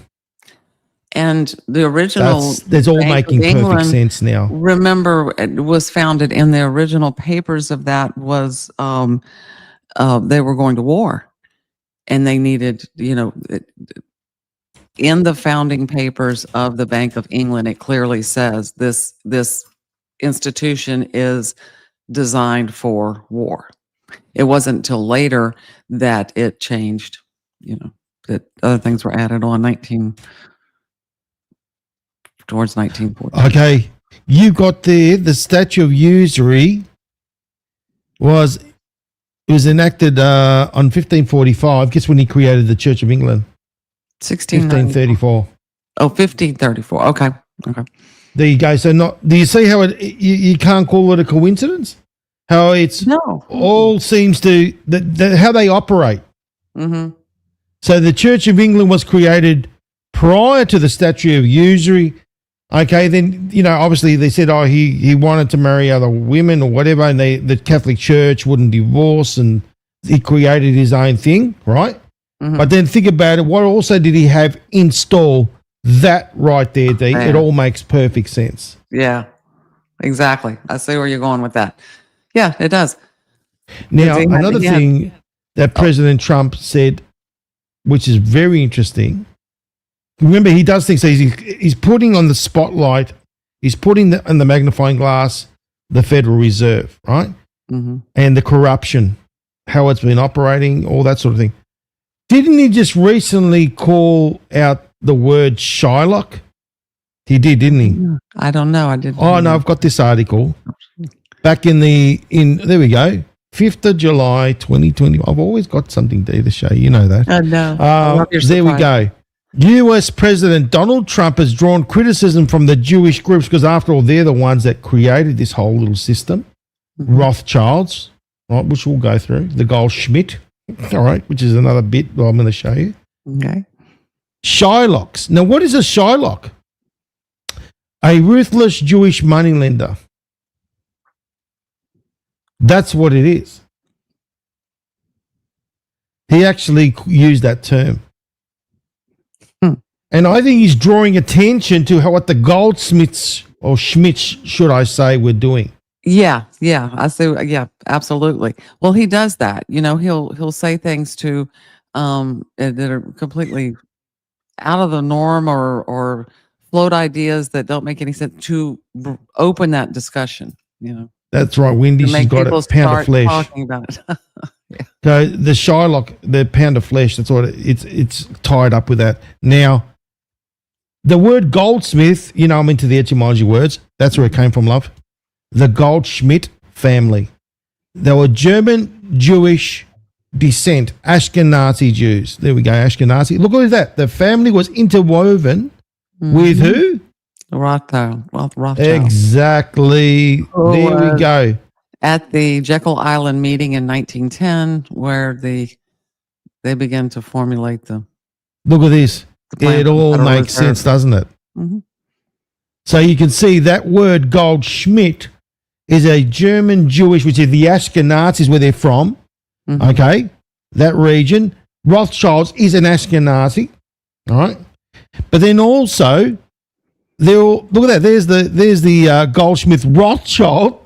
And the original That's all Bank of making perfect England, sense now. Remember, it was founded in the original papers of that was they were going to war, and they needed, in the founding papers of the Bank of England, it clearly says this institution is designed for war. It wasn't until later that it changed, that other things were added on towards 1940. Okay, you got there the statute of usury was enacted on 1545. Guess when he created the Church of England? 1534. Oh, 1534. Okay. There you go. So do you see how you can't call it a coincidence? How it's all seems to how they operate. Mm-hmm. So the Church of England was created prior to the statute of usury. Okay, then obviously they said, he wanted to marry other women or whatever, and the Catholic Church wouldn't divorce, and he created his own thing, right? Mm-hmm. But then think about it. What also did he have install? That right there, Dee. It all makes perfect sense. Yeah, exactly. I see where you're going with that. Yeah, it does. Now, another thing that President Trump said, which is very interesting. Remember, he does things. So he's putting on the spotlight. He's putting on the magnifying glass the Federal Reserve, right? Mm-hmm. And the corruption, how it's been operating, all that sort of thing. Didn't he just recently call out the word Shylock? He did, didn't he? I don't know. I didn't. Oh, no, I've got this article. Back there we go. 5th of July, 2020. I've always got something there to show you. You know that. I know. There we go. US President Donald Trump has drawn criticism from the Jewish groups because, after all, they're the ones that created this whole little system. Mm-hmm. Rothschilds, right, which we'll go through. The Goldschmidt, all right, which is another bit that I'm going to show you. Okay. Shylocks. Now, what is a Shylock? A ruthless Jewish moneylender. That's what it is. He actually used that term. And I think he's drawing attention to what the goldsmiths, or Schmitz, should I say, were doing. Yeah, I see. Yeah, absolutely. Well, he does that. He'll say things to that are completely out of the norm or float ideas that don't make any sense to open that discussion. That's right. Wendy, she's got a pound of flesh. Talking about it. Yeah. So the Shylock, the pound of flesh, that's what it's tied up with that. Now, the word goldsmith, I'm into the etymology words. That's where it came from, love. The Goldschmidt family. They were German Jewish descent, Ashkenazi Jews. There we go, Ashkenazi. Look at that. The family was interwoven with who? Rothschild. Exactly. There we go. at the Jekyll Island meeting in 1910, where they began to formulate the Look at this. plan It for the all Federal makes Reserve. sense, doesn't it? Mhm. So you can see that word Goldschmidt is a German Jewish, which is the Ashkenazis where they're from. Mhm. Okay, that region. Rothschilds is an Ashkenazi. All right, but then also they're all, look at that. There's the Goldschmidt Rothschild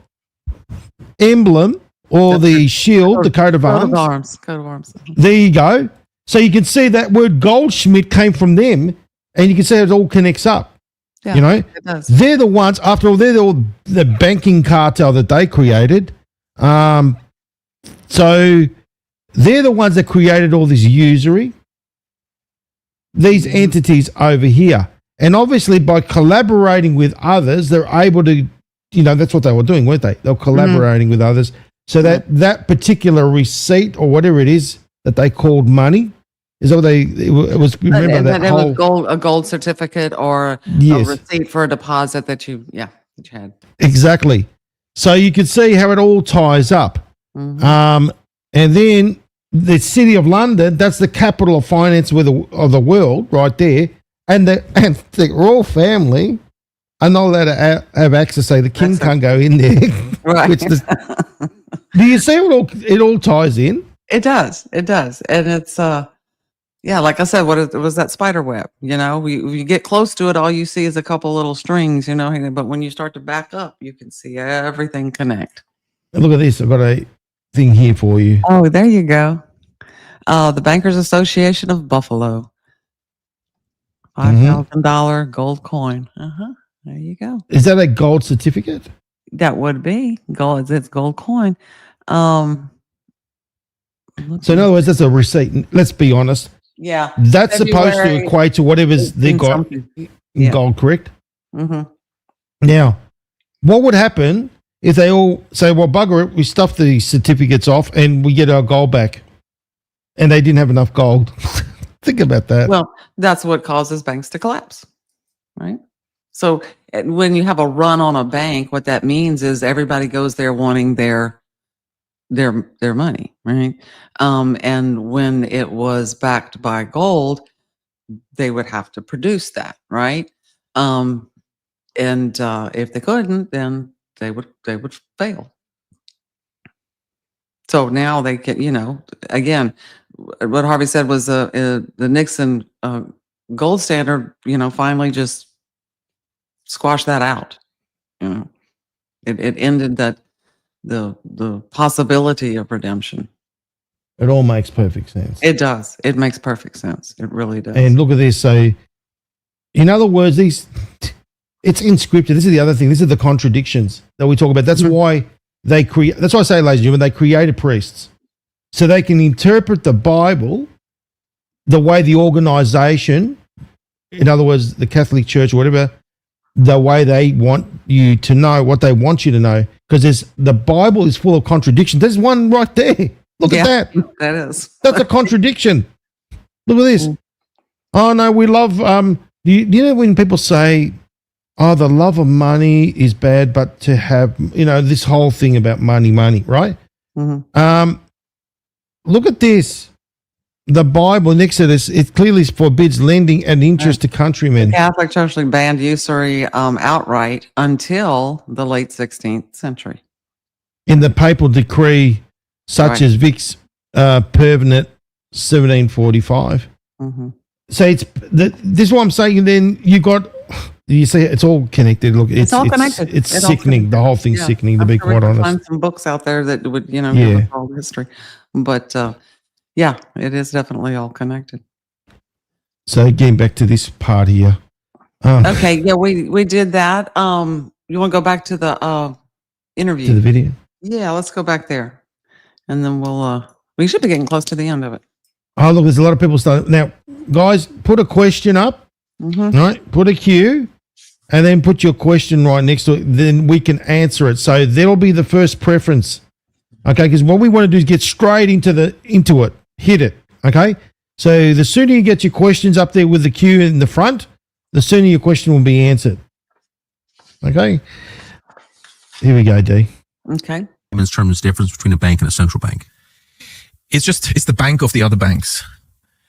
emblem or the shield, the coat of arms. Coat of arms. There you go. So you can see that word Goldschmidt came from them, and you can see it all connects up. Yeah, You know, it does. they're the ones. After all, they're the banking cartel that they created. So they're the ones that created all this usury. These entities over here, and obviously by collaborating with others, they're able to. That's what they were doing, weren't they? They were collaborating with others, so that particular receipt or whatever it is that they called money is what it was. Remember And that it whole was a gold certificate or a yes. receipt for a deposit that you had. Exactly. So you can see how it all ties up. Mhm. And then the City of London, that's the capital of finance of the world right there. And the royal family are not allowed to have access. Say the king can't go in there. Right. Do you see it all ties in? It does. And it's, like I said, it was that spider web, you get close to it, all you see is a couple little strings, but when you start to back up, you can see everything connect. And look at this. I've got a thing here for you. Oh, there you go. The Bankers Association of Buffalo. $5,000 gold coin. There you go. Is that a gold certificate? That would be gold. It's gold coin. So in other words, that's a receipt. Let's be honest. Yeah. That's supposed to February equate to whatever's they got something. in Yeah. gold, correct? Mm-hmm. Now, what would happen if they all say, well, bugger it, we stuff the certificates off and we get our gold back, and they didn't have enough gold? Think about that. Well, that's what causes banks to collapse, right? So when you have a run on a bank, what that means is everybody goes there wanting their money, right? And when it was backed by gold, they would have to produce that, right? And if they couldn't, then they would fail. So now they can, again, what Harvey said was the Nixon gold standard, finally just squashed that out. It ended the possibility of redemption. It all makes perfect sense. It does. It makes perfect sense. It really does. And look at this. So, in other words, it's inscripted. This is the other thing. This is the contradictions that we talk about. That's why they create. That's why I say, ladies and gentlemen, they created priests so they can interpret the Bible the way the organization, in other words, the Catholic Church or whatever, the way they want you to know what they want you to know. Because the Bible is full of contradictions. There's one right there. Look at that. That is. That's a contradiction. Look at this. Oh no, we love. Do you know when people say, "Oh, the love of money is bad," but to have, this whole thing about money, right? Mm-hmm. Look at this. The Bible next to this, it clearly forbids lending and interest to countrymen. The Catholic Church actually banned usury outright until the late 16th century. In the papal decree, such Right. as Vic's Pervenet 1745. Mm-hmm. So this is what I'm saying. And then you see, it's all connected. Look, it's all connected. It's It all sickening. connected. The whole thing's Yeah. sickening. To I'm be sure we quite can honest. find some books out there that would, give Yeah. us all the history. But yeah, it is definitely all connected. So getting back to this part here. Okay, yeah, we did that. You want to go back to the interview? To the video. Yeah, let's go back there, and then we should be getting close to the end of it. Oh, look, there's a lot of people starting. Now, guys, put a question up, Mm-hmm. right? Put a Q, and then put your question right next to it. Then we can answer it. So that'll be the first preference. Okay, because what we want to do is get straight into it. Hit it. Okay? So the sooner you get your questions up there with the Q in the front, the sooner your question will be answered. Okay? Here we go, D. Okay. in terms of the difference between a bank and a central bank? It's the bank of the other banks.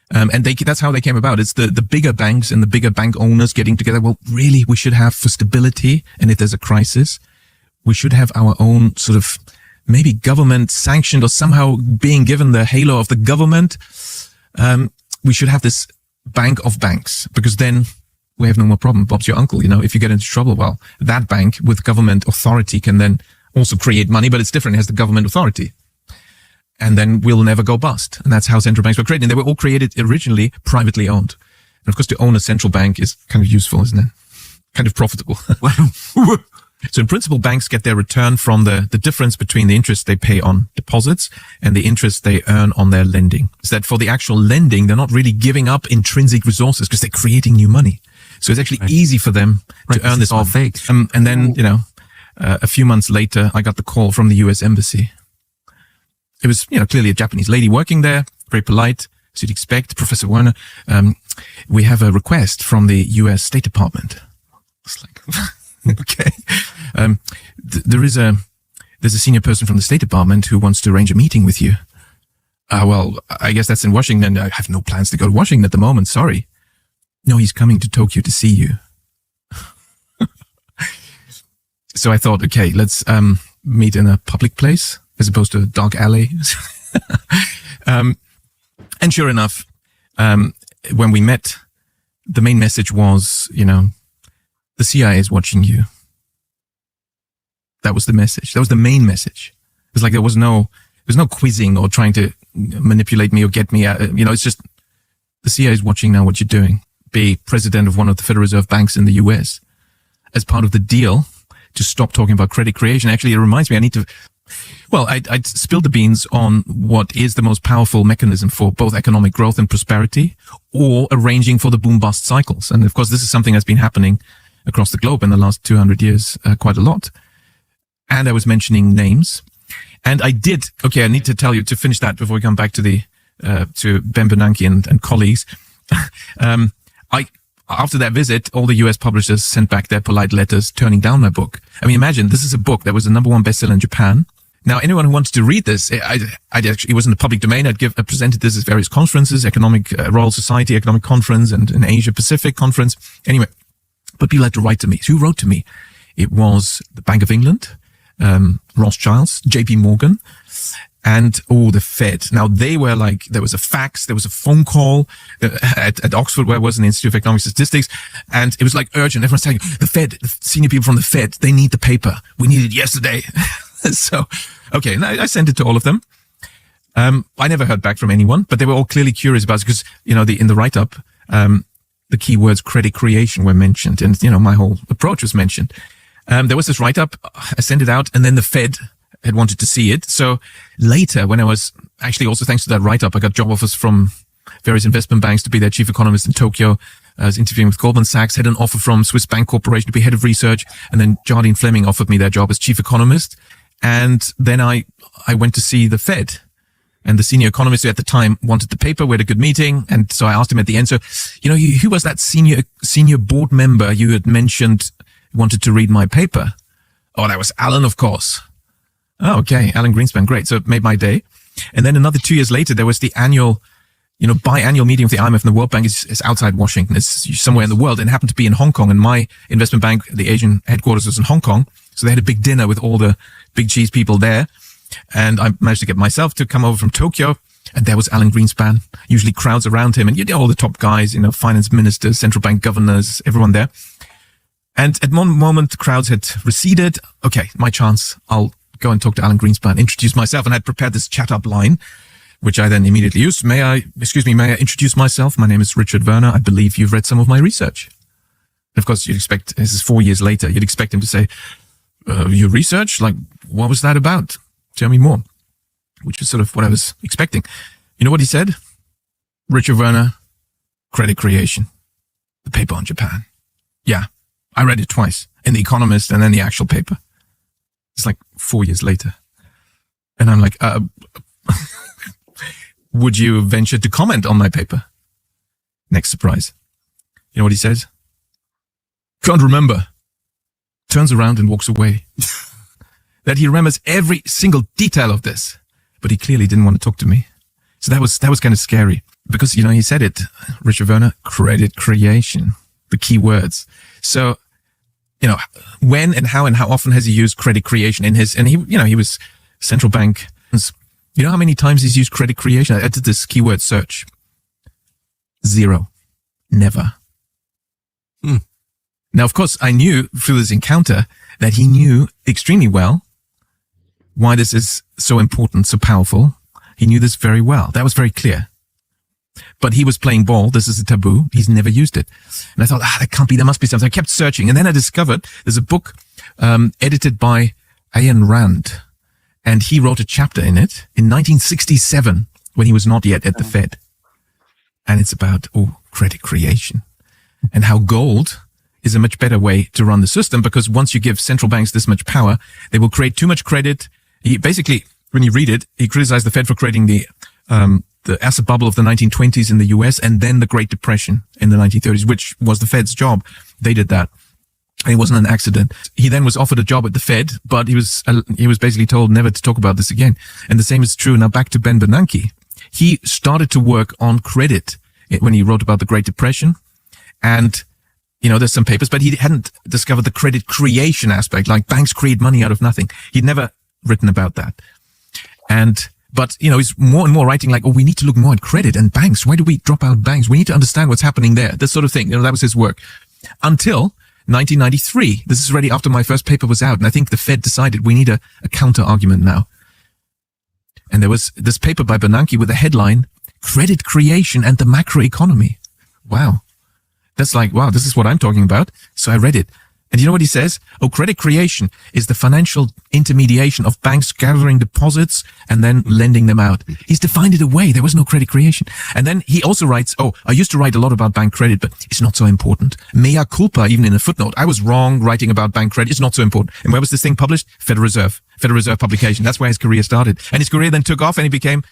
And that's how they came about. It's the bigger banks and the bigger bank owners getting together. Well, really, we should have for stability. And if there's a crisis, we should have our own sort of maybe government sanctioned or somehow being given the halo of the government. We should have this bank of banks, because then we have no more problem. Bob's your uncle. If you get into trouble, well, that bank with government authority can then also create money, but it's different. It has the government authority. And then we'll never go bust. And that's how central banks were created. And they were all created originally privately owned. And of course, to own a central bank is kind of useful, isn't it? Kind of profitable. So in principle, banks get their return from the difference between the interest they pay on deposits and the interest they earn on their lending. Is that for the actual lending, they're not really giving up intrinsic resources because they're creating new money. So it's actually easy for them to earn this all money. fake. And then, a few months later, I got the call from the US Embassy. It was, clearly a Japanese lady working there, very polite, as you'd expect. Professor Werner, we have a request from the US State Department. It's like, okay. There's a senior person from the State Department who wants to arrange a meeting with you. Well, I guess that's in Washington. I have no plans to go to Washington at the moment. Sorry. No, he's coming to Tokyo to see you. So I thought, okay, let's meet in a public place as opposed to a dark alley. And sure enough, when we met, the main message was, the CIA is watching you. That was the message. That was the main message. It's like there was no quizzing or trying to manipulate me or get me out. It's just the CIA is watching now what you're doing. Be president of one of the Federal Reserve banks in the US as part of the deal to stop talking about credit creation. Actually, it reminds me, I'd spilled the beans on what is the most powerful mechanism for both economic growth and prosperity, or arranging for the boom-bust cycles. And of course, this is something that's been happening across the globe in the last 200 years, quite a lot. And I was mentioning names. And I need to tell you, to finish that before we come back to to Ben Bernanke and colleagues. After that visit, all the US publishers sent back their polite letters turning down my book. I mean, imagine, this is a book that was the #1 bestseller in Japan. Now, anyone who wants to read this, it was in the public domain. I presented this at various conferences, Royal Society Economic Conference and an Asia Pacific Conference. Anyway, but people had to write to me. So who wrote to me? It was the Bank of England, Rothschilds, JP Morgan, and the Fed. Now they were like, there was a fax, there was a phone call at Oxford, where I was in the Institute of Economic Statistics, and it was like urgent. Everyone's saying, the Fed, the senior people from the Fed, they need the paper. We need it yesterday. So, okay, and I sent it to all of them. I never heard back from anyone, but they were all clearly curious about it because, in the write-up, the keywords credit creation were mentioned, and, my whole approach was mentioned. There was this write-up, I sent it out, and then the Fed had wanted to see it. So later, when I was actually also, thanks to that write-up, I got job offers from various investment banks to be their chief economist in Tokyo. I was interviewing with Goldman Sachs, had an offer from Swiss Bank Corporation to be head of research. And then Jardine Fleming offered me their job as chief economist. And then I went to see the Fed, and the senior economist who at the time wanted the paper. We had a good meeting. And so I asked him at the end, so, who was that senior board member you had mentioned wanted to read my paper? Oh, that was Alan, of course. Oh, okay. Alan Greenspan. Great. So it made my day. And then another 2 years later, there was the annual, biannual meeting of the IMF and the World Bank. Is outside Washington. It's somewhere in the world, and it happened to be in Hong Kong. And my investment bank, the Asian headquarters, was in Hong Kong. So they had a big dinner with all the big cheese people there. And I managed to get myself to come over from Tokyo. And there was Alan Greenspan, usually crowds around him, and all the top guys, finance ministers, central bank governors, everyone there. And at one moment, the crowds had receded. Okay, my chance. I'll go and talk to Alan Greenspan, introduce myself, and I'd prepared this chat-up line, which I then immediately used. May I introduce myself? My name is Richard Werner. I believe you've read some of my research. And of course, you'd expect, this is 4 years later, you'd expect him to say, your research? Like, what was that about? Tell me more. Which was sort of what I was expecting. You know what he said? Richard Werner, credit creation. The paper on Japan. Yeah, I read it twice, in The Economist and then the actual paper. It's like 4 years later. And I'm like, would you venture to comment on my paper? Next surprise. You know what he says? Can't remember. Turns around and walks away. that he remembers every single detail of this, but he clearly didn't want to talk to me. So that was kind of scary because, he said it, Richard Werner, credit creation, the key words. So, when and how often has he used credit creation in his, and he was central bank. You know how many times he's used credit creation? I did this keyword search. 0. Never. Now, of course, I knew through this encounter that he knew extremely well why this is so important, so powerful. He knew this very well. That was very clear. But he was playing ball. This is a taboo. He's never used it. And I thought, that can't be. There must be something. I kept searching. And then I discovered there's a book edited by Ayn Rand. And he wrote a chapter in it in 1967 when he was not yet at the Fed. And it's about, credit creation and how gold is a much better way to run the system, because once you give central banks this much power, they will create too much credit. He basically, when you read it, he criticized the Fed for creating the asset bubble of the 1920s in the US and then the Great Depression in the 1930s, which was the Fed's job. They did that. And it wasn't an accident. He then was offered a job at the Fed, but he was basically told never to talk about this again. And the same is true now back to Ben Bernanke. He started to work on credit when he wrote about the Great Depression. And, there's some papers, but he hadn't discovered the credit creation aspect, like banks create money out of nothing. He'd never written about that. But he's more and more writing like, we need to look more at credit and banks. Why do we drop out banks? We need to understand what's happening there. This sort of thing. That was his work. Until 1993. This is already after my first paper was out. And I think the Fed decided we need a counter argument now. And there was this paper by Bernanke with the headline, Credit Creation and the Macroeconomy. Wow. That's like, wow, this is what I'm talking about. So I read it. And you know what he says? Credit creation is the financial intermediation of banks gathering deposits and then lending them out. He's defined it away. There was no credit creation. And then he also writes, I used to write a lot about bank credit, but it's not so important. Mea culpa, even in a footnote. I was wrong writing about bank credit. It's not so important. And where was this thing published? Federal Reserve publication. That's where his career started. And his career then took off and he became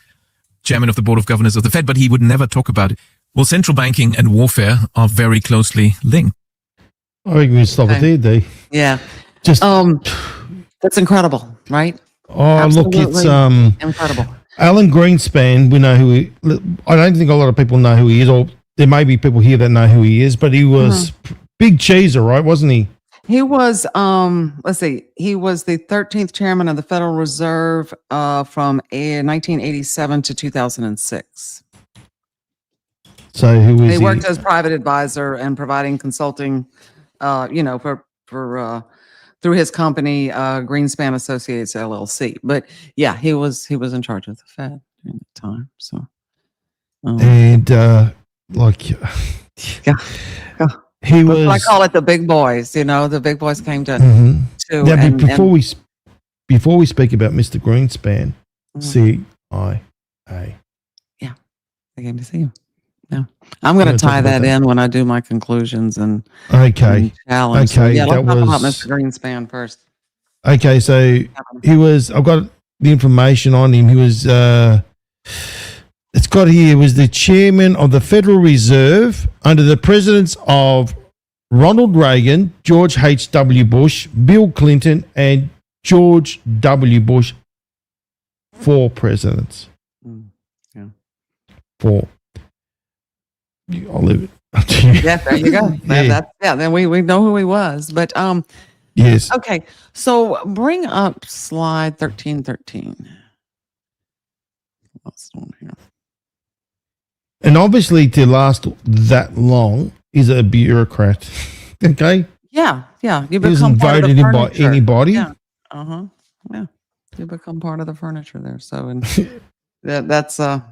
chairman of the board of governors of the Fed, but he would never talk about it. Well, central banking and warfare are very closely linked. I think we can stop it there, D. Yeah. Just that's incredible, right? Look, it's incredible. Alan Greenspan. We know who he. I don't think a lot of people know who he is, or there may be people here that know who he is. But he was big cheeser, right? Wasn't he? He was. Let's see. He was the 13th chairman of the Federal Reserve from 1987 to 2006. So who was he? Worked as private advisor and providing consulting, for through his company, Greenspan Associates LLC. But yeah, he was in charge of the Fed during that time. So, he was. I call it the big boys. The big boys came to. Now, before we speak about Mr. Greenspan, CIA. Yeah, they came to see him. Yeah, I'm going to tie that in when I do my conclusions and challenge. Okay, so, yeah, let's talk about Mr. Greenspan first. Okay, so he was. I've got the information on him. He was. It's got here. He was the chairman of the Federal Reserve under the presidents of Ronald Reagan, George H.W. Bush, Bill Clinton, and George W. Bush. 4 presidents. Yeah. 4. I'll leave it. Yeah, there you go. Then we know who he was. But yes. Okay, so bring up slide 1313. What's on here? And obviously, to last that long, is a bureaucrat. Okay. Yeah. You He become isn't part voted of the in by furniture. anybody. Yeah. Yeah. You become part of the furniture there. So, and that's to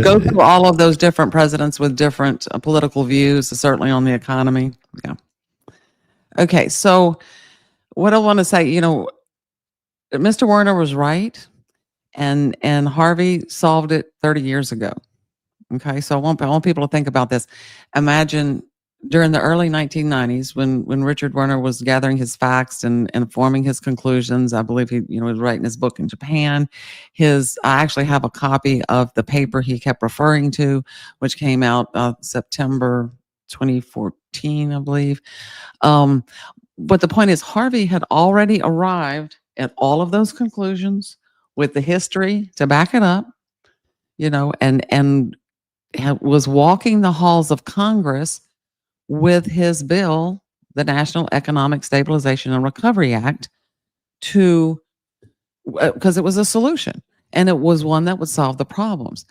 go through all of those different presidents with different political views, certainly on the economy. Yeah. Okay. So what I want to say, Mr. Werner was right, and Harvey solved it 30 years ago. Okay. So I want people to think about this. Imagine during the early 1990s when Richard Werner was gathering his facts and forming his conclusions. I believe he was writing his book in Japan. I actually have a copy of the paper he kept referring to, which came out September 2014, I believe. but the point is, Harvey had already arrived at all of those conclusions with the history to back it up, and was walking the halls of Congress with his bill, the National Economic Stabilization and Recovery Act, because it was a solution and it was one that would solve the problems.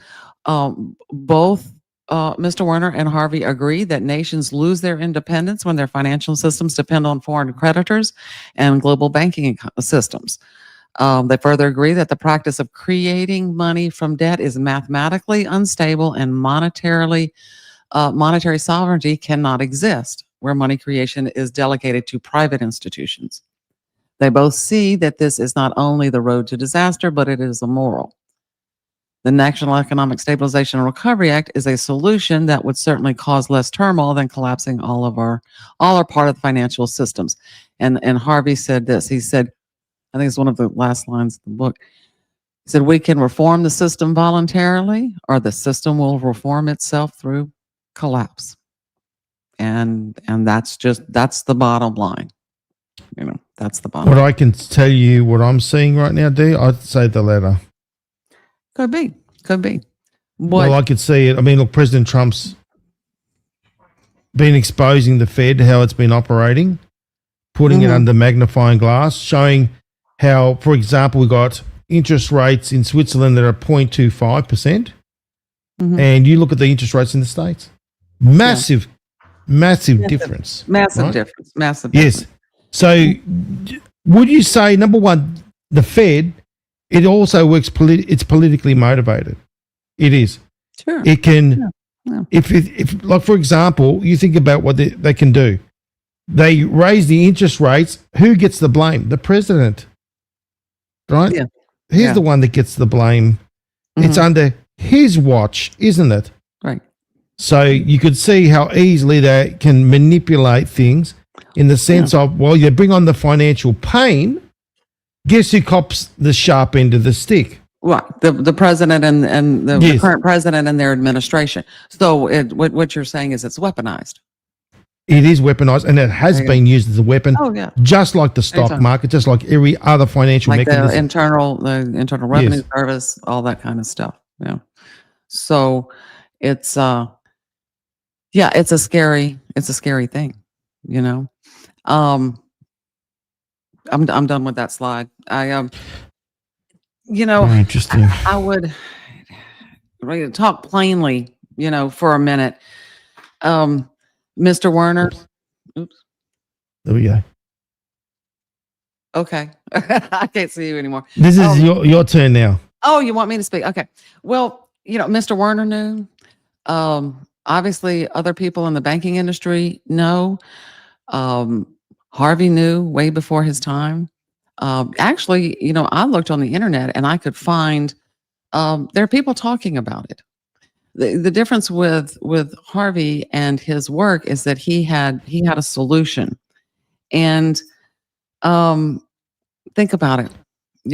Both Mr. Werner and Harvey agree that nations lose their independence when their financial systems depend on foreign creditors and global banking systems. They further agree that the practice of creating money from debt is mathematically unstable and monetary sovereignty cannot exist where money creation is delegated to private institutions. They both see that this is not only the road to disaster, but it is immoral. The National Economic Stabilization and Recovery Act is a solution that would certainly cause less turmoil than collapsing all or part of the financial systems. And Harvey said this. He said, I think it's one of the last lines of the book. He said, we can reform the system voluntarily, or the system will reform itself through collapse. And that's the bottom line. That's the bottom. What I can tell you, what I'm seeing right now, D, I'd say the latter. Could be. Well, I could see it. I mean, look, President Trump's been exposing the Fed, how it's been operating, putting it under magnifying glass, showing how, for example, we got interest rates in Switzerland that are 0.25%. And you look at the interest rates in the States. Massive difference. Massive difference. Yes. So would you say, number one, the Fed, it also works, it's politically motivated. It is. Sure. It can, if like, for example, you think about what they can do. They raise the interest rates. Who gets the blame? The president. Right? Yeah. He's the one that gets the blame. It's under his watch, isn't it? Right. So you could see how easily they can manipulate things in the sense of, well, you bring on the financial pain, guess who cops the sharp end of the stick? Right. The president and the current president and their administration. So what you're saying is it's weaponized. It is weaponized, and it has been used as a weapon. Oh, yeah. Just like the stock market, just like every other financial mechanism. The internal revenue service, all that kind of stuff. Yeah. So it's it's a scary thing, I'm done with that slide. Very interesting. I would talk plainly, for a minute. Mr. Werner. Oops. There we go. Okay. I can't see you anymore. This is your turn now. Oh, you want me to speak? Okay. Well, Mr. Werner knew. Obviously, other people in the banking industry know. Harvey knew way before his time. Actually, I looked on the internet and I could find there are people talking about it. The difference with Harvey and his work is that he had a solution. And think about it.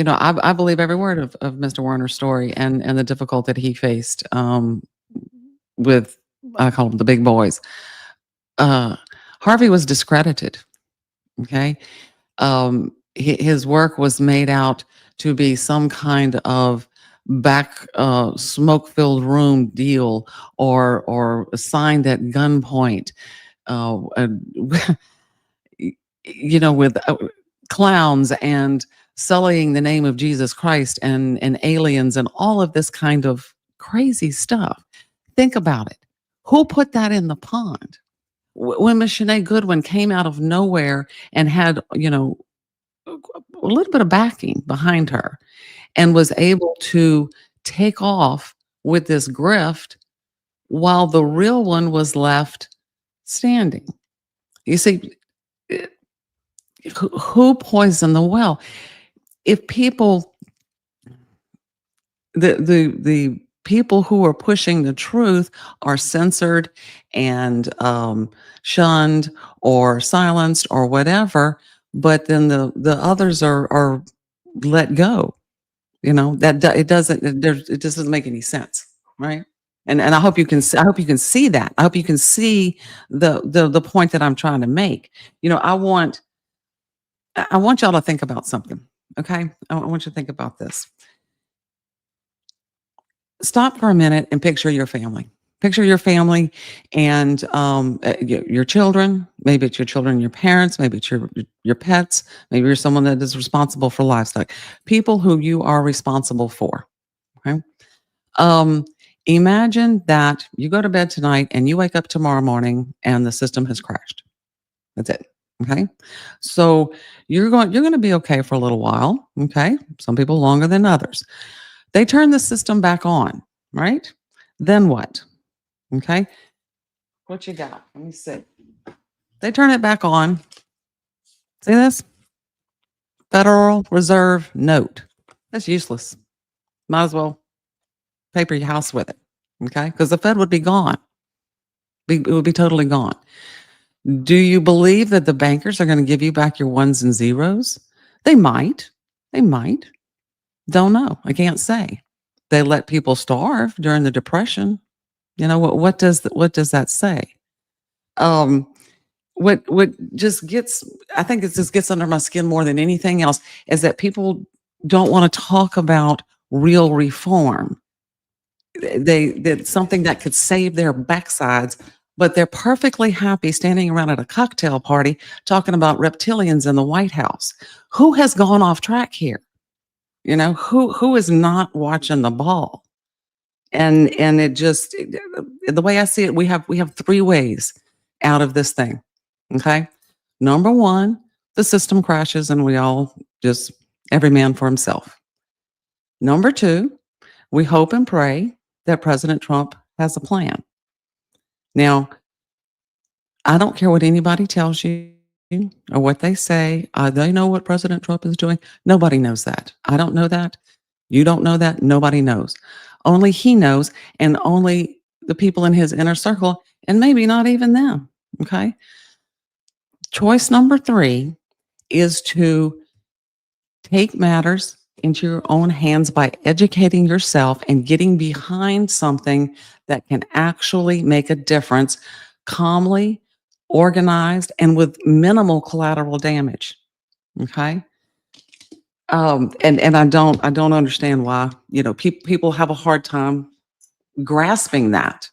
I believe every word of Mr. Werner's story and the difficulty that he faced with, I call them the big boys. Harvey was discredited. Okay. His work was made out to be some kind of back smoke-filled room deal or signed at gunpoint, with clowns and sullying the name of Jesus Christ and aliens and all of this kind of crazy stuff. Think about it. Who put that in the pond? When Miss Sinead Goodwin came out of nowhere and had, a little bit of backing behind her and was able to take off with this grift while the real one was left standing. You see, who poisoned the well? If people, the people who are pushing the truth are censored and shunned or silenced or whatever, but then the others are let go. It just doesn't make any sense, right? And I hope you can see that. I hope you can see the point that I'm trying to make. I want I want y'all to think about something. Okay. I want you to think about this. Stop for a minute and picture your family. Picture your family and your children. Maybe it's your children, your parents. Maybe it's your pets. Maybe you're someone that is responsible for livestock. People who you are responsible for. Okay. Imagine that you go to bed tonight and you wake up tomorrow morning and the system has crashed. That's it. Okay. So you're going to be okay for a little while. Okay. Some people longer than others. They turn the system back on, right? Then what? Okay. What you got? Let me see. They turn it back on. See this? Federal Reserve note. That's useless. Might as well paper your house with it. Okay. Because the Fed would be gone. It would be totally gone. Do you believe that the bankers are going to give you back your ones and zeros? They might. They might. Don't know. I can't say. They let people starve during the Depression. You know what does that say? What just gets, I think it just gets under my skin more than anything else, is that people don't want to talk about real reform. That's something that could save their backsides, but they're perfectly happy standing around at a cocktail party talking about reptilians in the White House. Who has gone off track here? You know, who is not watching the ball? And it just, the way I see it, we have three ways out of this thing. Okay. Number one, the system crashes and we all just, every man for himself. Number two, we hope and pray that President Trump has a plan. Now, I don't care what anybody tells you or what they say. They know what President Trump is doing. Nobody knows that. I don't know that. You don't know that. Nobody knows. Only he knows, and only the people in his inner circle, and maybe not even them. Okay. Choice number three is to take matters into your own hands by educating yourself and getting behind something that can actually make a difference, calmly, organized, and with minimal collateral damage. Okay. And I don't understand why, you know, people have a hard time grasping that.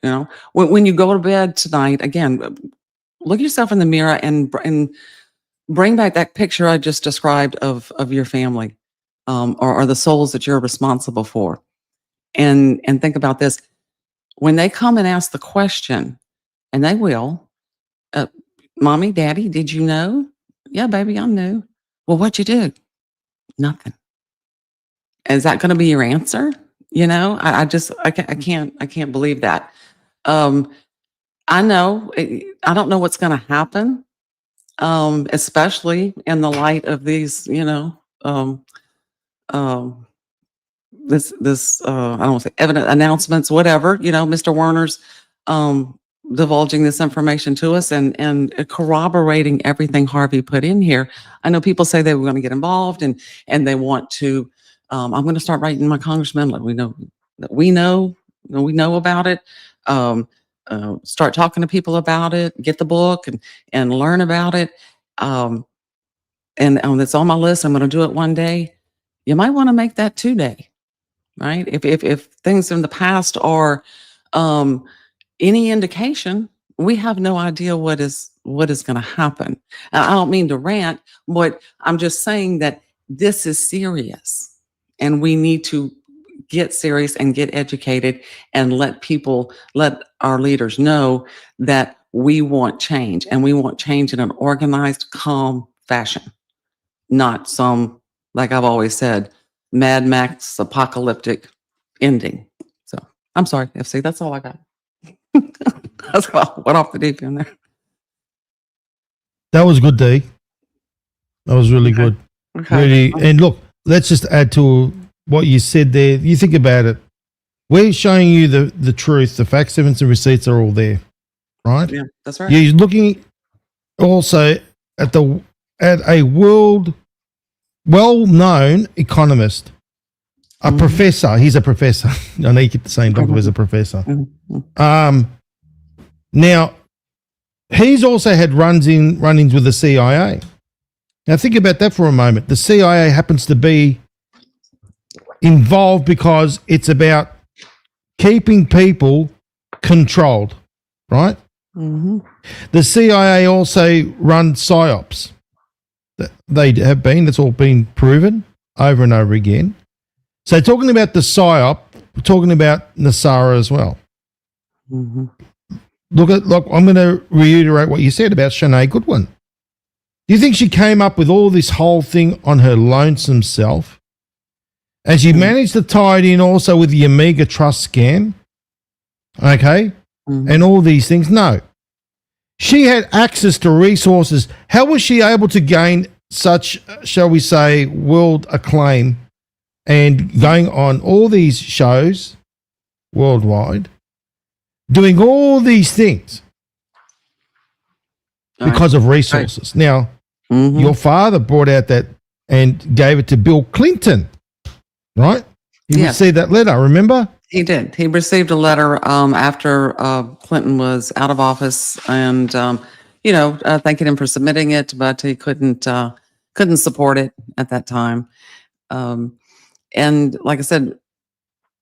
You know, when you go to bed tonight, again, look yourself in the mirror and bring back that picture I just described of your family, or the souls that you're responsible for, and think about this. When they come and ask the question, and they will, Mommy, Daddy, did you know? Yeah, baby, I knew. Well, what'd you do? Nothing. Is that going to be your answer? You know, I can't believe that. I know, I don't know what's going to happen, especially in the light of these, you know, this I don't want to say evident announcements, whatever, you know, Mr. Werner's divulging this information to us and corroborating everything Harvey put in here. I know people say they were going to get involved and they want to. I'm going to start writing my congressman. Let we know about it. Start talking to people about it. Get the book and learn about it. And it's on my list. I'm going to do it one day. You might want to make that 2 day, right? If things in the past are any indication, we have no idea what is going to happen. And I don't mean to rant, but I'm just saying that this is serious, and we need to get serious and get educated and let our leaders know that we want change, and we want change in an organized, calm fashion, not some, like I've always said, Mad Max apocalyptic ending. So I'm sorry, FC, that's all I got. That's what went off the deep end there. That was good, D. That was really good. Okay. Really, and look, let's just add to what you said there. You think about it. We're showing you the truth. The facts, evidence, and receipts are all there, right? Yeah, that's right. You're looking also at a well-known economist, a professor. He's a professor. I know you keep saying Dr. as a professor. Now, he's also had run-ins with the CIA. Now think about that for a moment. The CIA happens to be involved because it's about keeping people controlled, right? Mm-hmm. The CIA also run psyops. They have been. That's all been proven over and over again. So talking about the psyop, we're talking about Nesara as well. Mm-hmm. Look, I'm going to reiterate what you said about Sinead Goodwin. Do you think she came up with all this whole thing on her lonesome self? And she managed to tie it in also with the Amiga Trust scam? Okay? Mm-hmm. And all these things? No. She had access to resources. How was she able to gain such, shall we say, world acclaim and going on all these shows worldwide, doing all these things because of resources? Right. Now, your father brought out that and gave it to Bill Clinton, right? You received that letter, remember? He did. He received a letter after Clinton was out of office, and thanking him for submitting it, but he couldn't support it at that time. And like I said,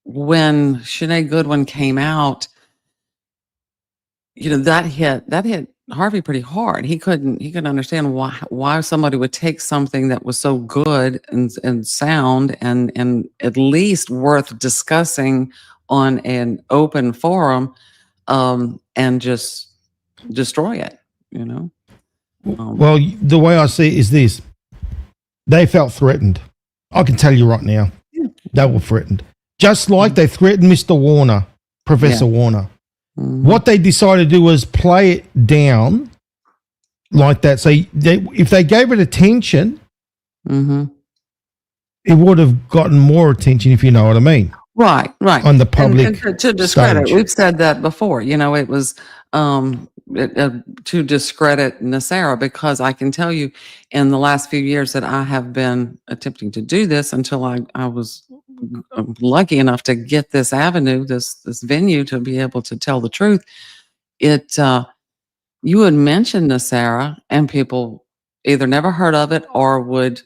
when Sinead Goodwin came out, that hit Harvey pretty hard. He couldn't understand why somebody would take something that was so good and sound and at least worth discussing on an open forum, and just destroy it, Well, the way I see it is this. They felt threatened. I can tell you right now, they were threatened. Just like they threatened Mr. Warner, Professor Warner. Mm-hmm. What they decided to do was play it down like that. So if they gave it attention, it would have gotten more attention, if you know what I mean. Right. On the public and to discredit, stage. we've said that before. It was to discredit Nesara, because I can tell you in the last few years that I have been attempting to do this until I was lucky enough to get this avenue, this venue to be able to tell the truth. You would mention Nesara and people either never heard of it or would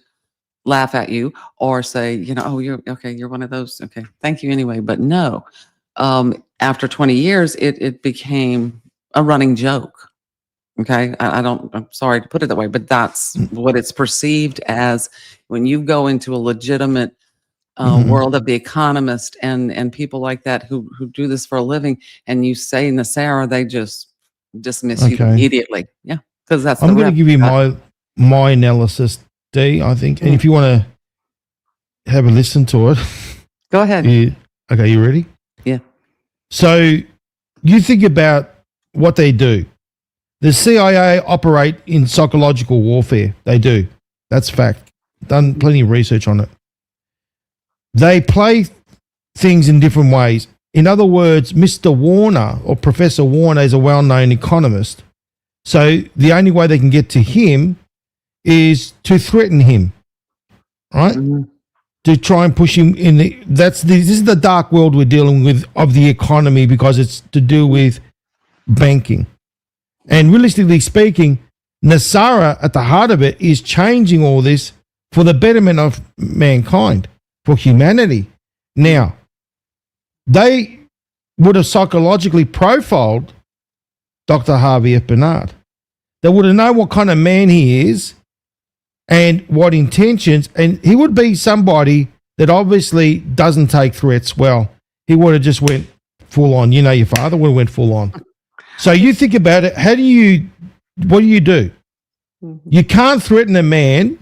laugh at you or say, oh, you're okay, you're one of those. Okay, thank you anyway. But no, after 20 years, it became a running joke. Okay, I'm sorry to put it that way, but that's what it's perceived as when you go into a legitimate world of The Economist and people like that who do this for a living, and you say Nesara, they just dismiss you immediately. Yeah, because that's. I'm going to give you my analysis, D, I think, and if you want to have a listen to it, go ahead. You ready? Yeah. So you think about what they do. The CIA operate in psychological warfare. They do. That's fact. Done plenty of research on it. They play things in different ways. In other words, Mr. Warner or Professor Warner is a well-known economist. So the only way they can get to him is to threaten him, right? To try and push him in. This is the dark world we're dealing with of the economy, because it's to do with banking. And realistically speaking, Nesara at the heart of it is changing all this for the betterment of mankind, for humanity. Now, they would have psychologically profiled Dr. Harvey F. Barnard. They would have known what kind of man he is and what intentions, and he would be somebody that obviously doesn't take threats well. He would have just went full on. Your father would have went full on. So you think about it, what do you do? You can't threaten a man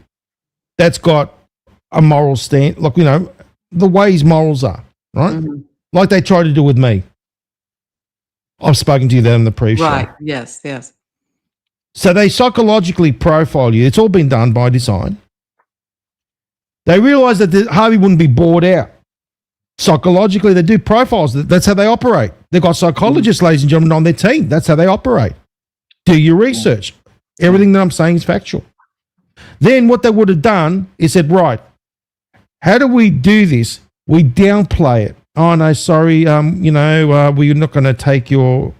that's got a moral stand, like, the way his morals are, right? Like they try to do with me. I've spoken to you that in the pre-show. Right, yes. So they psychologically profile you. It's all been done by design. They realize that Harvey wouldn't be bored out. Psychologically, they do profiles. That's how they operate. They've got psychologists, ladies and gentlemen, on their team. That's how they operate. Do your research. Everything that I'm saying is factual. Then what they would have done is said, right, how do we do this? We downplay it. Oh, no, sorry, we're not going to take your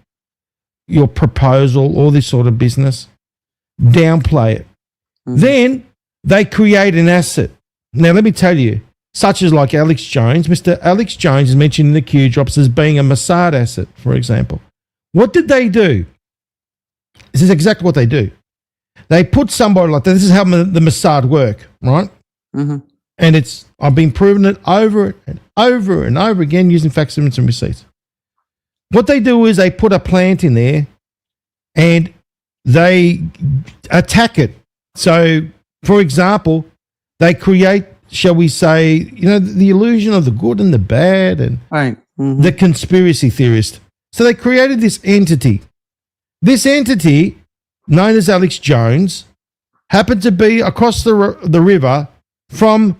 proposal, all this sort of business. Downplay it. Then they create an asset. Now, let me tell you, such as like Alex Jones, Mr. Alex Jones is mentioned in the Q drops as being a Mossad asset, for example. What did they do? This is exactly what they do. They put somebody like that. This is how the Mossad work, right? Mm-hmm. And I've been proving it over and over and over again using facsimile and receipts. What they do is they put a plant in there and they attack it. So, for example, they create, shall we say, the illusion of the good and the bad and Right. Mm-hmm. the conspiracy theorist. So they created this entity. This entity, known as Alex Jones, happened to be across the river from,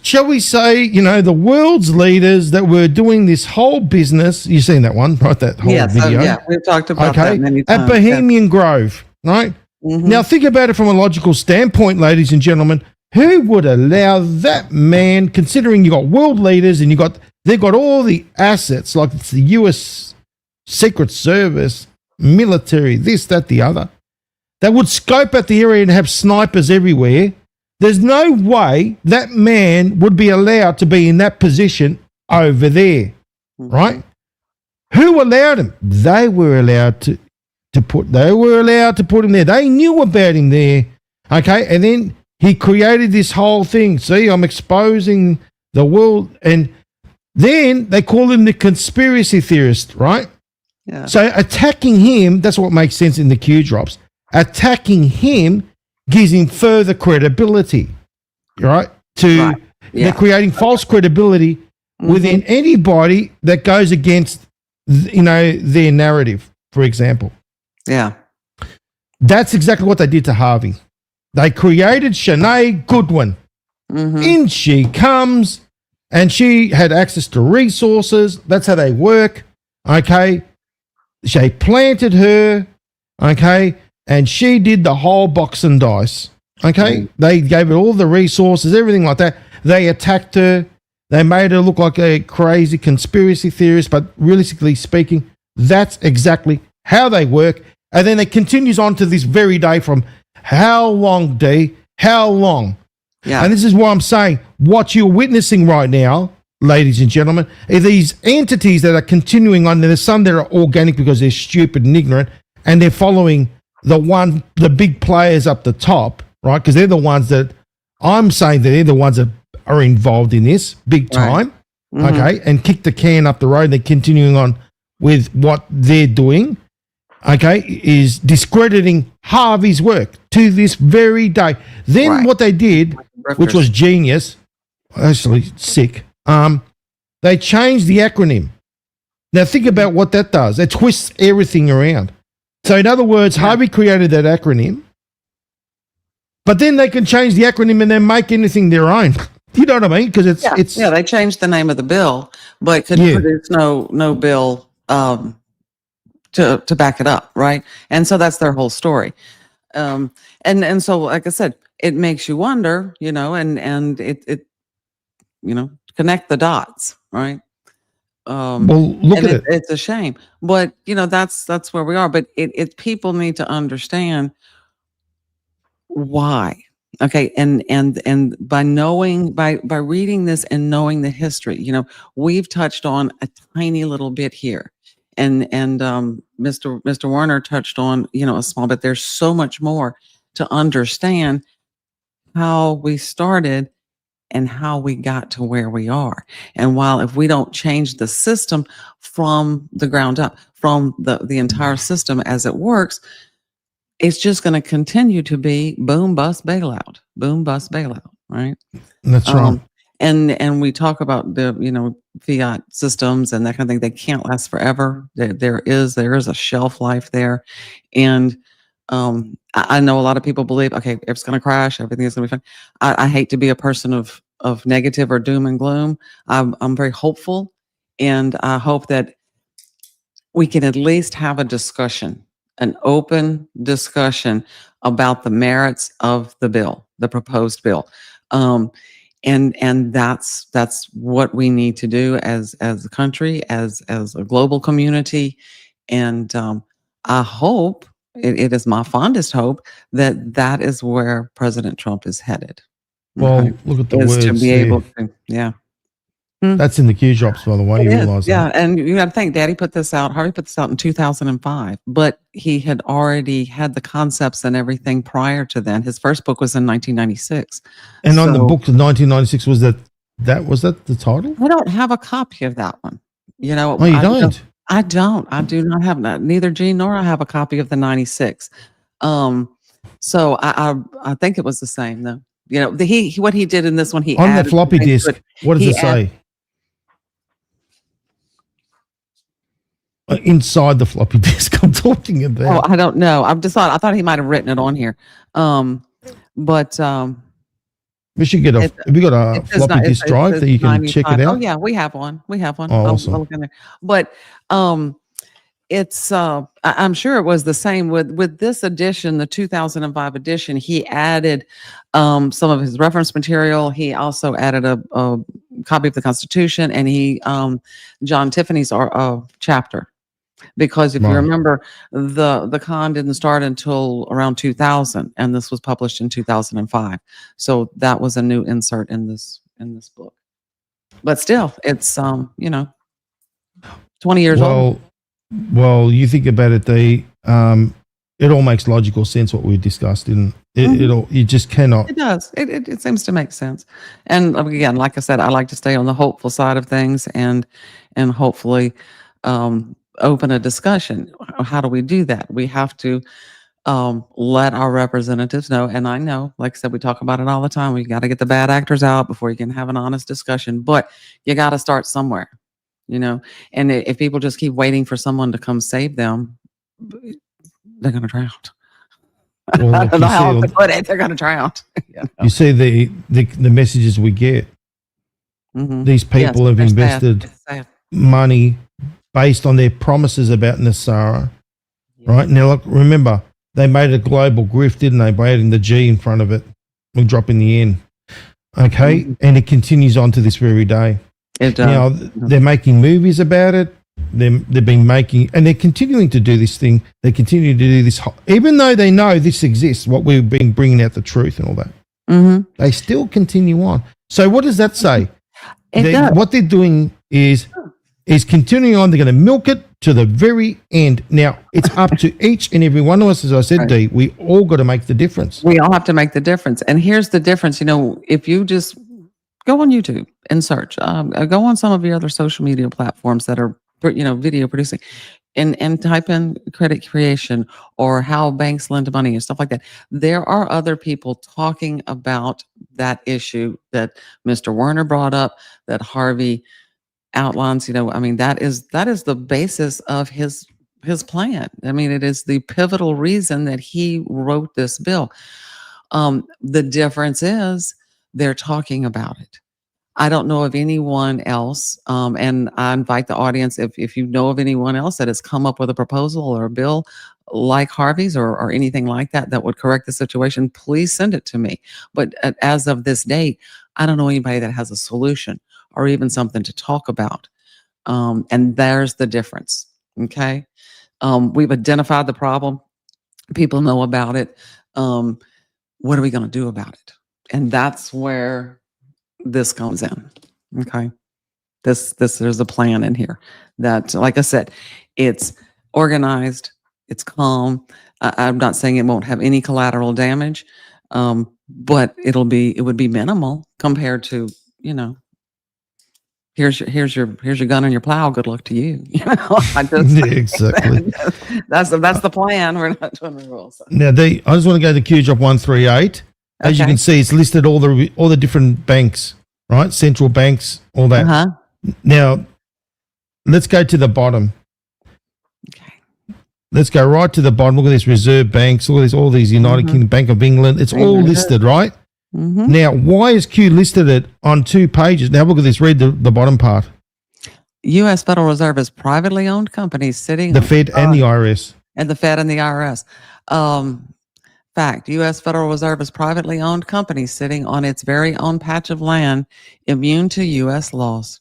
shall we say, the world's leaders that were doing this whole business. You've seen that one, right? That whole video. Yeah, we've talked about that many times. At Bohemian Grove, right? Mm-hmm. Now think about it from a logical standpoint, ladies and gentlemen. Who would allow that man, considering you got world leaders and they've got all the assets, like it's the US Secret Service, military, this, that, the other, that would scope at the area and have snipers everywhere. There's no way that man would be allowed to be in that position over there, right? Who allowed him? They were allowed to put him there. They knew about him there, okay? And then he created this whole thing. See, I'm exposing the world. And then they call him the conspiracy theorist, right? Yeah. So attacking him, that's what makes sense in the Q drops. Attacking him gives him further credibility, right? Right. Yeah. They're creating false credibility within anybody that goes against, their narrative, for example. Yeah. That's exactly what they did to Harvey. They created Shanae Goodwin. Mm-hmm. In she comes, and she had access to resources. That's how they work, okay? They planted her, okay? And she did the whole box and dice, okay? They gave her all the resources, everything like that. They attacked her. They made her look like a crazy conspiracy theorist, but realistically speaking, that's exactly how they work. And then it continues on to this very day from how long, D? How long? Yeah. And this is what I'm saying. What you're witnessing right now, ladies and gentlemen, are these entities that are continuing on. There's some that are organic because they're stupid and ignorant, and they're following the big players up the top, right? Because they're the ones that I'm saying that they're the ones that are involved in this big time, okay? And kick the can up the road. They're continuing on with what they're doing, okay, is discrediting Harvey's work to this very day. Then what they did, which was genius, actually sick, they changed the acronym. Now think about what that does. It twists everything around. So in other words, Harvey created that acronym, but then they can change the acronym and then make anything their own. You know what I mean? Because it's they changed the name of the bill, but could produce no bill to back it up, right? And so that's their whole story. And so, like I said, it makes you wonder, and it connect the dots, right? well, look at it. It's a shame, but that's where we are. But it people need to understand why. Okay, and by reading this and knowing the history, we've touched on a tiny little bit here, and Mr. Warner touched on a small bit. There's so much more to understand how we started and how we got to where we are. And while if we don't change the system from the ground up, from the entire system as it works, it's just going to continue to be boom, bust, bailout, right? That's right. And we talk about the fiat systems and that kind of thing. They can't last forever. There is a shelf life there, and I know a lot of people believe, okay, it's going to crash, everything is going to be fine. I hate to be a person of negative or doom and gloom. I'm very hopeful, and I hope that we can at least have a discussion, an open discussion about the merits of the bill, the proposed bill. And that's what we need to do as a country, as a global community. And I hope it is my fondest hope that that is where President Trump is headed. Well, look at the is words to be there. able to, yeah. That's in the Q drops, by the way. It You is, realize yeah, that? and you got to think, Daddy put this out. Harvey put this out in 2005, but he had already had the concepts and everything prior to then. His first book was in 1996. And on the So- book of 1996, was that the title? I don't have a copy of that one. You know, Oh, you I don't? I don't. I do not have that. Neither Gene nor I have a copy of the 96. So I think it was the same though. You know, what he did in this one, he On the added floppy things disk, to it. what does He it say? Inside the floppy disk I'm talking Oh, about. I don't know. I thought he might have written it on here. But We should get it- have we got a it says floppy it disk says drive that you can check 95. it Oh out? yeah, we have one. We have one. Oh, I'll awesome. look in there. But it's I'm sure it was the same with this edition, the 2005 edition. He added some of his reference material. He also added a copy of the Constitution, and he John Tiffany's chapter. Because if you Right. remember, the con didn't start until around 2000, and this was published in 2005. So that was a new insert in this book. But still, it's 20 years old. Well, you think about it, it all makes logical sense what we discussed, didn't it? You just cannot. It does. It seems to make sense. And again, like I said, I like to stay on the hopeful side of things and hopefully open a discussion. How do we do that? We have to let our representatives know. And I know, like I said, we talk about it all the time. We got to get the bad actors out before you can have an honest discussion. But you got to start somewhere, And if people just keep waiting for someone to come save them, they're going to drown. Well, I like don't know you how else see, to put it. They're going to drown. You see the messages we get. Mhm. These people have they're sad. invested It's sad. money based on their promises about Nesara, right? Now, look, remember, they made a global grift, didn't they, by adding the G in front of it and dropping the N. Okay? And it continues on to this very day. It does. Now, they're making movies about it. They've been making, and they're continuing to do this thing. They continue to do this, even though they know this exists, what we've been bringing out the truth and all that. Mhm. They still continue on. So what does that say? It does. What they're doing is continuing on. They're going to milk it to the very end. Now, it's up to each and every one of us, as I said, Right. Dee, we all got to make the difference. We all have to make the difference. And here's the difference. If you just go on YouTube and search, go on some of your other social media platforms that are, video producing, and type in credit creation or how banks lend money and stuff like that. There are other people talking about that issue that Mr. Werner brought up, that Harvey outlines. That is the basis of his plan. It is the pivotal reason that he wrote this bill. The difference is they're talking about it. I don't know of anyone else, and I invite the audience, if you know of anyone else that has come up with a proposal or a bill like Harvey's or anything like that would correct the situation, please send it to me. But as of this date, I don't know anybody that has a solution or even something to talk about. And there's the difference. Okay. We've identified the problem. People know about it. What are we going to do about it? And that's where this comes in. Okay. There's a plan in here that, like I said, it's organized, it's calm. I'm not saying it won't have any collateral damage, but it would be minimal compared to, here's your gun and your plow. Good luck to you. Yeah, exactly. That's the plan. We're not doing the rules. Now, I just want to go to Q drop 138. As you Okay. can see, it's listed all the different banks, right? Central banks, all that. Uh-huh. Now, let's go to the bottom. Okay. Let's go right to the bottom. Look at this: Reserve Banks, all these United Kingdom, Bank of England. It's all listed, right? Mhm. Now, why is Q listed it on 2 pages? Now, look at this. Read the bottom part. U.S. Federal Reserve is privately owned companies sitting The Fed and the IRS. and the Fed and the IRS. Fact, U.S. Federal Reserve is privately owned company sitting on its very own patch of land, immune to U.S. laws.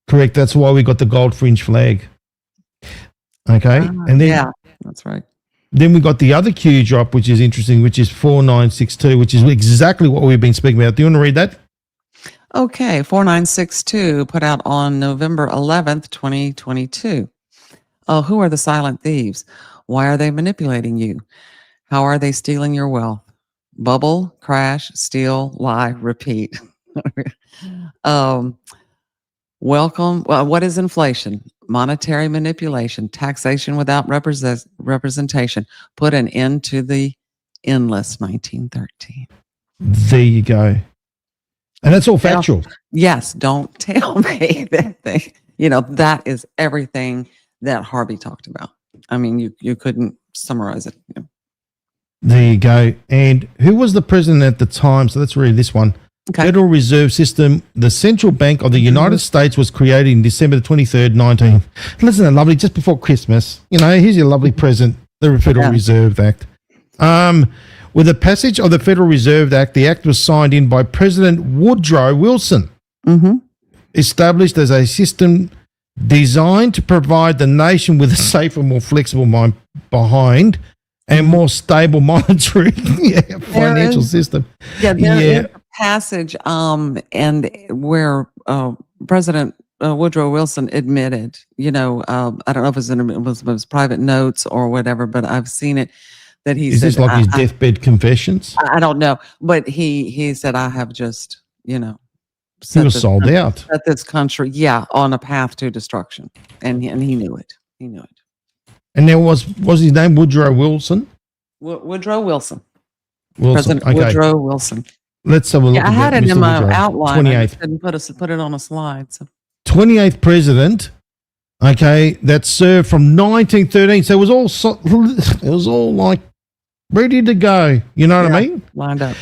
Correct. That's why we got the gold fringe flag. Okay. And then Yeah, that's right. Then we got the other Q drop, which is interesting, which is 4962, which is exactly what we've been speaking about. Do you want to read that? Okay, 4962 put out on November 11th, 2022. Oh, who are the silent thieves? Why are they manipulating you? How are they stealing your wealth? Bubble, crash, steal, lie, repeat. Welcome. Well, what is inflation? Monetary manipulation, taxation without representation. Put an end to the endless 1913. There you go. And that's all factual. Yes, don't tell me that that is everything that Harvey talked about. I mean, you couldn't summarize it. There you go. And who was the president at the time? So let's read this one. Okay. Federal Reserve System, the central bank of the United States was created in December 23rd, 19. Listen, to lovely, just before Christmas. Here's your lovely present, the Federal Reserve Act. With the passage of the Federal Reserve Act, the act was signed in by President Woodrow Wilson, established as a system designed to provide the nation with a safer, more flexible behind and more stable monetary financial system. Yeah, there is a passage and where President Woodrow Wilson admitted, I don't know if it was his private notes or whatever, but I've seen it, that he Is said, this like his deathbed confessions? I don't know, but he said, I have just, He was sold out. set this country, on a path to destruction. And he knew it. He knew it. And there was his name Woodrow Wilson? Woodrow Wilson. Wilson. President Woodrow Wilson. Let's have a look I had at it Mr. in my Woodrow. outline. 28th. I just didn't put it on a slide. So 28th president, that served from 1913. So it was all like ready to go. You know what I mean? Lined up.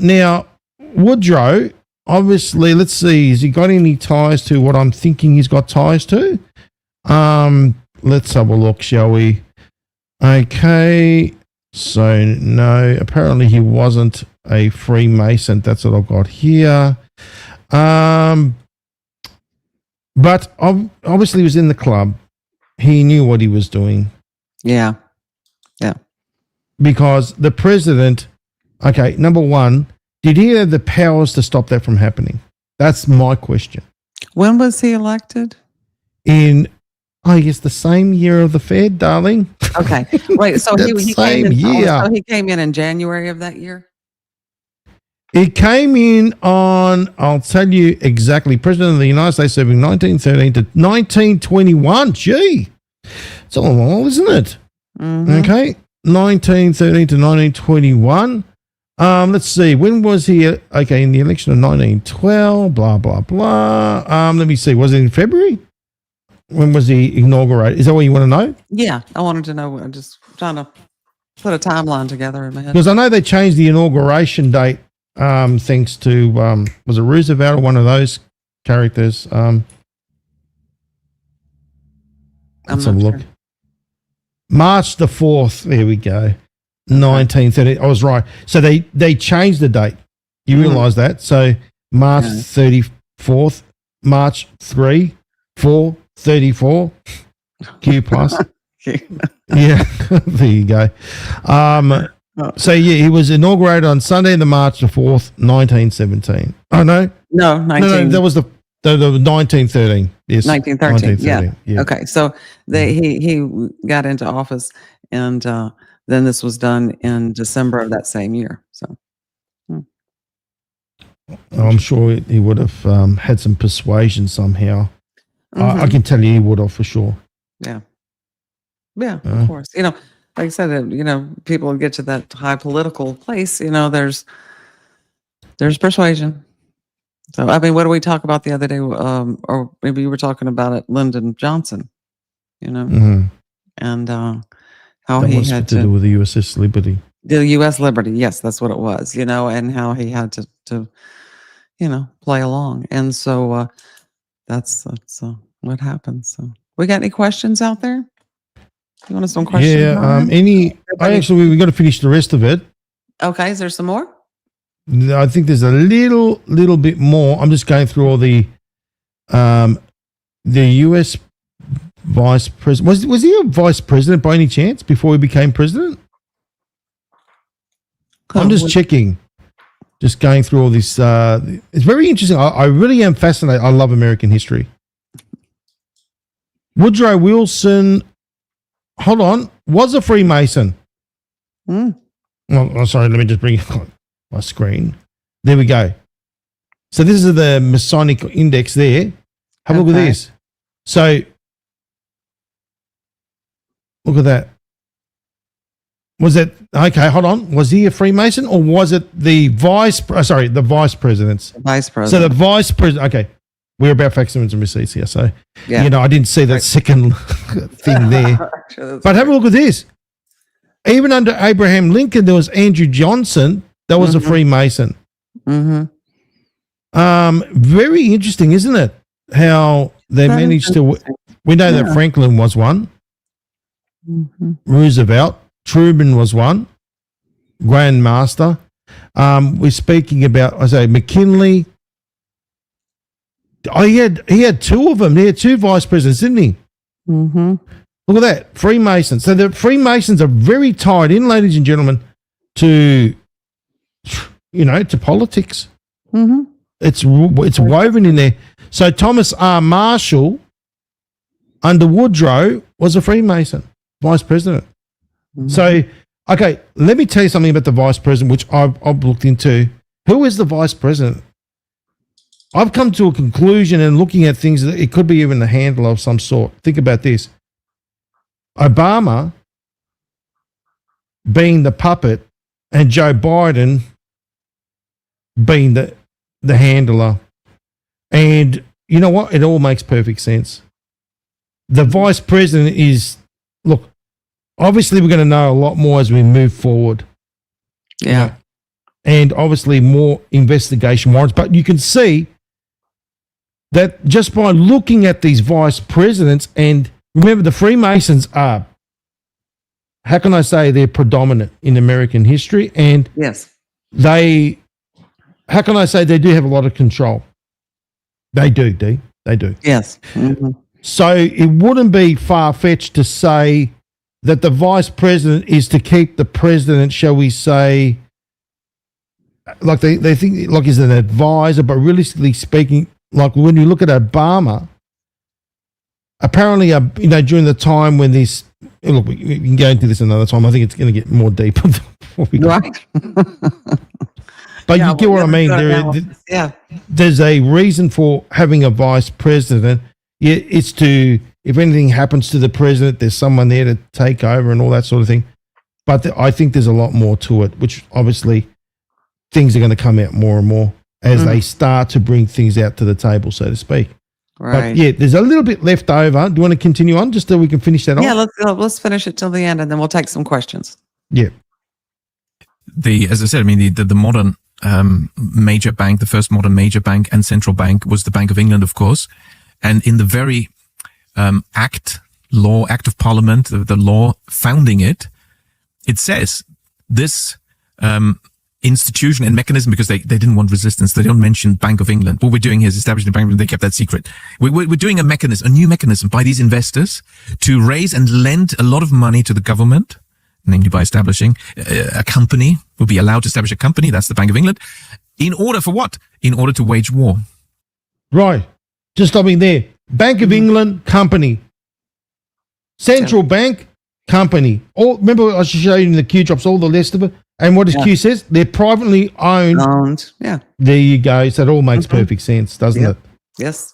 Now, Woodrow, obviously, let's see, has he got any ties to what I'm thinking he's got ties to? Let's have a look, shall we? Okay, so no, apparently he wasn't a Freemason. That's what I've got here. But obviously he was in the club. He knew what he was doing. Yeah. Because the president, number one, did he have the powers to stop that from happening? That's my question. When was he elected? In, I guess, the same year of the Fed, darling. Okay. Wait, so he same came in, year. so he came in January of that year? It came in on, I'll tell you exactly, President of the United States serving 1913 to 1921. Gee, it's a while, isn't it? Okay, 1913 to 1921. Let's see, when was he, in the election of 1912, blah, blah, blah. Let me see, was it in February? When was he inaugurated? Is that what you want to know? Yeah, I wanted to know. I'm just trying to put a timeline together in my head. Because I know they changed the inauguration date thanks to, was it Roosevelt or one of those characters? Let's have a look. Sure. March the 4th, there we go, 1930. I was right. So they changed the date. You realise that? So March 34th, March 3, 4, 34, Q plus. Yeah, there you go. So he was inaugurated on Sunday, the March the 4th, 1917. Oh no, no, that was the 1913. Yes, 1913. Yeah. Okay, so he got into office, and then this was done in December of that same year. So I'm sure he would have had some persuasion somehow. I can tell you he would have for sure. Yeah, of course. Like I said, people will get to that high political place. There's persuasion. So, I mean, what did we talk about the other day? Or maybe you were talking about it, Lyndon Johnson, and how that he was had to do with the USS Liberty. The U.S. Liberty. Yes, that's what it was, and how he had to play along. And so that's what happened. So, we got any questions out there? You want us some questions? Yeah. We got to finish the rest of it. Okay. Is there some more? I think there's a little bit more. I'm just going through all the U.S. vice president. Was he a vice president by any chance before he became president? I'm just checking. Just going through all this. It's very interesting. I really am fascinated. I love American history. Woodrow Wilson, hold on, was a Freemason. Oh, sorry, let me just bring up my screen. There we go. So this is the Masonic index there. Have a look at this. So look at that. Was it, okay, hold on. Was he a Freemason or was it the vice presidents? Vice So president. the vice president, okay. We're about facsimile and receipts here. So, Yeah. I didn't see that second thing there. But have a look at this. Even under Abraham Lincoln, there was Andrew Johnson. That was a Freemason. Mm-hmm. Very interesting, isn't it? How they That is managed to. We know that Franklin was one. Mm-hmm. Roosevelt, Truman was one. Grand Master. We're speaking about, McKinley. Oh, he had two of them. He had two vice presidents, didn't he? Mm-hmm. Look at that, Freemasons. So the Freemasons are very tied in, ladies and gentlemen, to politics. Mm-hmm. It's woven in there. So Thomas R. Marshall, under Woodrow, was a Freemason, vice president. Mm-hmm. So, okay, let me tell you something about the vice president, which I've looked into. Who is the vice president? I've come to a conclusion and looking at things that it could be even a handler of some sort. Think about this. Obama being the puppet and Joe Biden being the handler. And you know what? It all makes perfect sense. The vice president is, look, obviously we're going to know a lot more as we move forward. Yeah. And obviously more investigation warrants. But you can see that just by looking at these vice presidents, and remember the Freemasons are, how can I say, they're predominant in American history, and Yes. how can I say, they do have a lot of control. They do, D. They do. Yes. Mm-hmm. So it wouldn't be far-fetched to say that the vice president is to keep the president, shall we say, like they think like he's an advisor, but realistically speaking, like when you look at Obama, apparently, during the time when this, look, we can go into this another time. I think it's going to get more deeper. Right. But you get what I mean. There's a reason for having a vice president. Yeah, it's to, if anything happens to the president, there's someone there to take over and all that sort of thing. But I think there's a lot more to it, which obviously things are going to come out more and more as they start to bring things out to the table, so to speak. Right. But yeah, there's a little bit left over. Do you want to continue on just so we can finish that off? Yeah, let's finish it till the end and then we'll take some questions. Yeah. As I said, the modern major bank, the first modern major bank and central bank was the Bank of England, of course. And in the very act of Parliament, the law founding it, it says this institution and mechanism, because they didn't want resistance. They don't mention Bank of England. What we're doing here is establishing the Bank of England. They kept that secret. We're doing a new mechanism by these investors to raise and lend a lot of money to the government, namely by establishing a company. Will be allowed to establish a company. That's the Bank of England. In order for what? In order to wage war. Right. Just stopping there. Bank of England, company. Central Bank, company. Remember I showed you in the Q drops all the rest of it? And what does Q says? They're privately owned. Yeah. There you go. So it all makes perfect sense, doesn't it? Yes.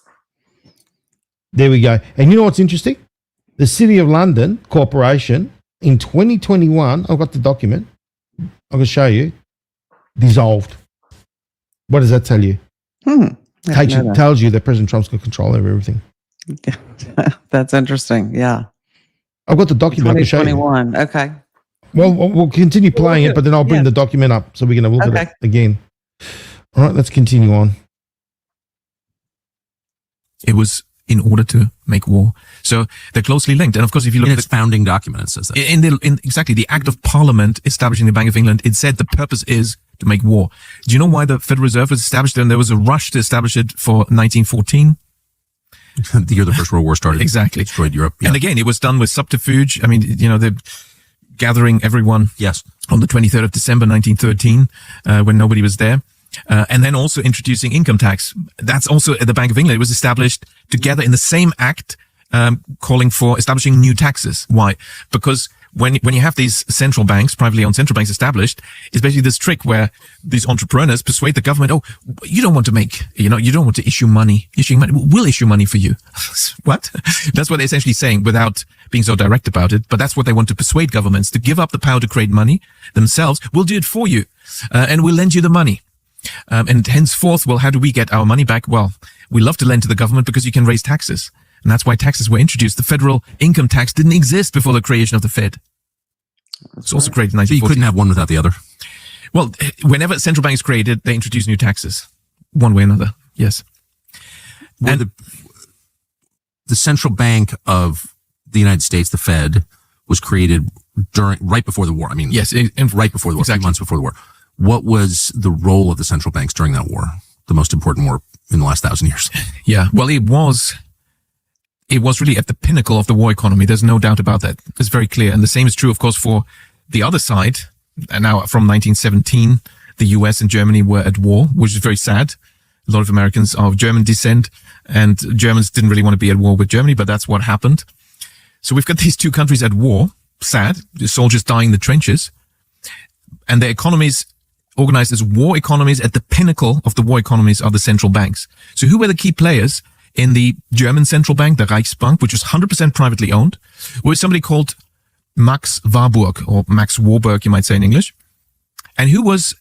There we go. And you know what's interesting? The City of London Corporation in 2021, I've got the document. I'm going to show you. Dissolved. What does that tell you? Tells you that President Trump's got control over everything. That's interesting. Yeah. I've got the document. I can show you. 2021. Okay. Well, we'll continue playing it, but then I'll bring the document up so we can have a look at it again. All right, let's continue on. It was in order to make war. So they're closely linked. And of course, if you look in at its founding document, it says that. Exactly, the Act of Parliament establishing the Bank of England, it said the purpose is to make war. Do you know why the Federal Reserve was established? And there was a rush to establish it for 1914. The year the First World War started. Exactly. Destroyed Europe. Yeah. And again, it was done with subterfuge. I mean, they're gathering everyone Yes. on the 23rd of December, 1913, when nobody was there. And then also introducing income tax. That's also at the Bank of England. It was established together in the same act, calling for establishing new taxes. Why? Because when you have these central banks, privately owned central banks established, it's basically this trick where these entrepreneurs persuade the government, oh, you don't want to issue money. We'll issue money for you. What? That's what they're essentially saying without being so direct about it. But that's what they want to persuade governments to give up the power to create money themselves. We'll do it for you. And we'll lend you the money. And henceforth, well, how do we get our money back? Well, we love to lend to the government because you can raise taxes. And that's why taxes were introduced. The federal income tax didn't exist before the creation of the Fed. It's also created in 1940. So you couldn't have one without the other. Well, whenever a central bank is created, they introduce new taxes, one way or another. Yes. And the central bank of the United States, the Fed, was created right before the war. I mean, yes, right before the war, exactly. 2 months before the war. What was the role of the central banks during that war? The most important war in the last 1,000 years. Yeah. Well, it was really at the pinnacle of the war economy. There's no doubt about that. It's very clear. And the same is true, of course, for the other side. And now from 1917, the US and Germany were at war, which is very sad. A lot of Americans are of German descent, and Germans didn't really want to be at war with Germany, but that's what happened. So we've got these two countries at war, sad, the soldiers dying in the trenches, and their economies organized as war economies. At the pinnacle of the war economies are the central banks. So who were the key players in the German central bank, the Reichsbank, which was 100% privately owned? Was somebody called Max Warburg, or Max Warburg, you might say in English. And who was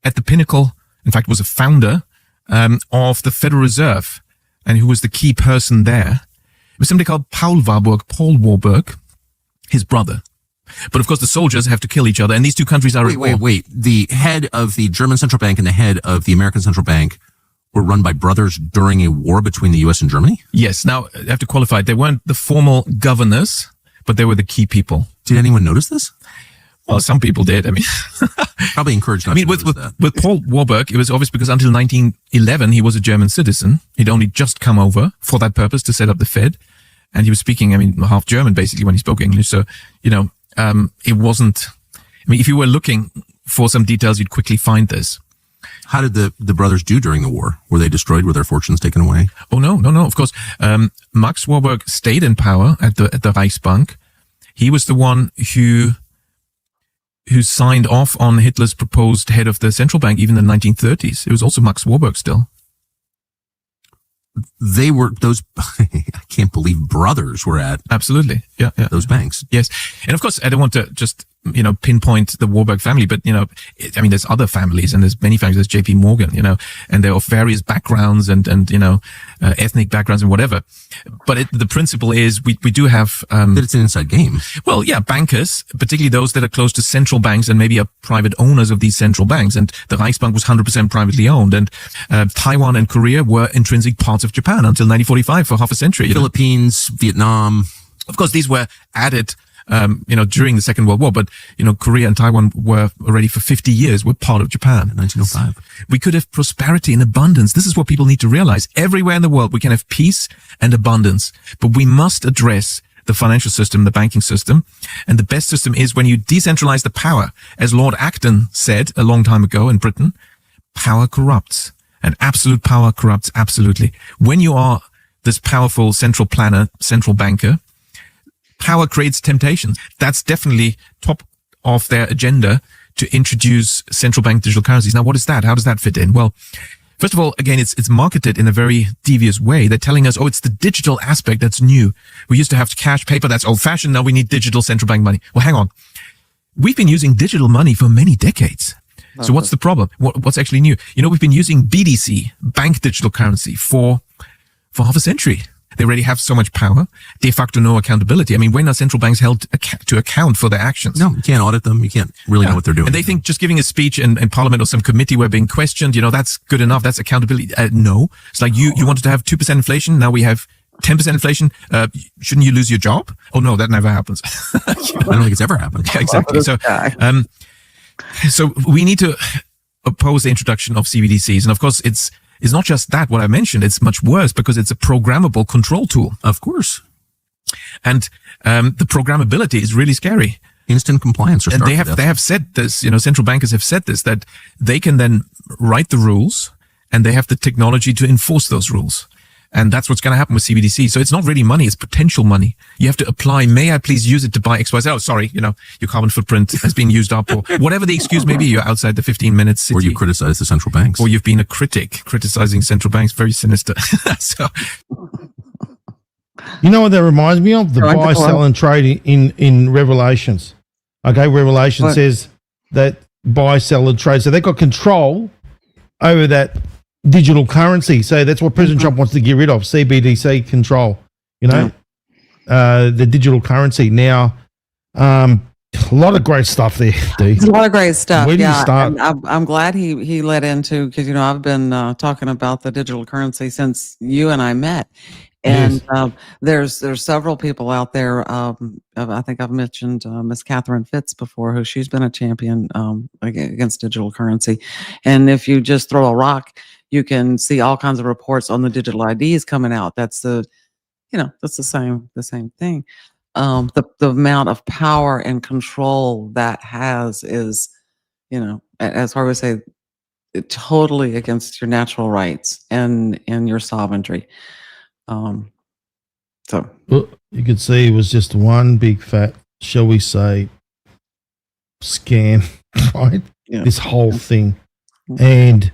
at the pinnacle, in fact, was a founder of the Federal Reserve, and who was the key person there? It was somebody called Paul Warburg, his brother. But of course, the soldiers have to kill each other, and these two countries are at war. Wait. The head of the German central bank and the head of the American central bank were run by brothers during a war between the U.S. and Germany? Yes. Now, I have to qualify it. They weren't the formal governors, but they were the key people. Did anyone notice this? Well, some people did. I mean, probably encouraged not to notice that. With Paul Warburg, it was obvious because until 1911, he was a German citizen. He'd only just come over for that purpose to set up the Fed. And he was speaking, half German basically when he spoke English. So, it wasn't, if you were looking for some details, you'd quickly find this. How did the brothers do during the war? Were they destroyed? Were their fortunes taken away? Oh, no. Of course, Max Warburg stayed in power at the Reichsbank. He was the one who signed off on Hitler's proposed head of the central bank, even in the 1930s. It was also Max Warburg still. They were those, I can't believe brothers were at. Absolutely. Yeah. Those banks. Yes. And of course, I don't want to just, pinpoint the Warburg family, but, there's other families, and there's many families. There's JP Morgan, and they're of various backgrounds and ethnic backgrounds and whatever. But the principle is we do have, that it's an inside game. Well, yeah, bankers, particularly those that are close to central banks and maybe are private owners of these central banks. And the Reichsbank was 100% privately owned. And, Taiwan and Korea were intrinsic parts of Japan until 1945 for half a century. Philippines, Vietnam. Of course, these were added, during the Second World War, but, Korea and Taiwan were already for 50 years were part of Japan. 1905. We could have prosperity and abundance. This is what people need to realize. Everywhere in the world, we can have peace and abundance, but we must address the financial system, the banking system. And the best system is when you decentralize the power. As Lord Acton said a long time ago in Britain, power corrupts, and absolute power corrupts absolutely. When you are this powerful central planner, central banker, power creates temptation. That's definitely top of their agenda to introduce central bank digital currencies. Now, what is that? How does that fit in? Well, first of all, again, it's marketed in a very devious way. They're telling us, it's the digital aspect that's new. We used to have cash, paper, that's old fashioned. Now we need digital central bank money. Well, hang on. We've been using digital money for many decades. So what's the problem? What's actually new? We've been using BDC, bank digital currency, for half a century. They already have so much power, de facto no accountability. When are central banks held to account for their actions? No, you can't audit them. You can't really know what they're doing. And they think just giving a speech in Parliament or some committee where being questioned, that's good enough. That's accountability. No. It's like you wanted to have 2% inflation. Now we have 10% inflation. Shouldn't you lose your job? Oh, no, that never happens. I don't think it's ever happened. Yeah, exactly. So we need to oppose the introduction of CBDCs. And of course, is not just that, what I mentioned, it's much worse because it's a programmable control tool. Of course. And the programmability is really scary. Instant compliance. And they have said this, central bankers have said this, that they can then write the rules and they have the technology to enforce those rules. And that's what's going to happen with CBDC. So it's not really money, it's potential money. You have to apply, may I please use it to buy XYZ? Oh, sorry, your carbon footprint has been used up, or whatever the excuse may be. You're outside the 15 minutes city. Or you criticize the central banks. Or you've been a critic criticizing central banks. Very sinister. So, you know what that reminds me of? The buy, sell, and trade in Revelations. Okay, Revelation says that buy, sell, and trade. So they got control over that digital currency. So that's what President Trump wants to get rid of, CBDC control, the digital currency. Now, a lot of great stuff there, D. There's a lot of great stuff. Where do you start? I'm glad he led into, because, I've been talking about the digital currency since you and I met. And there's several people out there. I think I've mentioned Miss Catherine Fitz before, she's been a champion against digital currency. And if you just throw a rock, you can see all kinds of reports on the digital IDs coming out. That's that's the same thing. The amount of power and control that has is, as Harvey would say, totally against your natural rights and your sovereignty. So well, you could see it was just one big fat, shall we say, scam, right? Yeah. This whole thing. And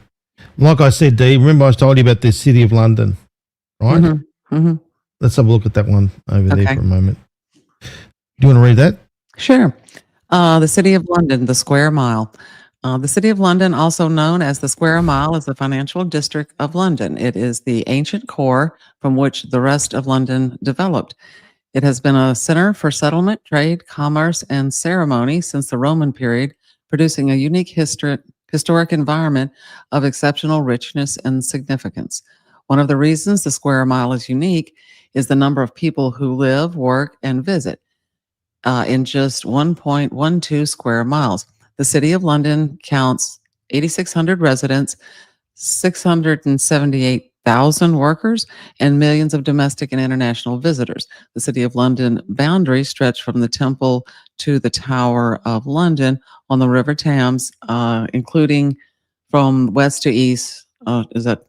like I said, Dee, remember I told you about the City of London, right? Let's have a look at that one over there for a moment. Do you want to read that? Sure. The City of London, the Square Mile. The City of London, also known as the Square Mile, is the financial district of London. It is the ancient core from which the rest of London developed. It has been a center for settlement, trade, commerce, and ceremony since the Roman period, producing a unique historic environment of exceptional richness and significance. One of the reasons the Square Mile is unique is the number of people who live, work, and visit in just 1.12 square miles. The City of London counts 8,600 residents, 678,000 workers, and millions of domestic and international visitors. The City of London boundaries stretch from the Temple to the Tower of London on the River Thames, including from west to east. Is that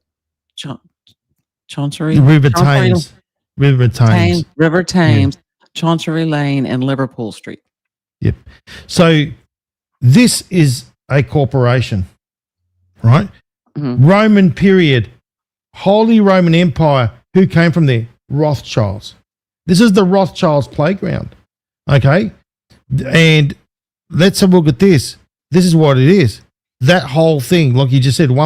Chancery? River Thames. River Thames. River Thames, Chancery Lane, and Liverpool Street. Yep. So this is a corporation, right? Roman period, Holy Roman Empire. Who came from there? Rothschilds. This is the Rothschilds playground, okay? And let's have a look at this. This is what it is. That whole thing, like you just said, how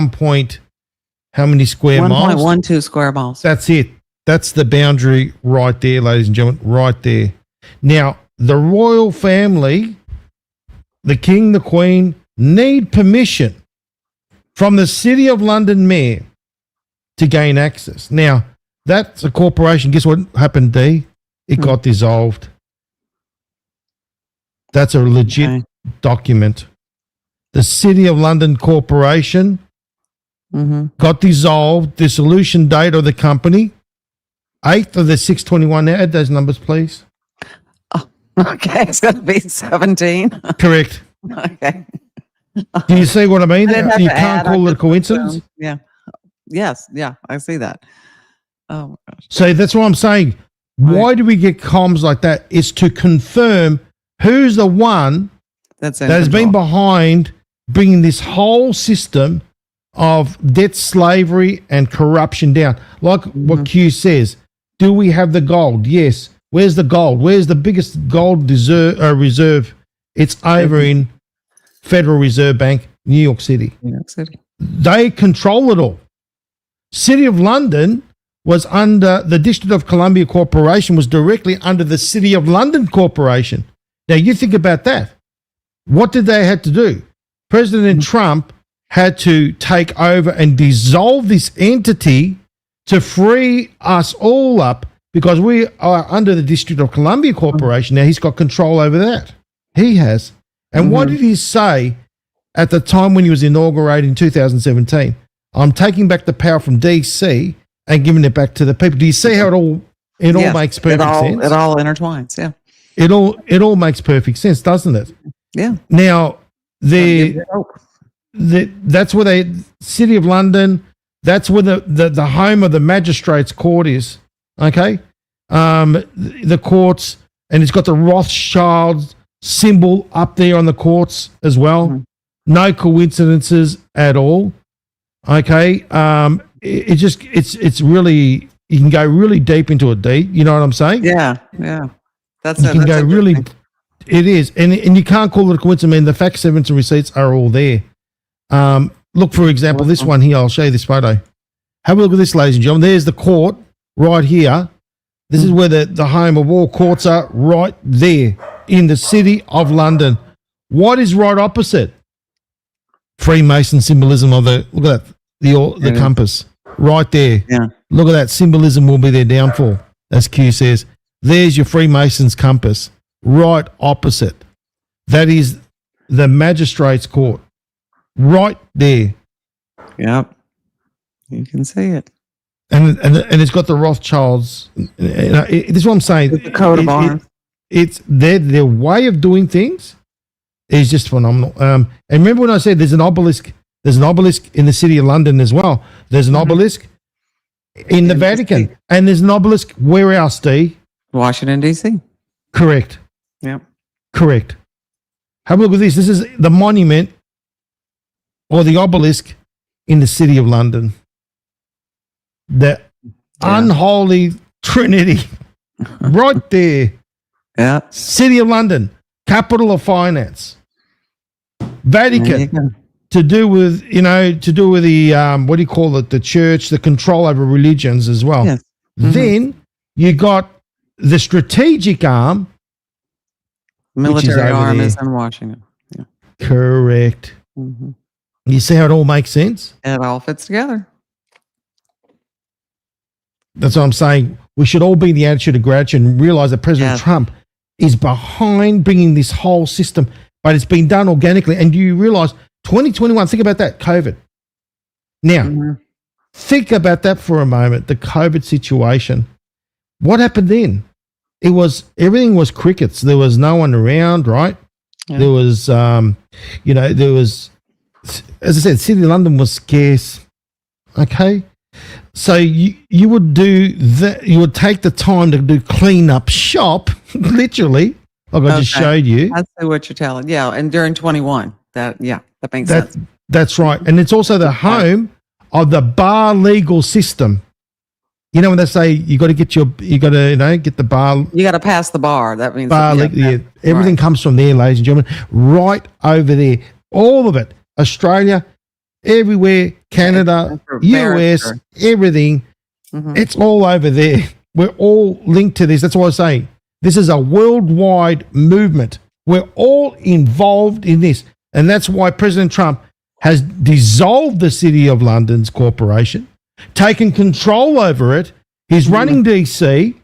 many square miles? 1.12 square miles. That's it. That's the boundary right there, ladies and gentlemen, right there. Now, the royal family, the King, the Queen, need permission from the City of London Mayor to gain access. Now, that's a corporation. Guess what happened, D? It got dissolved. That's a legit document. The City of London Corporation got dissolved. Dissolution date of the company, 8th of the 6/21. Now add those numbers, please. Okay, it's going to be 17. Correct. Okay. Do you see what I mean? You can't call it a coincidence. Yeah. Yes. Yeah, I see that. Oh my gosh. So that's what I'm saying. Why do we get comms like that? It's to confirm who's the one that has been behind bringing this whole system of debt slavery and corruption down. Like what Q says, do we have the gold? Yes. Where's the gold? Where's the biggest gold reserve? It's over in Federal Reserve Bank, New York City. New York City. They control it all. City of London was under the District of Columbia Corporation, was directly under the City of London Corporation. Now you think about that. What did they have to do? President Trump had to take over and dissolve this entity to free us all up, because we are under the District of Columbia Corporation. Now he's got control over that. He has. And what did he say at the time when he was inaugurated in 2017? I'm taking back the power from DC and giving it back to the people. Do you see how it all makes perfect sense? It all intertwines. Yeah. It all makes perfect sense, doesn't it? Yeah. Now, that's where the City of London, that's where the home of the magistrates court is. Okay. The courts, and it's got the Rothschild symbol up there on the courts as well. Mm-hmm. No coincidences at all. Okay. It's really, you can go really deep into it, D. You know what I'm saying? Yeah. Yeah. It is. And you can't call it a coincidence. I mean, the facts, evidence, and receipts are all there. Look, for example, this one here. I'll show you this photo. Have a look at this, ladies and gentlemen. There's the court right here. This is where the home of all courts are, right there in the City of London. What is right opposite? Freemason symbolism of look at that, the compass right there. Yeah. Look at that, symbolism will be their downfall, as Q says. There's your Freemasons compass right opposite. That is the magistrates court right there. Yep. You can see it. And it's got the Rothschilds. This is what I'm saying. It's the coat of arms. It's their way of doing things is just phenomenal. And remember when I said there's an obelisk? There's an obelisk in the City of London as well. There's an obelisk in the Vatican, and there's an obelisk where else, D? Washington, D.C. Correct. Yep. Correct. Have a look at this. This is the monument or the obelisk in the City of London. The unholy trinity right there. Yeah. City of London, capital of finance. Vatican, to do with the, what do you call it? The church, the control over religions as well. Yes. Mm-hmm. Then you got the strategic arm. Military arm is in Washington. Yeah. Correct. Mm-hmm. You see how it all makes sense? It all fits together. That's what I'm saying. We should all be in the attitude of gratitude and realize that President Trump is behind bringing this whole system, but it's been done organically. And do you realize 2021, think about that, COVID. Now, think about that for a moment, the COVID situation. What happened then? Everything was crickets. There was no one around, right? Yeah. There was, as I said, City of London was scarce. Okay. So you would do that. You would take the time to do clean up shop, literally, like I just showed you. I see what you're telling. Yeah, and during 21, that makes sense. That's right, and it's also the home of the bar legal system. You know when they say you got to get the bar. You got to pass the bar. That means bar. Everything comes from there, ladies and gentlemen. Right over there, all of it. Australia. Everywhere, Canada, US, everything, it's all over there. We're all linked to this. That's why I say this is a worldwide movement. We're all involved in this. And that's why President Trump has dissolved the City of London's corporation, taken control over it. He's running DC.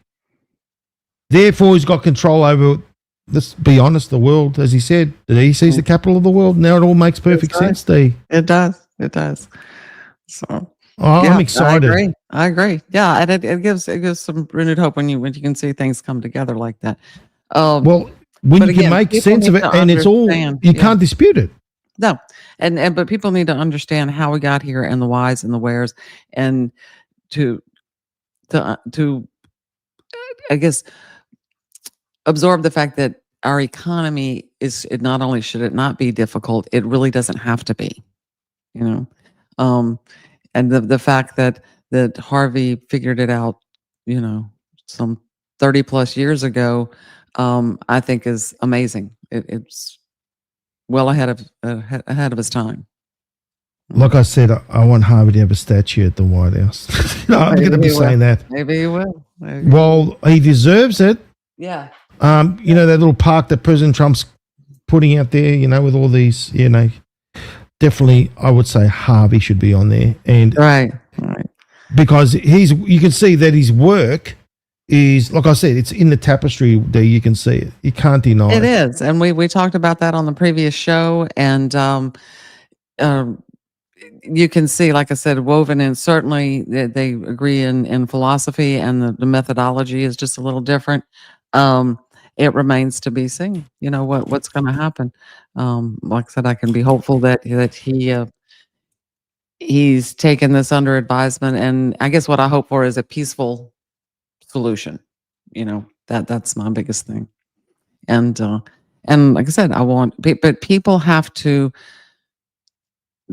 Therefore, he's got control over, let's be honest, the world, as he said. The DC is the capital of the world. Now it all makes perfect sense, D. It does. It does. So I'm excited. I agree. Yeah, and it gives some renewed hope when you can see things come together like that. When you can make sense of it, and it's all you can't dispute it. No, but people need to understand how we got here and the whys and the wheres, and to I guess absorb the fact that our economy it not only should it not be difficult, it really doesn't have to be. And the fact that Harvey figured it out, some 30 plus years ago, I think is amazing. It's well ahead of his time. Like I said, I want Harvey to have a statue at the White House. I'm going to be saying that. Maybe he will. Well, he deserves it. Yeah. That little park that President Trump's putting out there, with all these, definitely, I would say Harvey should be on there. And right. Because you can see that his work is, like I said, it's in the tapestry there. You can see it. You can't deny it. It is. And we talked about that on the previous show. And, you can see, like I said, woven in, certainly they agree in philosophy, and the methodology is just a little different. It remains to be seen, what's going to happen. Like I said, I can be hopeful that he's taken this under advisement, and I guess what I hope for is a peaceful solution. That's my biggest thing. And like I said, but people have to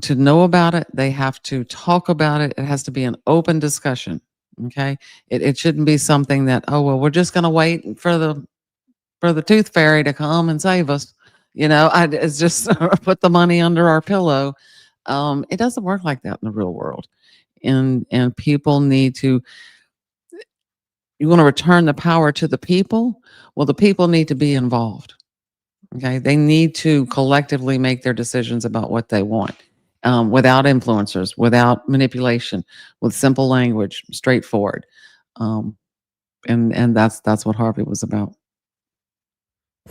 know about it. They have to talk about it. It has to be an open discussion. Okay. It shouldn't be something that, oh, well, we're just going to wait for the tooth fairy to come and save us. It's just put the money under our pillow. It doesn't work like that in the real world. And people need to, you want to return the power to the people. Well, the people need to be involved. Okay. They need to collectively make their decisions about what they want, without influencers, without manipulation, with simple language, straightforward. And that's what Harvey was about.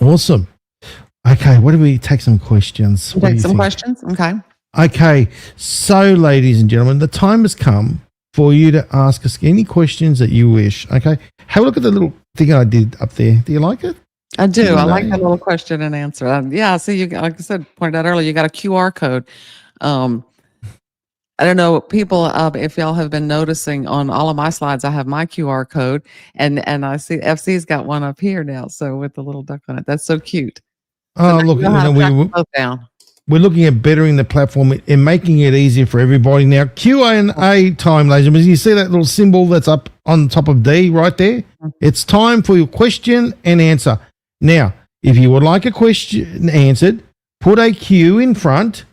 Awesome. Okay. What do we take some questions? Take some questions. Okay. Okay. So, ladies and gentlemen, the time has come for you to ask us any questions that you wish. Okay. Have a look at the little thing I did up there. Do you like it? I do. I like that little question and answer. Yeah. So you, like I said, pointed out earlier, you got a QR code. I don't know, people, if y'all have been noticing on all of my slides, I have my QR code, and I see FC's got one up here now. So with the little duck on it, that's so cute. Oh, look, we're looking at bettering the platform and making it easier for everybody. Now, Q&A time, ladies and gentlemen. You see that little symbol that's up on top of D right there? It's time for your question and answer. Now, if you would like a question answered, put a Q in front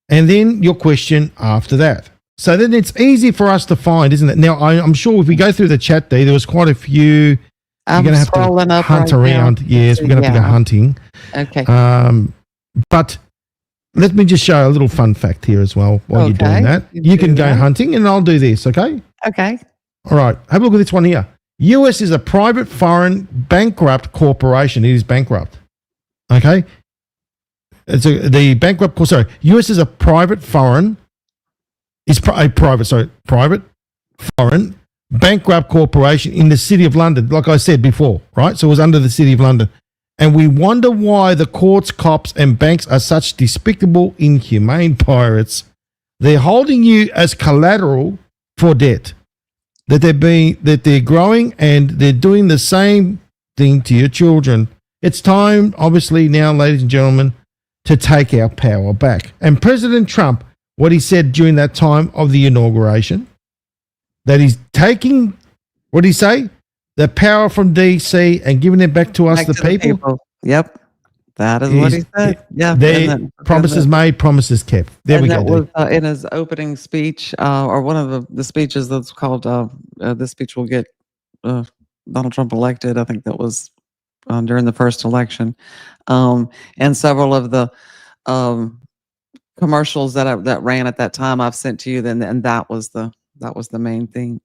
and then your question after that. So then it's easy for us to find, isn't it? Now, I'm sure if we go through the chat there was quite a few. You're going to have to hunt around. Yes, we're going to have to go hunting. Okay. But let me just show a little fun fact here as well while you're doing that. You can go hunting and I'll do this, okay? Okay. All right. Have a look at this one here. US is a private foreign bankrupt corporation. It is bankrupt. Okay? US is a private foreign bankrupt corporation in the City of London, like I said before, right? So it was under the City of London. And we wonder why the courts, cops, and banks are such despicable, inhumane pirates. They're holding you as collateral for debt that they're growing, and they're doing the same thing to your children. It's time, obviously, now, ladies and gentlemen, to take our power back. And President Trump, what he said during that time of the inauguration, that he's taking, what did he say? The power from DC and giving it back to us, the people. Yep. That is what he said. Yeah. Promises made, promises kept. There we go. That was in his opening speech, or one of the speeches that's called, this speech will get Donald Trump elected. I think that was during the first election. And several of the commercials that ran at that time I've sent to you, and that was the main thing.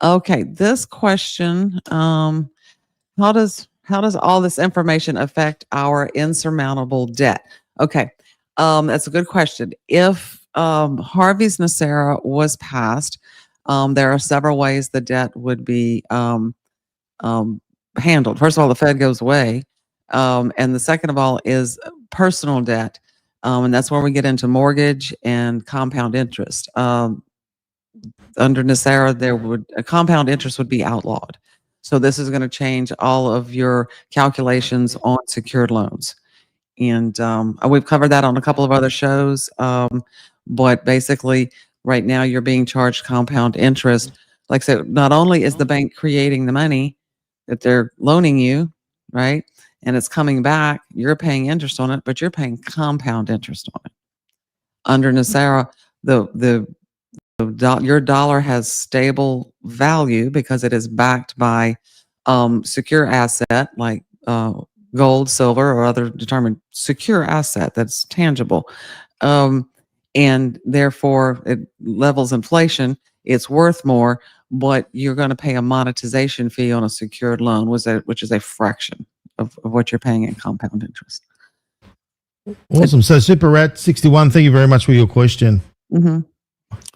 Okay, this question, how does all this information affect our insurmountable debt? Okay, that's a good question. If Harvey's Nesara was passed, there are several ways the debt would be handled. First of all, the Fed goes away, and the second of all is personal debt, and that's where we get into mortgage and compound interest. Under Nesara, a compound interest would be outlawed. So this is going to change all of your calculations on secured loans. And we've covered that on a couple of other shows. But basically, right now, you're being charged compound interest. Like I said, not only is the bank creating the money that they're loaning you, right? And it's coming back, you're paying interest on it, but you're paying compound interest on it. Under Nesara, your dollar has stable value because it is backed by secure asset like gold, silver, or other determined secure asset that's tangible. And therefore, it levels inflation. It's worth more, but you're going to pay a monetization fee on a secured loan, which is a fraction of what you're paying in compound interest. Awesome. So Super Rat 61, thank you very much for your question. Mm-hmm.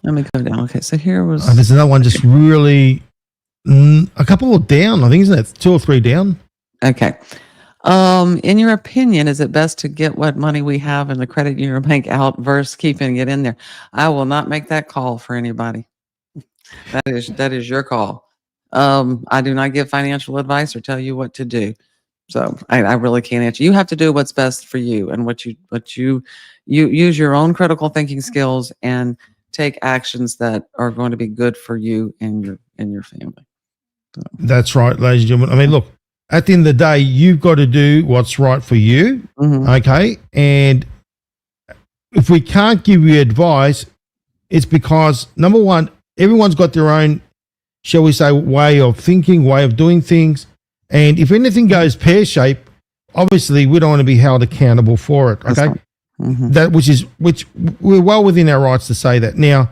Let me go down. Okay, so here was There's another one just really a couple of down. I think, isn't it 2 or 3 down? okay. In your opinion, is it best to get what money we have in the credit union bank out versus keeping it in there? I will not make that call for anybody. That is your call. I do not give financial advice or tell you what to do. So I really can't answer. You have to do what's best for you and what you use your own critical thinking skills and take actions that are going to be good for you and your family. So. That's right, ladies and gentlemen. I mean, look, at the end of the day, you've got to do what's right for you. Mm-hmm. Okay. And if we can't give you advice, it's because, number one, everyone's got their own, shall we say, way of thinking, way of doing things. And if anything goes pear-shaped, obviously we don't want to be held accountable for it. Okay. Right. Mm-hmm. Which we're well within our rights to say that. Now,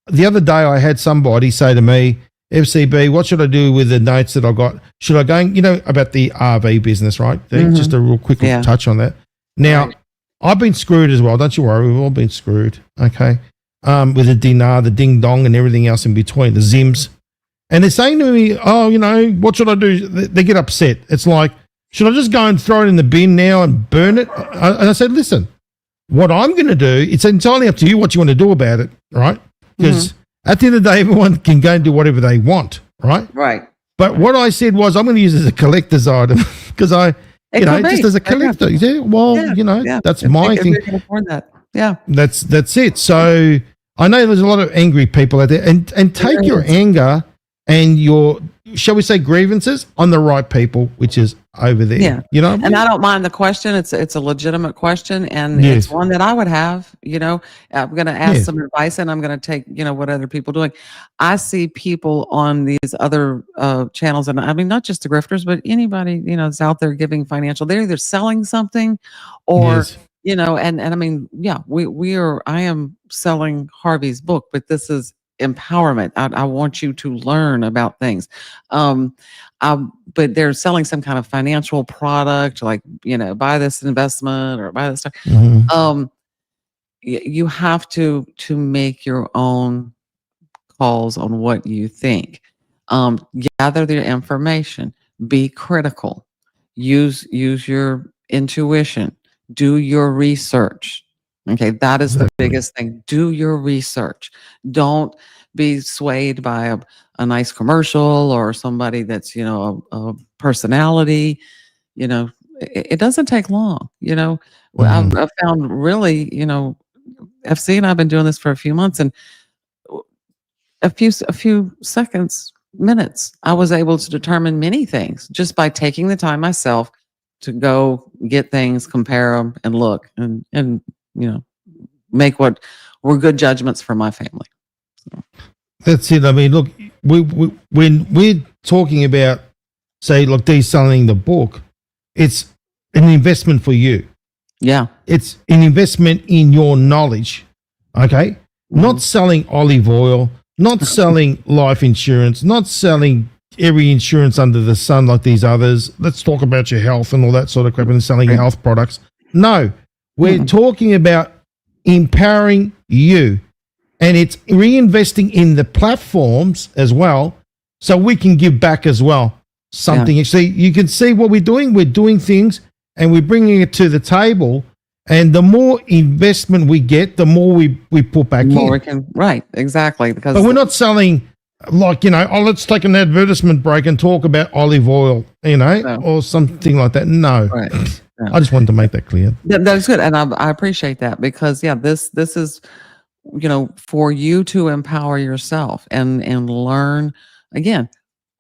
the other day I had somebody say to me, FCB, what should I do with the notes that I got? Should I go, about the RV business, right? Mm-hmm. Just a real quick touch on that. Now, right. I've been screwed as well. Don't you worry. We've all been screwed. Okay. With the dinar, the ding dong and everything else in between, the Zims. And they're saying to me, oh, what should I do? They get upset. It's like, should I just go and throw it in the bin now and burn it? And I said, listen, what I'm going to do, it's entirely up to you what you want to do about it, right? Because at the end of the day, everyone can go and do whatever they want, right? Right. But what I said was, I'm going to use it as a collector's item because just as a collector. Yeah, well, that's my thing. You can afford that. Yeah. That's it. So I know there's a lot of angry people out there, and take your anger and your, shall we say, grievances on the right people, which is over there. Yeah. And I don't mind the question. It's a legitimate question, and it's one that I would have. I'm going to ask some advice, and I'm going to take what other people are doing. I see people on these other channels, and I mean not just the grifters, but anybody that's out there giving financial. They're either selling something, or and I mean I am selling Harvey's book, but this is empowerment. I want you to learn about things. But they're selling some kind of financial product, like, buy this investment or buy this stuff. Mm-hmm. You have to make your own calls on what you think. Gather the information, be critical, use your intuition, do your research. Okay, that is the biggest thing. Do your research. Don't be swayed by a nice commercial or somebody that's, a personality. It doesn't take long. I've found really, FC and I've been doing this for a few months, and a few seconds, minutes, I was able to determine many things just by taking the time myself to go get things, compare them, and look and make what were good judgments for my family. So. That's it. I mean, look, when we're talking about, say, like Dee selling the book, it's an investment for you. Yeah. It's an investment in your knowledge, okay? Mm-hmm. Not selling olive oil, not selling life insurance, not selling every insurance under the sun like these others. Let's talk about your health and all that sort of crap and selling health products. No, we're talking about empowering you, and it's reinvesting in the platforms as well, so we can give back as well. Something. So you can see what we're doing. We're doing things and we're bringing it to the table. And the more investment we get, the more we put back in. Right, exactly. But we're not selling like, let's take an advertisement break and talk about olive oil, or something like that. No. Right. Yeah. I just wanted to make that clear. That's good. And I appreciate that because, this is, for you to empower yourself and learn, again,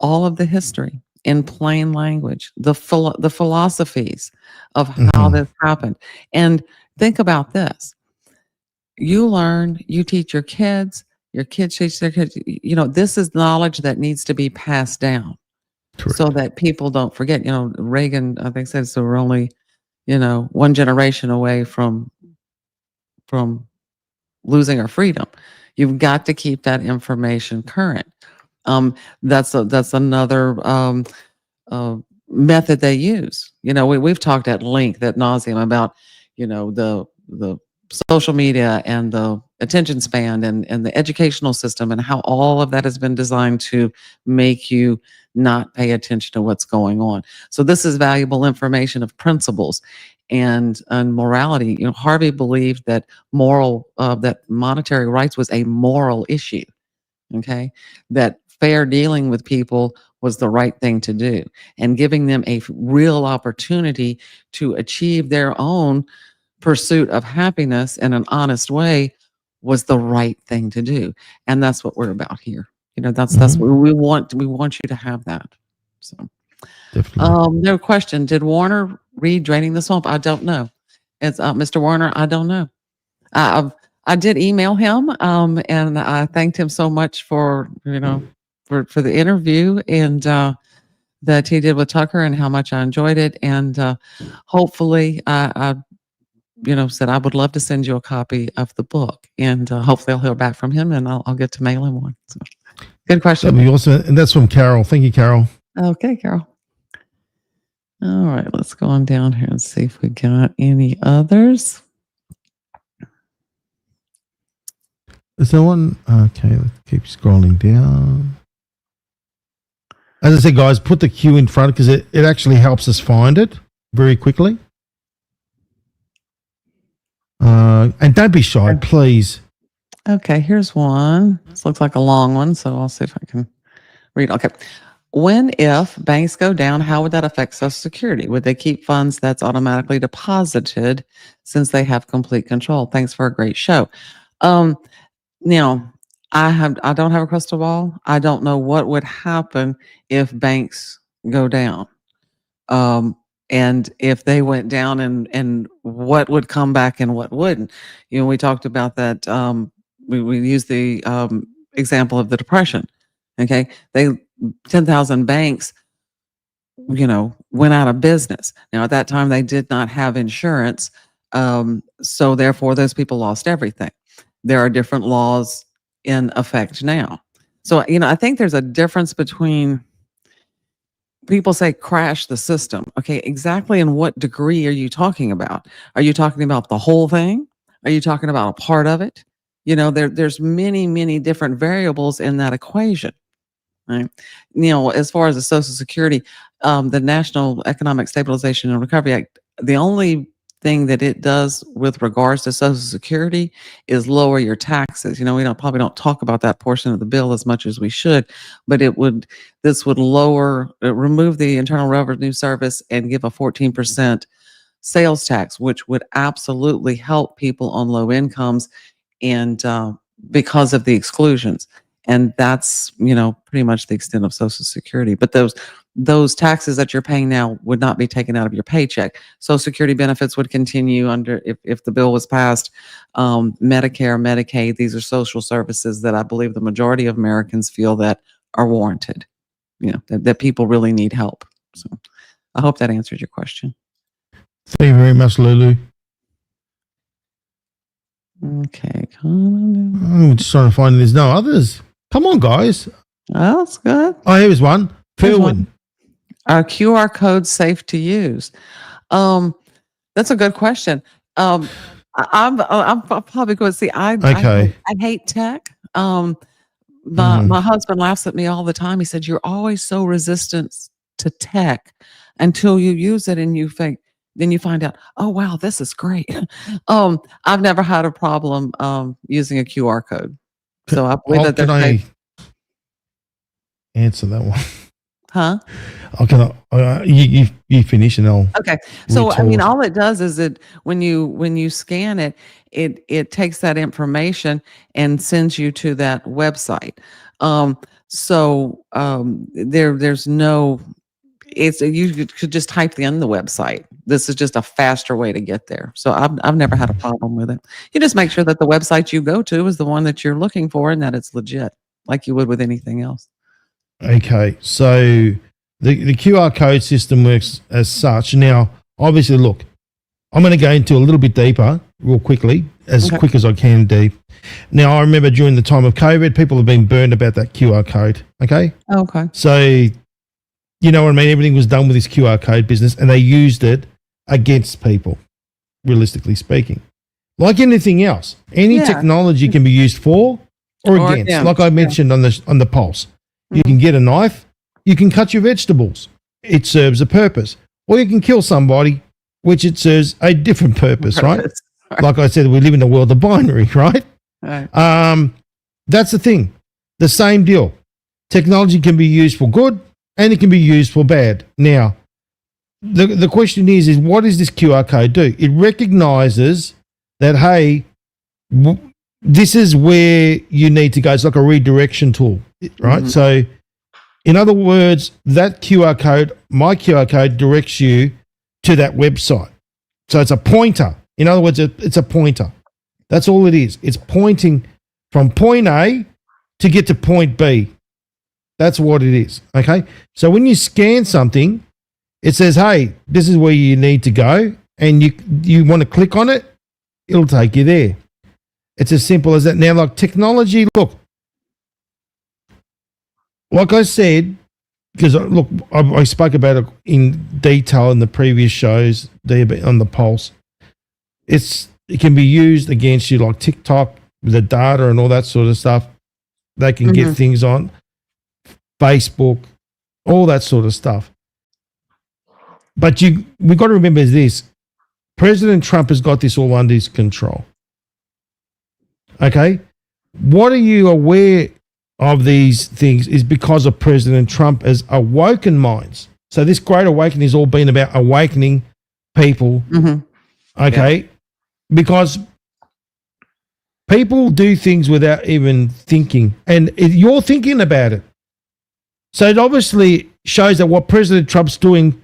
all of the history in plain language, the philosophies of how this happened. And think about this. You learn, you teach your kids teach their kids, this is knowledge that needs to be passed down. Correct. So that people don't forget. Reagan, I think, said so we're only, one generation away from losing our freedom. You've got to keep that information current. That's another method they use. We've talked at length, at nauseum, about the social media and the attention span and the educational system and how all of that has been designed to make you not pay attention to what's going on. So this is valuable information of principles and morality. Harvey believed that that monetary rights was a moral issue. Okay, that fair dealing with people was the right thing to do, and giving them a real opportunity to achieve their own pursuit of happiness in an honest way was the right thing to do. And that's what we're about here. That's what we want. We want you to have that. So Definitely. no question. Did Warner read Draining the Swamp? I don't know. It's Mr. Warner. I don't know. I did email him, and I thanked him so much for for the interview and that he did with Tucker, and how much I enjoyed it. And hopefully, I said I would love to send you a copy of the book, and hopefully I'll hear back from him, and I'll get to mail him one. So, good question. That'd be awesome. And that's from Carol. Thank you, Carol. Okay, Carol. All right, let's go on down here and see if we got any others. Is there one? Okay, let's keep scrolling down. As I said, guys, put the Q in front because it actually helps us find it very quickly. And don't be shy, please. Okay, here's one. This looks like a long one, so I'll see if I can read. Okay. If banks go down, how would that affect Social Security? Would they keep funds that's automatically deposited since they have complete control? Thanks for a great show. Now, I don't have a crystal ball. I don't know what would happen if banks go down. And if they went down and what would come back and what wouldn't. We talked about that. We used the example of the Depression. Okay. 10,000 banks, went out of business. Now, at that time, they did not have insurance. So therefore, those people lost everything. There are different laws in effect now. So, I think there's a difference between people say crash the system. Okay, exactly in what degree are you talking about? Are you talking about the whole thing? Are you talking about a part of it? There's many, many different variables in that equation. Right. As far as the Social Security, the National Economic Stabilization and Recovery Act, the only thing that it does with regards to Social Security is lower your taxes. We probably don't talk about that portion of the bill as much as we should, but this would remove the Internal Revenue Service and give a 14% sales tax, which would absolutely help people on low incomes and because of the exclusions. And that's, pretty much the extent of Social Security. But those taxes that you're paying now would not be taken out of your paycheck. Social Security benefits would continue under, if the bill was passed. Medicare, Medicaid, these are social services that I believe the majority of Americans feel that are warranted, that people really need help. So I hope that answered your question. Thank you very much, Lulu. Okay. I'm just trying to find there's no others. Come on, guys. Oh, that's good. Oh, here's one. Philwin. Are QR codes safe to use? That's a good question. I'm probably going to see. I hate tech. My husband laughs at me all the time. He said, "You're always so resistant to tech until you use it, and you think." Then you find out, oh, wow, this is great. I've never had a problem using a QR code. So I believe that there's I answer that one? Huh? You finish and I'll. Okay. So all it does is when you scan it, it takes that information and sends you to that website. There's no. You could just type in the website. This is just a faster way to get there. So I've never had a problem with it. You just make sure that the website you go to is the one that you're looking for and that it's legit, like you would with anything else. Okay, so the QR code system works as such. Now, obviously, look, I'm going to go into a little bit deeper real quickly, quick as I can deep. Now, I remember during the time of COVID, people have been burned about that QR code. Okay? Okay. So, you know what I mean? Everything was done with this QR code business and they used it against people, realistically speaking. Like anything else, any technology can be used for or against. Like I mentioned on the pulse, you can get a knife, you can cut your vegetables. It serves a purpose, or you can kill somebody, which it serves a different purpose, right? Like I said, we live in a world of binary, right? That's the thing. The same deal. Technology can be used for good and it can be used for bad. Now, the question is what does this QR code do? It recognizes that, hey, this is where you need to go. It's like a redirection tool, right? So, in other words, that QR code, my QR code, directs you to that website. So it's a pointer. In other words, it's a pointer. That's all it is. It's pointing from point A to get to point B. That's what it is, okay? So when you scan something, it says, hey, this is where you need to go, and you want to click on it, it'll take you there. It's as simple as that. Now, like technology, look, like I said, because look, I spoke about it in detail in the previous shows on the Pulse. It can be used against you, like TikTok, the data and all that sort of stuff. They can get things on Facebook, all that sort of stuff. But we've got to remember this. President Trump has got this all under his control. Okay? What are you aware of these things is because of President Trump has awoken minds. So this great awakening has all been about awakening people. Okay? Yeah. Because people do things without even thinking. And you're thinking about it. So it obviously shows that what President Trump's doing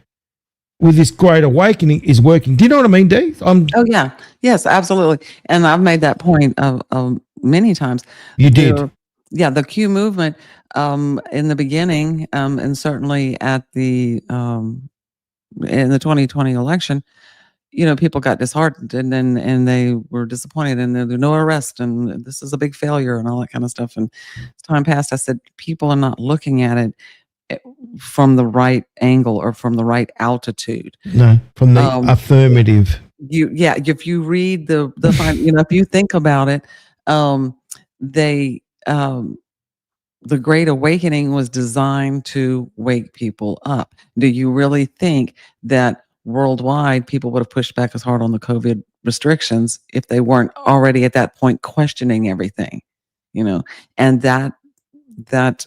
with this great awakening is working. Do you know what I mean, Dee? Oh, yeah. Yes, absolutely. And I've made that point of many times. You did. The Q movement in the beginning, and certainly at in the 2020 election, people got disheartened and they were disappointed and there were no arrest and this is a big failure and all that kind of stuff. And as time passed, I said, people are not looking at it from the right angle or from the right altitude. No, from the affirmative. If you read if you think about it, the Great Awakening was designed to wake people up. Do you really think that worldwide people would have pushed back as hard on the COVID restrictions if they weren't already at that point questioning everything? And that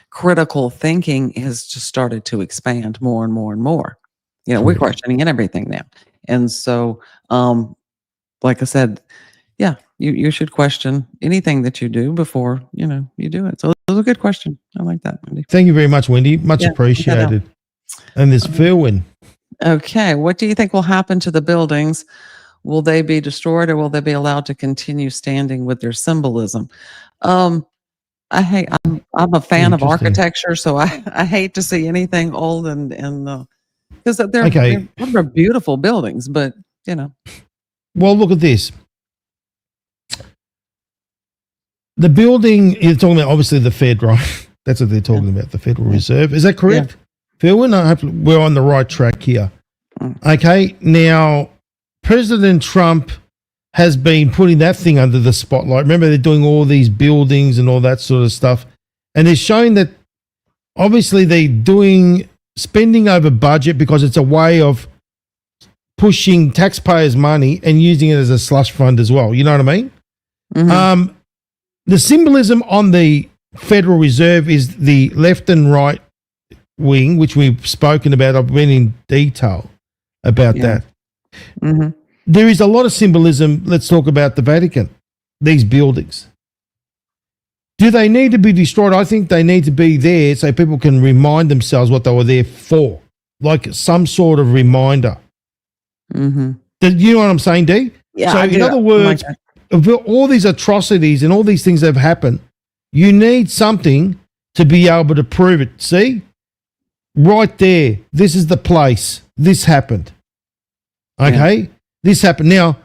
critical thinking has just started to expand more and more and more. We're questioning everything now. And so, like I said, you should question anything that you do before, you do it. So it was a good question. I like that, Wendy. Thank you very much, Wendy. Much appreciated. And there's Philwin. Okay. What do you think will happen to the buildings? Will they be destroyed or will they be allowed to continue standing with their symbolism? I'm a fan of architecture, so I hate to see anything old and because they're beautiful buildings, but Well, look at this. The building you're talking about, obviously the Fed, right? That's what they're talking about, the Federal Reserve. Is that correct? Philwin, I hope we're on the right track here. Okay, now President Trump has been putting that thing under the spotlight. Remember, they're doing all these buildings and all that sort of stuff. And they're showing that obviously they're spending over budget because it's a way of pushing taxpayers' money and using it as a slush fund as well. You know what I mean? The symbolism on the Federal Reserve is the left and right wing, which we've spoken about. I've been in detail about that. There is a lot of symbolism. Let's talk about the Vatican, these buildings. Do they need to be destroyed? I think they need to be there so people can remind themselves what they were there for, like some sort of reminder. Do you know what I'm saying, Dee? Yeah. So in other words, of all these atrocities and all these things that have happened, you need something to be able to prove it. See? Right there. This is the place. This happened. Okay? Yeah. This happened. Now,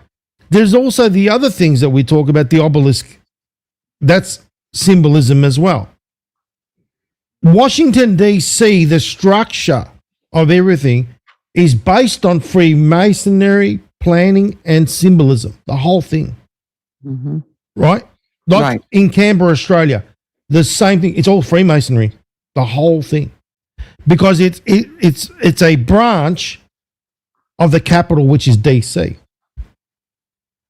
there's also the other things that we talk about, the obelisk. That's symbolism as well. Washington, D.C., the structure of everything is based on Freemasonry planning, and symbolism. The whole thing, right? Like Right. in Canberra, Australia, the same thing. It's all Freemasonry, the whole thing, because it's a branch of the capital, which is DC.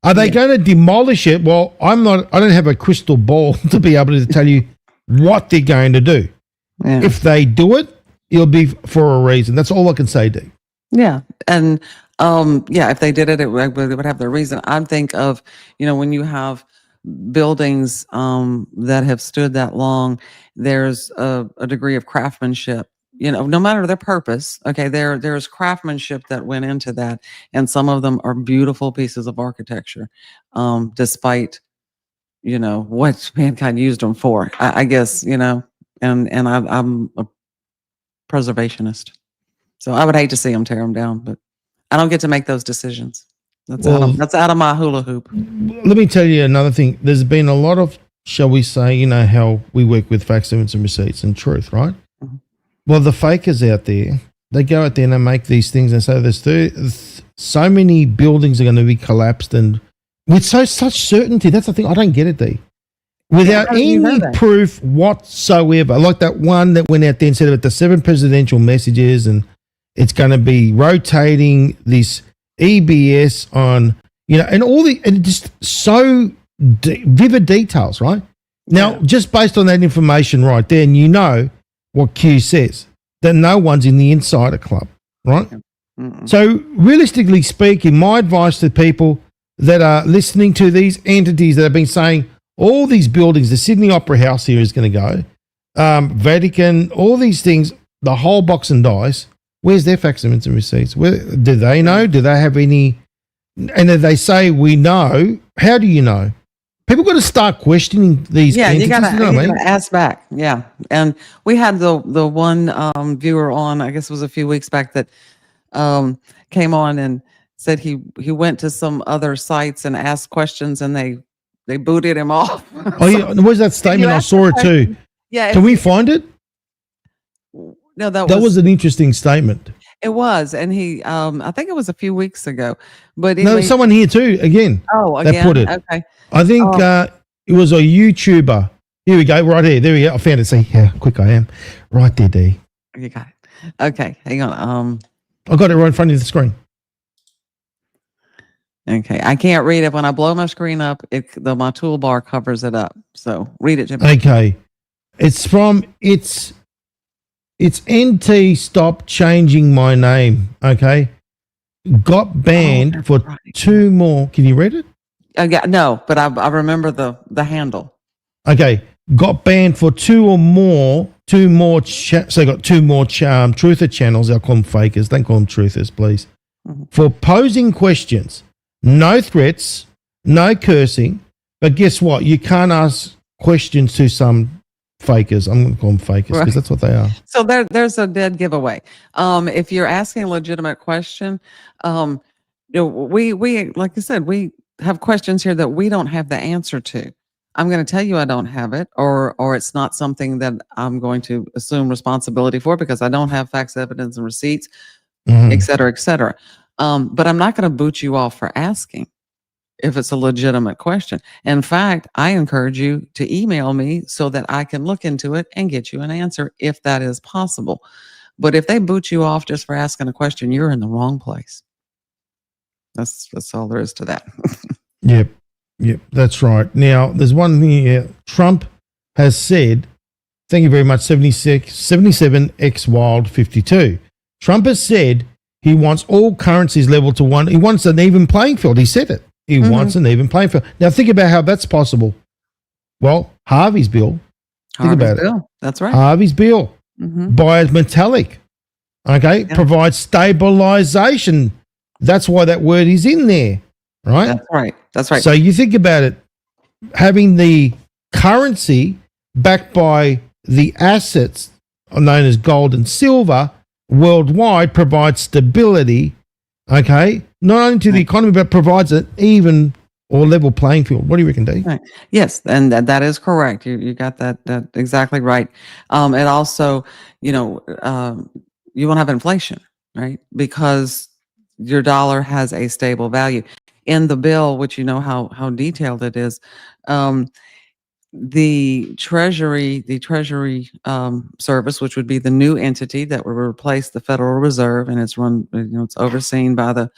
Are they going to demolish it? Well, I don't have a crystal ball to be able to tell you what they're going to do. Yeah. If they do it, it'll be for a reason. That's all I can say, D. Yeah. And if they did it, it would have their reason. I think of, when you have buildings that have stood that long, there's a degree of craftsmanship, no matter their purpose. Okay, there's craftsmanship that went into that, and some of them are beautiful pieces of architecture, despite what mankind used them for. I guess and I'm a preservationist, so I would hate to see them tear them down, but I don't get to make those decisions. That's out of my hula hoop. Let me tell you another thing. There's been a lot of, shall we say, how we work with facts, evidence, and receipts and truth, right? Well, the fakers out there, they go out there and they make these things and say there's so many buildings are going to be collapsed, and with such certainty. That's the thing. I don't get it, D. Without any proof whatsoever. Like that one that went out there and said about the 7 presidential messages, and it's going to be rotating this EBS on, and and just so vivid details, right? Now, just based on that information right there, and what Q says, that no one's in the insider club, right? So realistically speaking, my advice to people that are listening to these entities that have been saying all these buildings, the Sydney Opera House here is going to go, Vatican, all these things, the whole box and dice, where's their facts and receipts? Do they know? Do they have any? And if they say we know, how do you know? People got to start questioning these. Yeah, entities, you got to to ask back. Yeah, and we had the one viewer on, I guess it was a few weeks back, that came on and said he went to some other sites and asked questions, and they booted him off. Oh yeah, where's that statement? I saw it too. Yeah, can we find it? No, that was an interesting statement. It was, and he, I think it was a few weeks ago, but no, someone here too. Again, that put it. Okay, I think it was a YouTuber. Here we go, right here. There we go. I found it. See how quick I am. Right there, D. You got it. Okay, hang on. I got it right in front of the screen. Okay, I can't read it when I blow my screen up. My toolbar covers it up. So read it, Jim. Okay, it's from it's NT. Stop changing my name. Okay, got banned for 2 more. Can you read it? Yeah, no, but I remember the handle. Okay, got banned for 2 more. So I got 2 more truther channels. I'll call them fakers. Don't call them truthers, please. For posing questions. No threats, no cursing. But guess what? You can't ask questions to some fakers. I'm going to call them fakers because that's what they are. So there's a dead giveaway. If you're asking a legitimate question, we like I said, we have questions here that we don't have the answer to. I'm going to tell you I don't have it, or it's not something that I'm going to assume responsibility for because I don't have facts, evidence, and receipts, et cetera, et cetera. But I'm not going to boot you off for asking if it's a legitimate question. In fact, I encourage you to email me so that I can look into it and get you an answer if that is possible. But if they boot you off just for asking a question, you're in the wrong place. That's all there is to that. Yep, that's right. Now, there's one thing here. Trump has said, thank you very much, 77X Wild 52. Trump has said he wants all currencies level to 1. He wants an even playing field. He said it. He wants an even playing field. Now, think about how that's possible. Well, Harvey's bill. Think about it. That's right. Harvey's bill. Biometallic. Okay. Yeah. Provides stabilization. That's why that word is in there. Right? That's right. That's right. So you think about it, having the currency backed by the assets known as gold and silver worldwide provides stability, okay, not only to the economy, but provides an even or level playing field. What do you reckon, Dave? Right. Yes, and that is correct. You got that exactly right. And also, you won't have inflation, right? Because your dollar has a stable value. In the bill, which you know how detailed it is, the Treasury Service, which would be the new entity that would replace the Federal Reserve, and it's run, it's overseen by the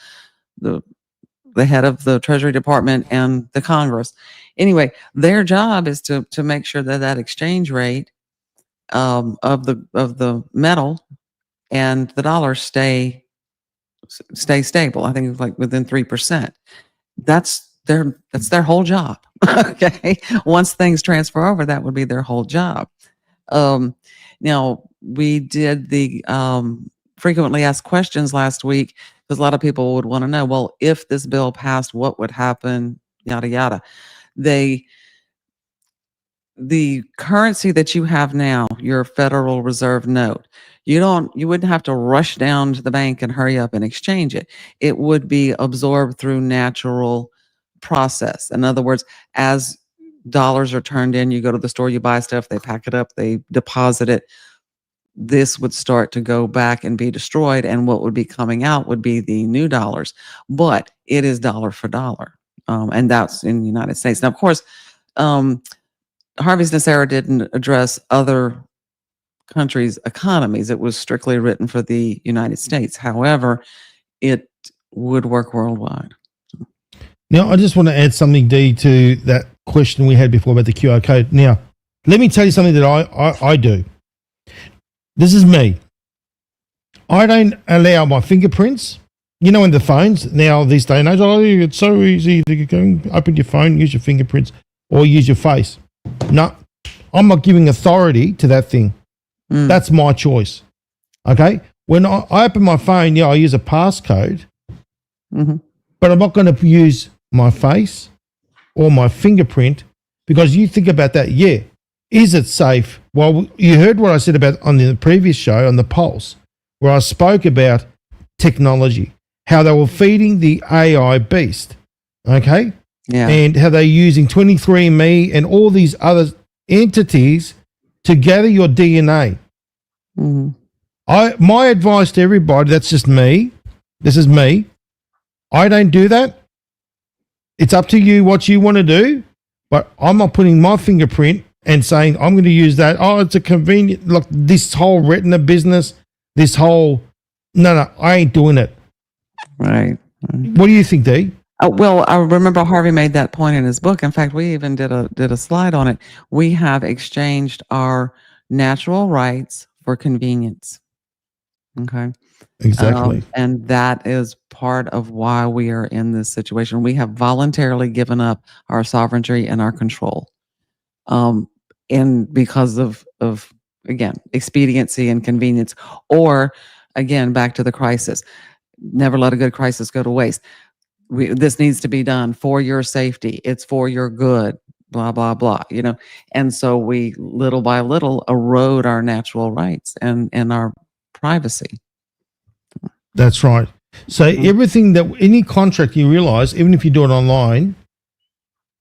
head of the Treasury Department and the Congress. Anyway, their job is to make sure that exchange rate of the metal and the dollar stay stable. I think it's like within 3%. That's their whole job. Okay. Once things transfer over, that would be their whole job. Now we did the frequently asked questions last week because a lot of people would want to know, well, if this bill passed, what would happen? Yada, yada. The currency that you have now, your Federal Reserve note, you wouldn't have to rush down to the bank and hurry up and exchange it. It would be absorbed through natural process. In other words, as dollars are turned in, you go to the store, you buy stuff, they pack it up, they deposit it. This would start to go back and be destroyed, and what would be coming out would be the new dollars. But it is dollar for dollar, and that's in the United States. Now, of course, Harvey's Nesara didn't address other countries' economies. It was strictly written for the United States. However, it would work worldwide. Now, I just want to add something, Dee, to that question we had before about the QR code. Now, let me tell you something that I do. This is me. I don't allow my fingerprints. You know, in the phones now these days, it's so easy to go open your phone, use your fingerprints, or use your face. No, I'm not giving authority to that thing. That's my choice. Okay? When I open my phone, I use a passcode, but I'm not going to use my face or my fingerprint, because you think about that. Yeah. Is it safe? Well, you heard what I said about on the previous show on the Pulse, where I spoke about technology, how they were feeding the AI beast. Okay? Yeah. And how they're using 23andMe and all these other entities to gather your DNA. My advice to everybody, that's just me. This is me. I don't do that. It's up to you what you want to do, but I'm not putting my fingerprint and saying I'm going to use that. Oh, it's a convenient, look, this whole retina business, no, I ain't doing it. Right. What do you think, Dee? Well, I remember Harvey made that point in his book. In fact, we even did a slide on it. We have exchanged our natural rights for convenience. Okay. Exactly. And that is part of why we are in this situation. We have voluntarily given up our sovereignty and our control. And because of again, expediency and convenience, or again, back to the crisis. Never let a good crisis go to waste. This needs to be done for your safety. It's for your good, blah, blah, blah, And so we, little by little, erode our natural rights and our privacy. That's right. So everything that, any contract you realize, even if you do it online,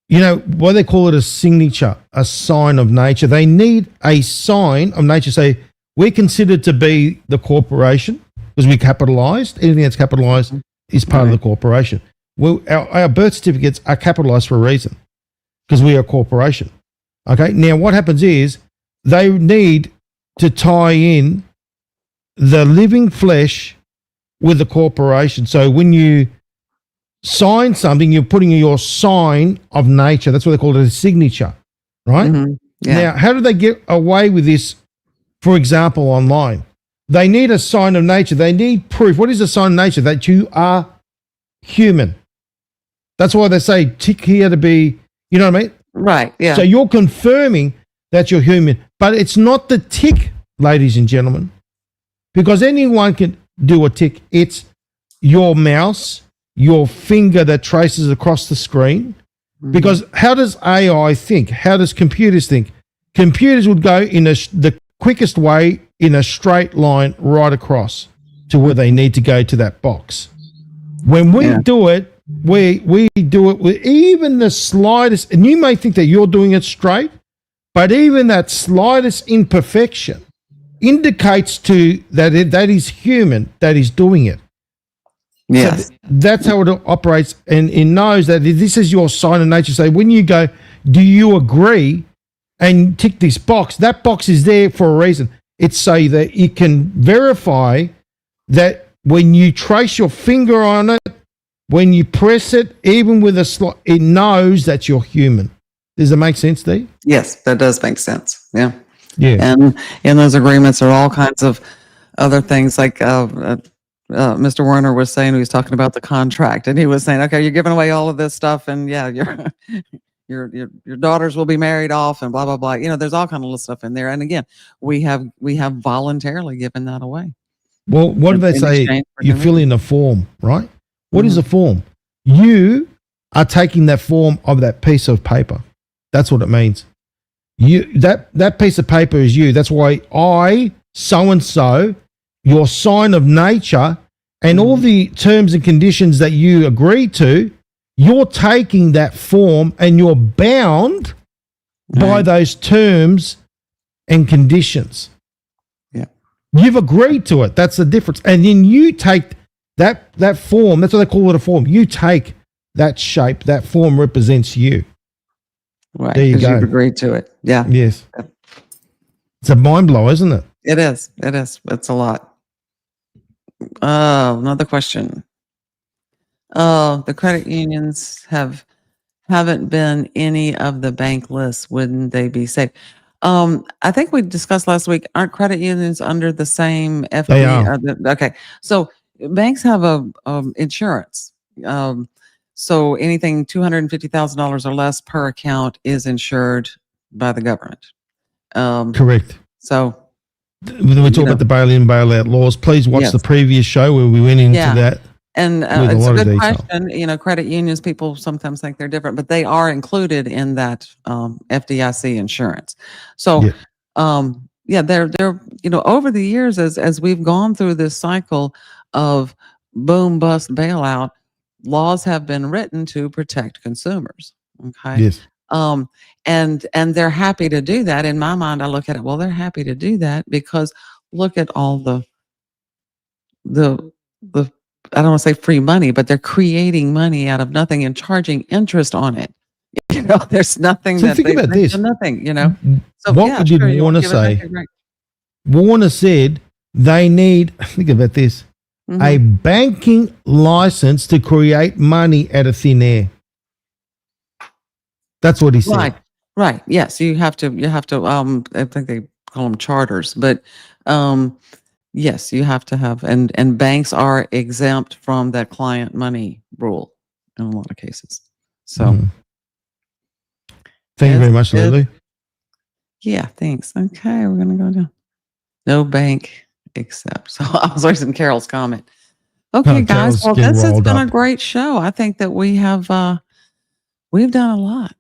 why they call it a signature, a sign of nature. They need a sign of nature. Say, we're considered to be the corporation because we capitalized. Anything that's capitalized is part of the corporation. Well, our birth certificates are capitalized for a reason because we are a corporation. Okay. Now, what happens is they need to tie in the living flesh with the corporation. So when you sign something, you're putting your sign of nature. That's what they call it, a signature, right? Yeah. Now, how do they get away with this, for example, online? They need a sign of nature. They need proof. What is a sign of nature? That you are human. That's why they say tick here to be, you know what I mean? Right, yeah. So you're confirming that you're human. But it's not the tick, ladies and gentlemen, because anyone can do a tick. It's your mouse, your finger that traces across the screen. Because how does AI think? How does computers think? Computers would go in the quickest way in a straight line right across to where they need to go to that box. When we do it, we do it with even the slightest, and you may think that you're doing it straight, but even that slightest imperfection indicates to that is human that is doing it. Yes. So that's how it operates, and it knows that this is your sign of nature. So when you go, do you agree, and tick this box, that box is there for a reason. It's so that it can verify that when you trace your finger on it, when you press it, even with a slot, it knows that you're human. Does that make sense, Dee? Yes, that does make sense. Yeah. Yeah. And in those agreements are all kinds of other things, like Mr. Werner was saying, he was talking about the contract, and he was saying, okay, you're giving away all of this stuff, and yeah, your daughters will be married off, and blah blah blah. There's all kind of stuff in there. And again, we have voluntarily given that away. Well, what do they say? You fill in a form, right? What is a form? You are taking that form of that piece of paper. That's what it means. That piece of paper is you. That's why I, so-and-so, your sign of nature, and all the terms and conditions that you agree to, you're taking that form and you're bound by those terms and conditions. Yeah. You've agreed to it. That's the difference. And then you take that form, that's what they call it, a form. You take that shape, that form represents you. Right. There you go. You've agreed to it. Yeah. Yes. It's a mind blow, isn't it? It is. It is. It's a lot. Another question. The credit unions haven't been any of the bank lists. Wouldn't they be safe? I think we discussed last week, aren't credit unions under the same FD? They are. Okay. So banks have a insurance. So anything $250,000 or less per account is insured by the government. Correct. So when we talk about the bail-in, bail-out laws, please watch the previous show where we went into that. And it's a good question. Credit unions, people sometimes think they're different, but they are included in that FDIC insurance. So, they're over the years, as we've gone through this cycle of boom bust bailout, laws have been written to protect consumers. Okay. Yes. And they're happy to do that. In my mind, I look at it, well, they're happy to do that because look at all the I don't want to say free money, but they're creating money out of nothing and charging interest on it. There's nothing so think about this. Nothing, So what would you want to say? Warner said they need, think about this, a banking license to create money out of thin air. That's what he said. Right. Yes. You have to, I think they call them charters, but, yes, you have to have, and banks are exempt from that client money rule in a lot of cases. So, thank you very much, Lulu. Yeah, thanks. Okay, we're gonna go down. No bank except. So I was listening to Carol's comment. Okay, guys. Well, this has been a great show. I think that we have we've done a lot.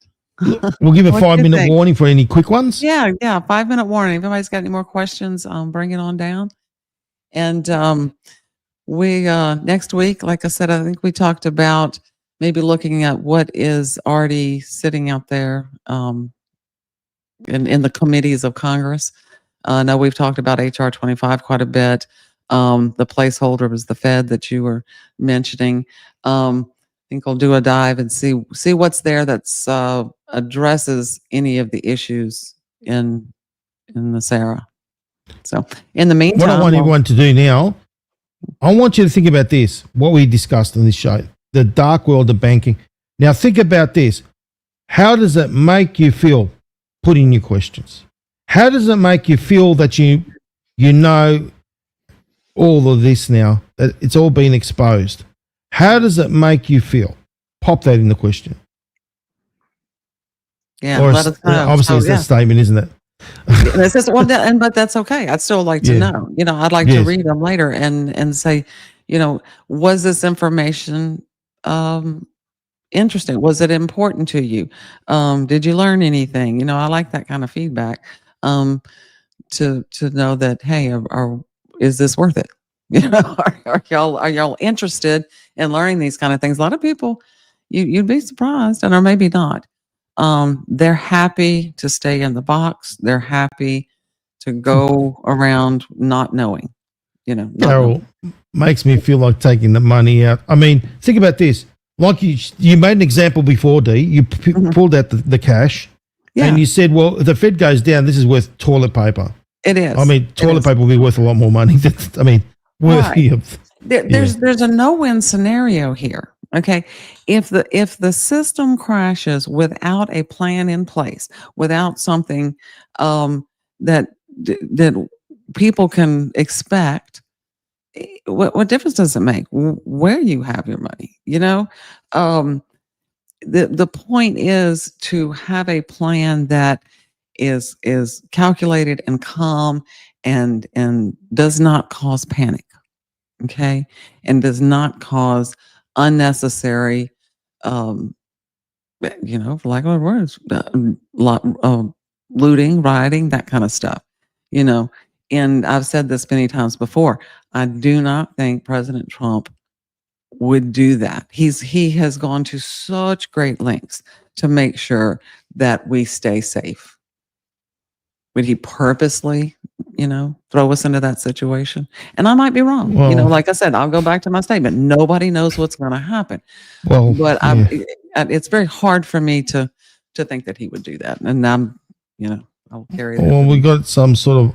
We'll give a 5-minute warning for any quick ones. Yeah, 5-minute warning. If anybody's got any more questions, bring it on down. And we next week, like I said, I think we talked about maybe looking at what is already sitting out there in the committees of Congress. I know we've talked about HR 25 quite a bit. The placeholder was the Fed that you were mentioning. I think we'll do a dive and see what's there that's addresses any of the issues in Nesara. So in the meantime, what I want everyone to do now, I want you to think about this, what we discussed on this show, the dark world of banking. Now think about this. How does it make you feel? Put in your questions. How does it make you feel that you know all of this now, that it's all been exposed? How does it make you feel? Pop that in the question. Yeah, let us know. Obviously, it's a statement, isn't it? It's just, but that's okay. I'd still like to know. I'd like to read them later and say, was this information interesting? Was it important to you? Did you learn anything? I like that kind of feedback. To know that, hey, is this worth it? Are y'all interested in learning these kind of things? A lot of people, you'd be surprised, or maybe not. They're happy to stay in the box. They're happy to go around not knowing. Carol, makes me feel like taking the money out. I mean, think about this. Like you made an example before, D. You pulled out the cash, and you said, well, if the Fed goes down, this is worth toilet paper. It is. I mean, toilet paper will be worth a lot more money. Worthy of. There's a no-win scenario here. Okay, if the system crashes without a plan in place, without something that people can expect, what difference does it make where you have your money? The point is to have a plan that is calculated and calm and does not cause panic. Okay, and does not cause unnecessary, for lack of words, looting, rioting, that kind of stuff. And I've said this many times before. I do not think President Trump would do that. He has gone to such great lengths to make sure that we stay safe. Would he purposely, throw us into that situation? And I might be wrong. Well, like I said, I'll go back to my statement. Nobody knows what's going to happen. Well, but it's very hard for me to think that he would do that. And I'll carry that. Well, we got some sort of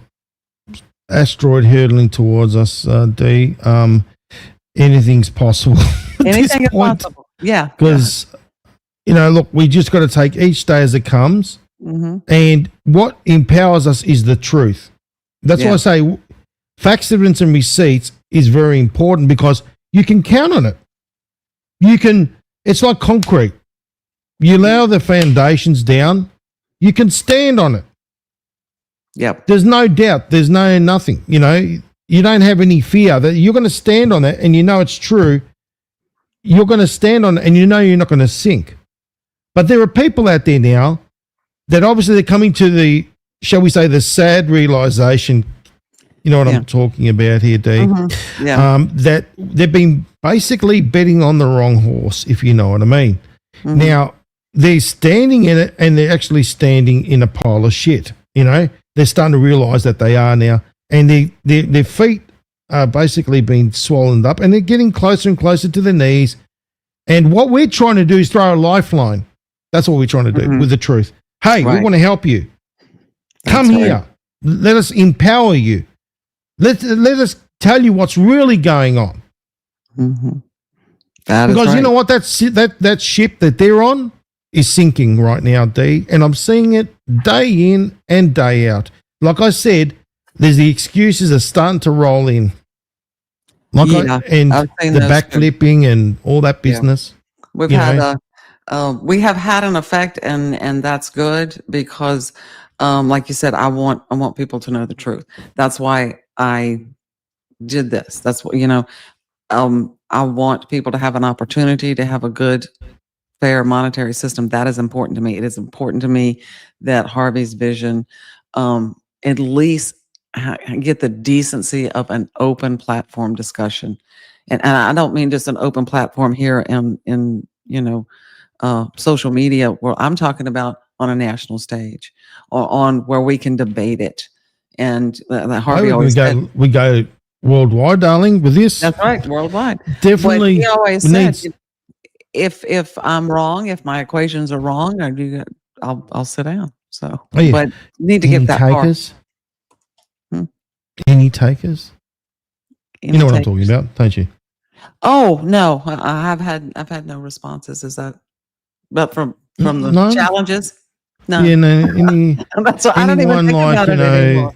asteroid hurtling towards us, D. Anything's possible. Anything is possible. Yeah. Because, look, we just got to take each day as it comes. Mm-hmm. And what empowers us is the truth. That's why I say facts, evidence, and receipts is very important because you can count on it. It's like concrete. You allow the foundations down, you can stand on it. Yep. There's no doubt. There's nothing. You don't have any fear that you're going to stand on it and it's true. You're going to stand on it and you're not going to sink. But there are people out there now that obviously they're coming to the, shall we say, the sad realization, you know what I'm talking about here, D, that they've been basically betting on the wrong horse, if you know what I mean. Mm-hmm. Now, they're standing in it and they're actually standing in a pile of shit, They're starting to realize that they are now. And their feet are basically being swollen up and they're getting closer and closer to their knees. And what we're trying to do is throw a lifeline. That's what we're trying to do with the truth. Hey, we want to help you. Come here. Let us empower you. Let us tell you what's really going on. Mm-hmm. Because you know what? That ship that they're on is sinking right now, D. And I'm seeing it day in and day out. Like I said, there's the excuses are starting to roll in. The backflipping and all that business. Yeah. We have had an effect, and that's good because, like you said, I want people to know the truth. That's why I did this. That's what I want people to have an opportunity to have a good, fair monetary system. That is important to me. It is important to me that Harvey's vision, at least get the decency of an open platform discussion, and I don't mean just an open platform here in social media, where I'm talking about on a national stage or on where we can debate it. And Harvey always said, we go worldwide, darling, with this. That's right, worldwide. Definitely. But he always said, if I'm wrong, if my equations are wrong, I'll sit down. So, but need to get that takers? Any takers? You know what I'm talking about, don't you? Oh no, I've had no responses. Is that? But from the challenges, no. Yeah, no. That's what, I don't even think about it anymore.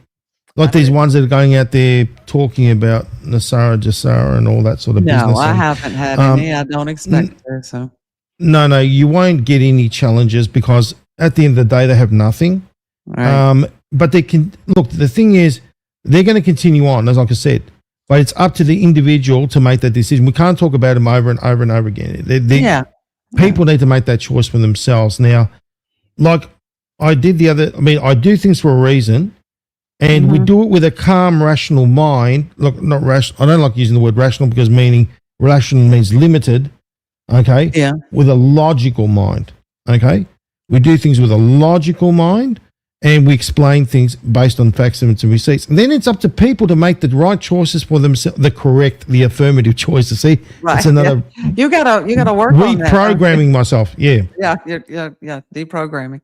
Like these ones that are going out there talking about Nesara, Gesara, and all that sort of business. No, I haven't had any. I don't expect to. So. No, you won't get any challenges because at the end of the day, they have nothing. Right. But they can look. The thing is, they're going to continue on, as like I said. But it's up to the individual to make that decision. We can't talk about them over and over and over again. People need to make that choice for themselves. Now, like I did I do things for a reason, and we do it with a calm, rational mind. Look, not rational. I don't like using the word rational because rational means limited. Okay? Yeah. With a logical mind. Okay? We do things with a logical mind, and we explain things based on facts and receipts. And then it's up to people to make the right choices for themselves, the affirmative choices. See, Right. it's another Yeah. You gotta work on that. reprogramming myself. Yeah. Yeah. Deprogramming.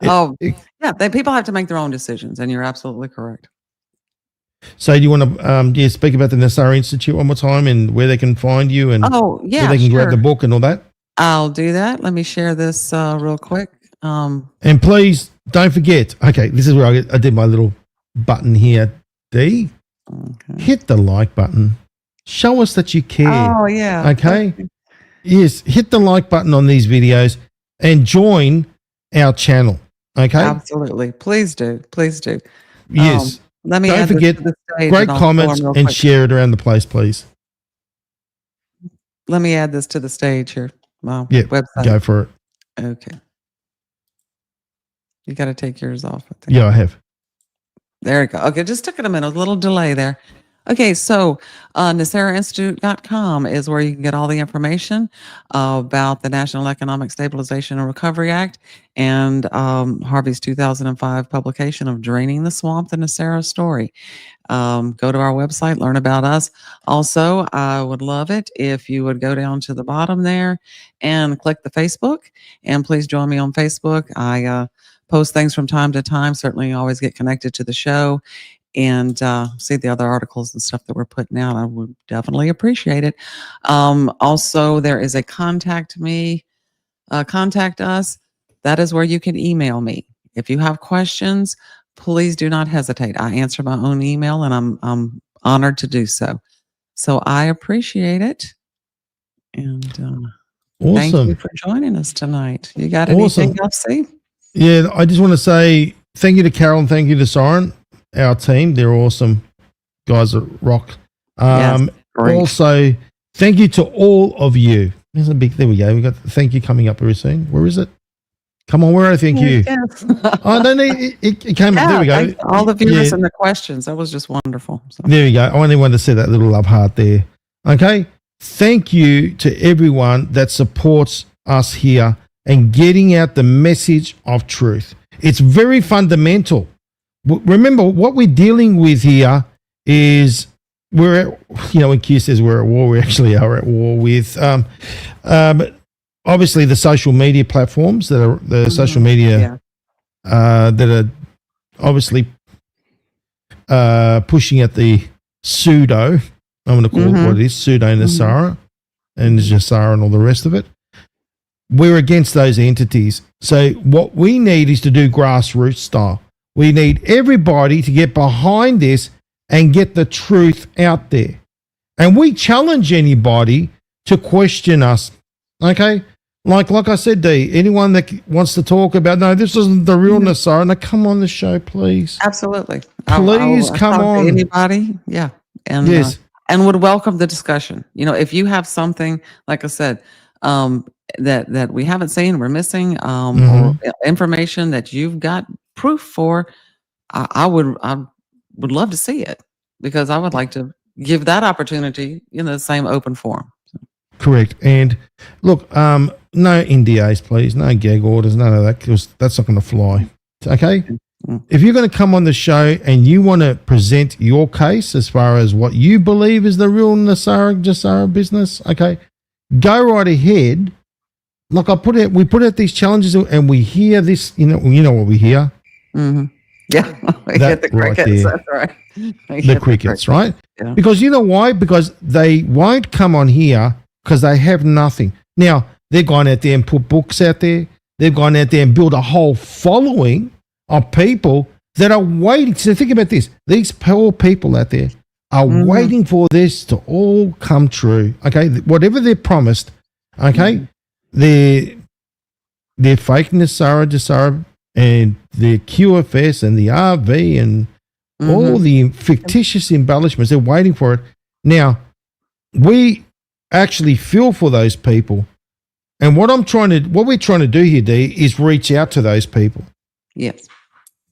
Oh, yeah. People have to make their own decisions, and you're absolutely correct. So do you want to speak about the Nesara Institute one more time and where they can find you and Oh, yeah. where they can grab sure. the book and all that? I'll do that. Let me share this real quick. And please don't forget. Okay, this is where I did my little button here. D, Okay. hit the like button. Show us that you care. Oh, yeah. Okay. Yes, hit the like button on these videos and join our channel. Okay. Absolutely. Please do. Please do. Yes. Let me Don't add this forget, to the stage great and I'll comments form real and quick. share it around the place, please. Let me add this to the stage here. My Yeah, website. go for it. Okay. You got to take yours off. I think. Yeah, I have. There you go. Okay, just took it a minute, a little delay there. Okay, so NesaraInstitute.com is where you can get all the information about the National Economic Stabilization and Recovery Act and Harvey's 2005 publication of Draining the Swamp, the Nesara Story. Go to our website, learn about us. Also, I would love it if you would go down to the bottom there and click the Facebook. And please join me on Facebook. I post things from time to time. Certainly always get connected to the show and see the other articles and stuff that we're putting out. I would definitely appreciate it. Also, there is a contact us. That is where you can email me. If you have questions, please do not hesitate. I answer my own email and I'm honored to do so. So I appreciate it. And thank you Awesome. for joining us tonight. You got anything else, Steve? Yeah, I just want to say thank you to Carol and thank you to Siren, our team. They're awesome guys that rock. Yes, great. Also, thank you to all of you. There's a big, there we go. We got the thank you coming up very soon. Where is it? Come on, where are thank you? Yes. Oh, no, it came up. There we go. Thanks to all the viewers Yeah. and the questions. That was just wonderful. So. There we go. I only wanted to see that little love heart there. Okay. Thank you to everyone that supports us here and getting out the message of truth. It's very fundamental. Remember, what we're dealing with here is when Q says we're at war, we actually are at war with obviously the social media platforms that are the social media that are obviously pushing at the pseudo, I'm going to call it what it is, pseudo Nesara and Nesara and all the rest of it. We're against those entities. So what we need is to do grassroots style. We need everybody to get behind this and get the truth out there. And we challenge anybody to question us. Okay? Like I said, D, anyone that wants to talk about, no, this isn't the real Nesara, now come on the show, please. Absolutely. Please I'll come talk to on. Anybody? Yeah. And, Yes. And would welcome the discussion. If you have something, like I said, that we haven't seen, we're missing, or information that you've got proof for, I would love to see it because I would like to give that opportunity in the same open forum. Correct. And look, no NDAs, please, no gag orders, none of that, because that's not going to fly. Okay? If you're going to come on the show and you want to present your case as far as what you believe is the real Nesara business, okay, go right ahead. Like we put out these challenges and we hear this, you know what we hear? Mm-hmm. Yeah. We That get the right crickets. there. That's right. We The get crickets, right? Yeah. Because you know why? Because they won't come on here because they have nothing. Now, they've gone out there and put books out there. They've gone out there and built a whole following of people that are waiting. So think about this. These poor people out there are waiting for this to all come true. Okay? Whatever they're promised, okay? They're fake Nesara, and the QFS and the RV and all the fictitious embellishments. They're waiting for it. Now, we actually feel for those people. And what we're trying to do here, D, is reach out to those people. Yes.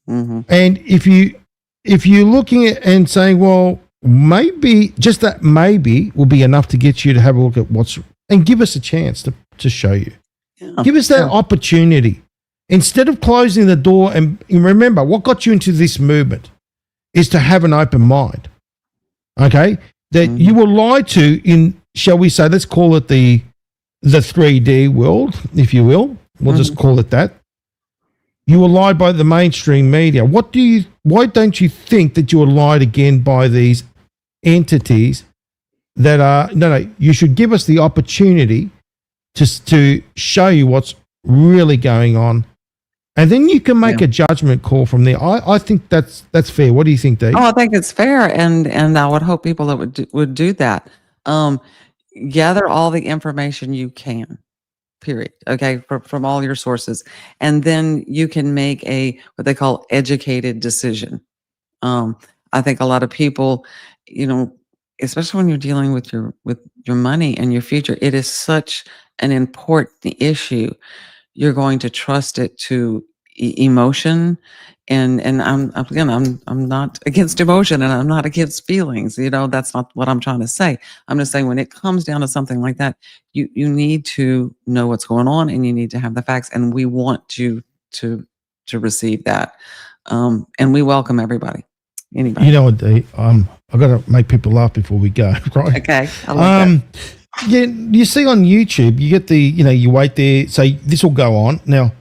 Mm-hmm. And if you're looking at and saying, well, maybe just that maybe will be enough to get you to have a look at and give us a chance to show you. Yeah. Give us that opportunity. Instead of closing the door, and remember, what got you into this movement is to have an open mind. Okay? That you were lied to in, shall we say, let's call it the 3D world, if you will. We'll just call it that. You were lied by the mainstream media. Why don't you think that you were lied again by these entities that are, no, you should give us the opportunity to show you what's really going on. And then you can make a judgment call from there. I think that's fair. What do you think, Dave? Oh, I think it's fair, and I would hope people that would do that. Gather all the information you can, period. Okay, from all your sources, and then you can make what they call educated decision. I think a lot of people, especially when you're dealing with your money and your future, it is such an important issue. You're going to trust it to emotion, and I'm not against emotion, and I'm not against feelings. That's not what I'm trying to say. I'm just saying when it comes down to something like that, you need to know what's going on, and you need to have the facts, and we want you to receive that. And we welcome everybody. Anybody. You know what, Dee? I've got to make people laugh before we go, right? Okay. I like that. Yeah, you see on YouTube, you get you wait there, say this will go on. Now,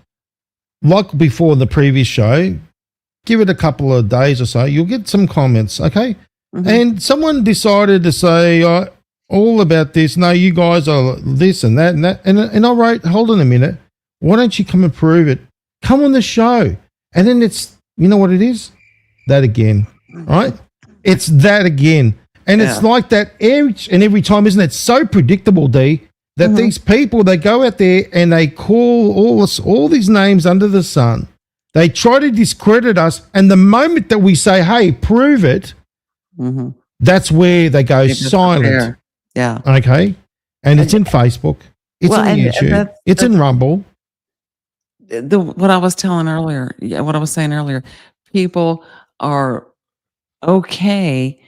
like before the previous show, give it a couple of days or so, you'll get some comments, okay? And someone decided to say all about this. No, you guys are this and that and that. And I wrote, hold on a minute. Why don't you come and prove it? Come on the show. And then it's, you know what it is? That again, right? It's that again. And it's like that every time, isn't it? It's so predictable, Dee, that these people, they go out there and they call all these names under the sun. They try to discredit us. And the moment that we say, hey, prove it, that's where they go silent. Yeah. Okay. And it's in Facebook. It's on YouTube. It's in Rumble. What I was saying earlier, people are okay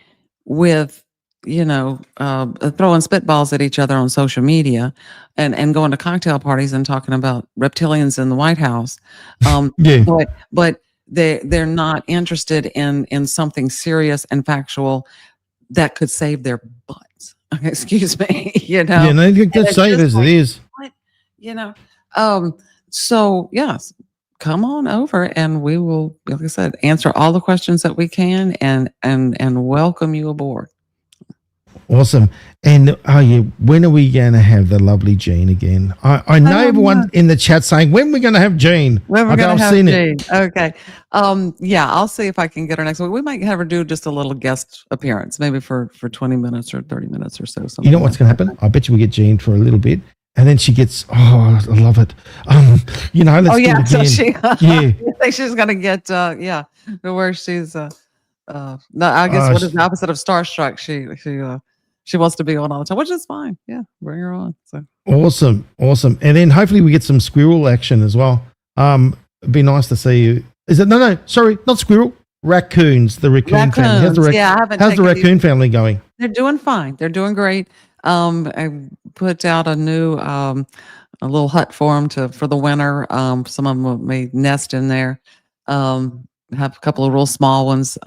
with throwing spitballs at each other on social media and going to cocktail parties and talking about reptilians in the White House. But they're not interested in something serious and factual that could save their butts. Excuse me. Yeah, no, you can say it as it is. So yes, come on over and we will, like I said, answer all the questions that we can and welcome you aboard. Awesome. And when are we going to have the lovely Jean again? I know everyone in the chat saying, when are we going to have Jean? When we're going to have Jean. Okay. I'll see if I can get her next week. We might have her do just a little guest appearance, maybe for 20 minutes or 30 minutes or so. You know what's going to happen? I bet you we get Jean for a little bit. And then she gets, I love it. Let's do it again. So I think she's going to get, where she's, no, I guess what is the opposite of starstruck? She wants to be on all the time, which is fine. Yeah, bring her on. So awesome. And then hopefully we get some squirrel action as well. It'd be nice to see you. Is it, no, sorry, not squirrel, raccoons, the raccoon family. How's the raccoon family going? They're doing fine. They're doing great. I put out a new a little hut for them for the winter. Some of them may nest in there. Have a couple of real small ones.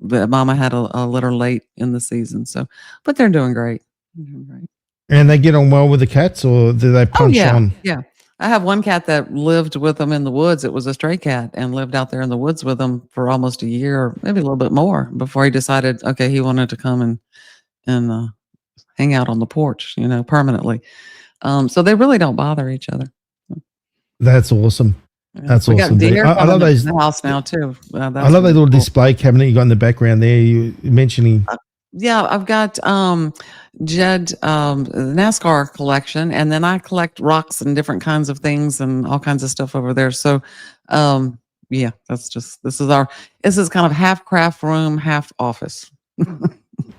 But Mama had a litter late in the season, but they're doing great. And they get on well with the cats, or do they punch on? Yeah. I have one cat that lived with them in the woods. It was a stray cat and lived out there in the woods with them for almost a year, or maybe a little bit more, before he decided, okay, he wanted to come and hang out on the porch, permanently. So they really don't bother each other. That's awesome. That's we awesome. Got deer I love those. In the house now too. I love that little display cabinet you got in the background there. You mentioning. I've got Jed NASCAR collection, and then I collect rocks and different kinds of things and all kinds of stuff over there. So, this is kind of half craft room, half office.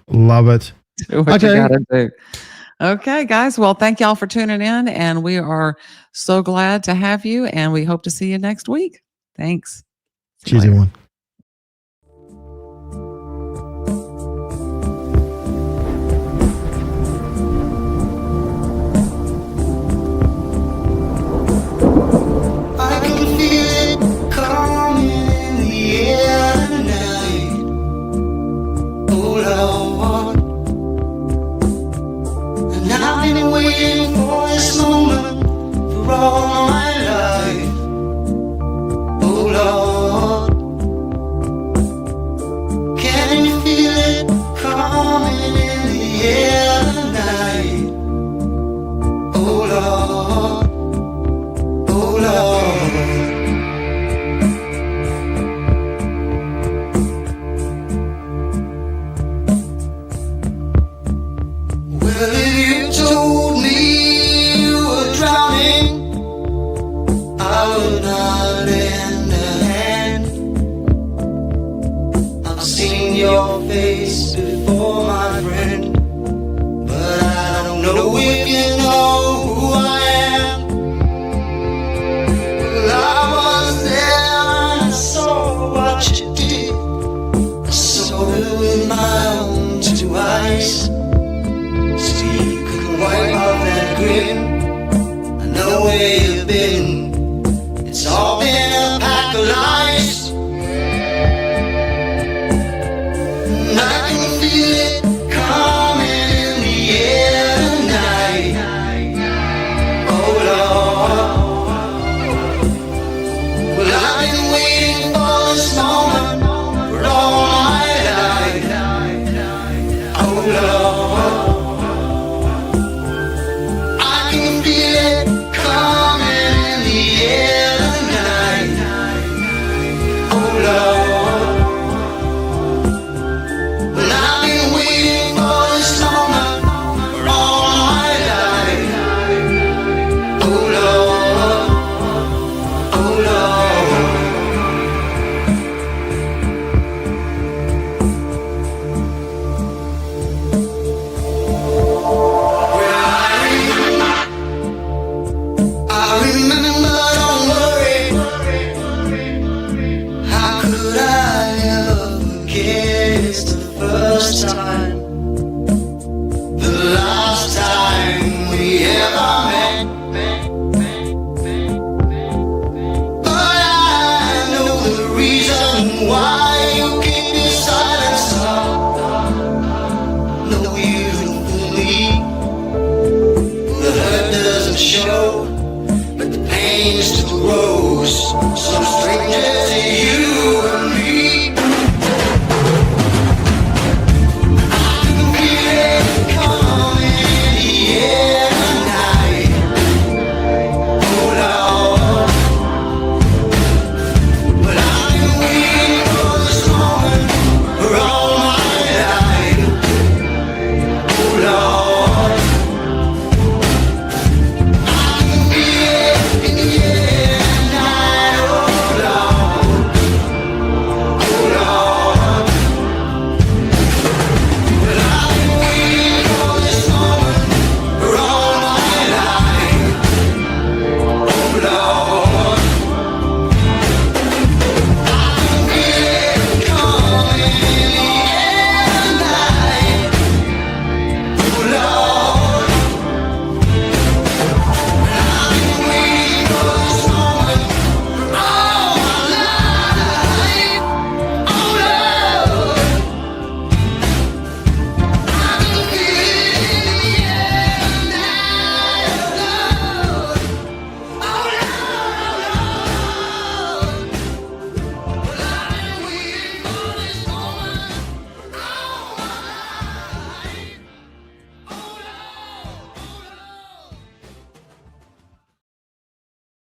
Love it. Do what you gotta do. Okay, guys. Well, thank y'all for tuning in, and we are so glad to have you, and we hope to see you next week. Thanks. Cheers, everyone. I could with my own two eyes, so you could wipe off that grin. I know where you've been, it's all been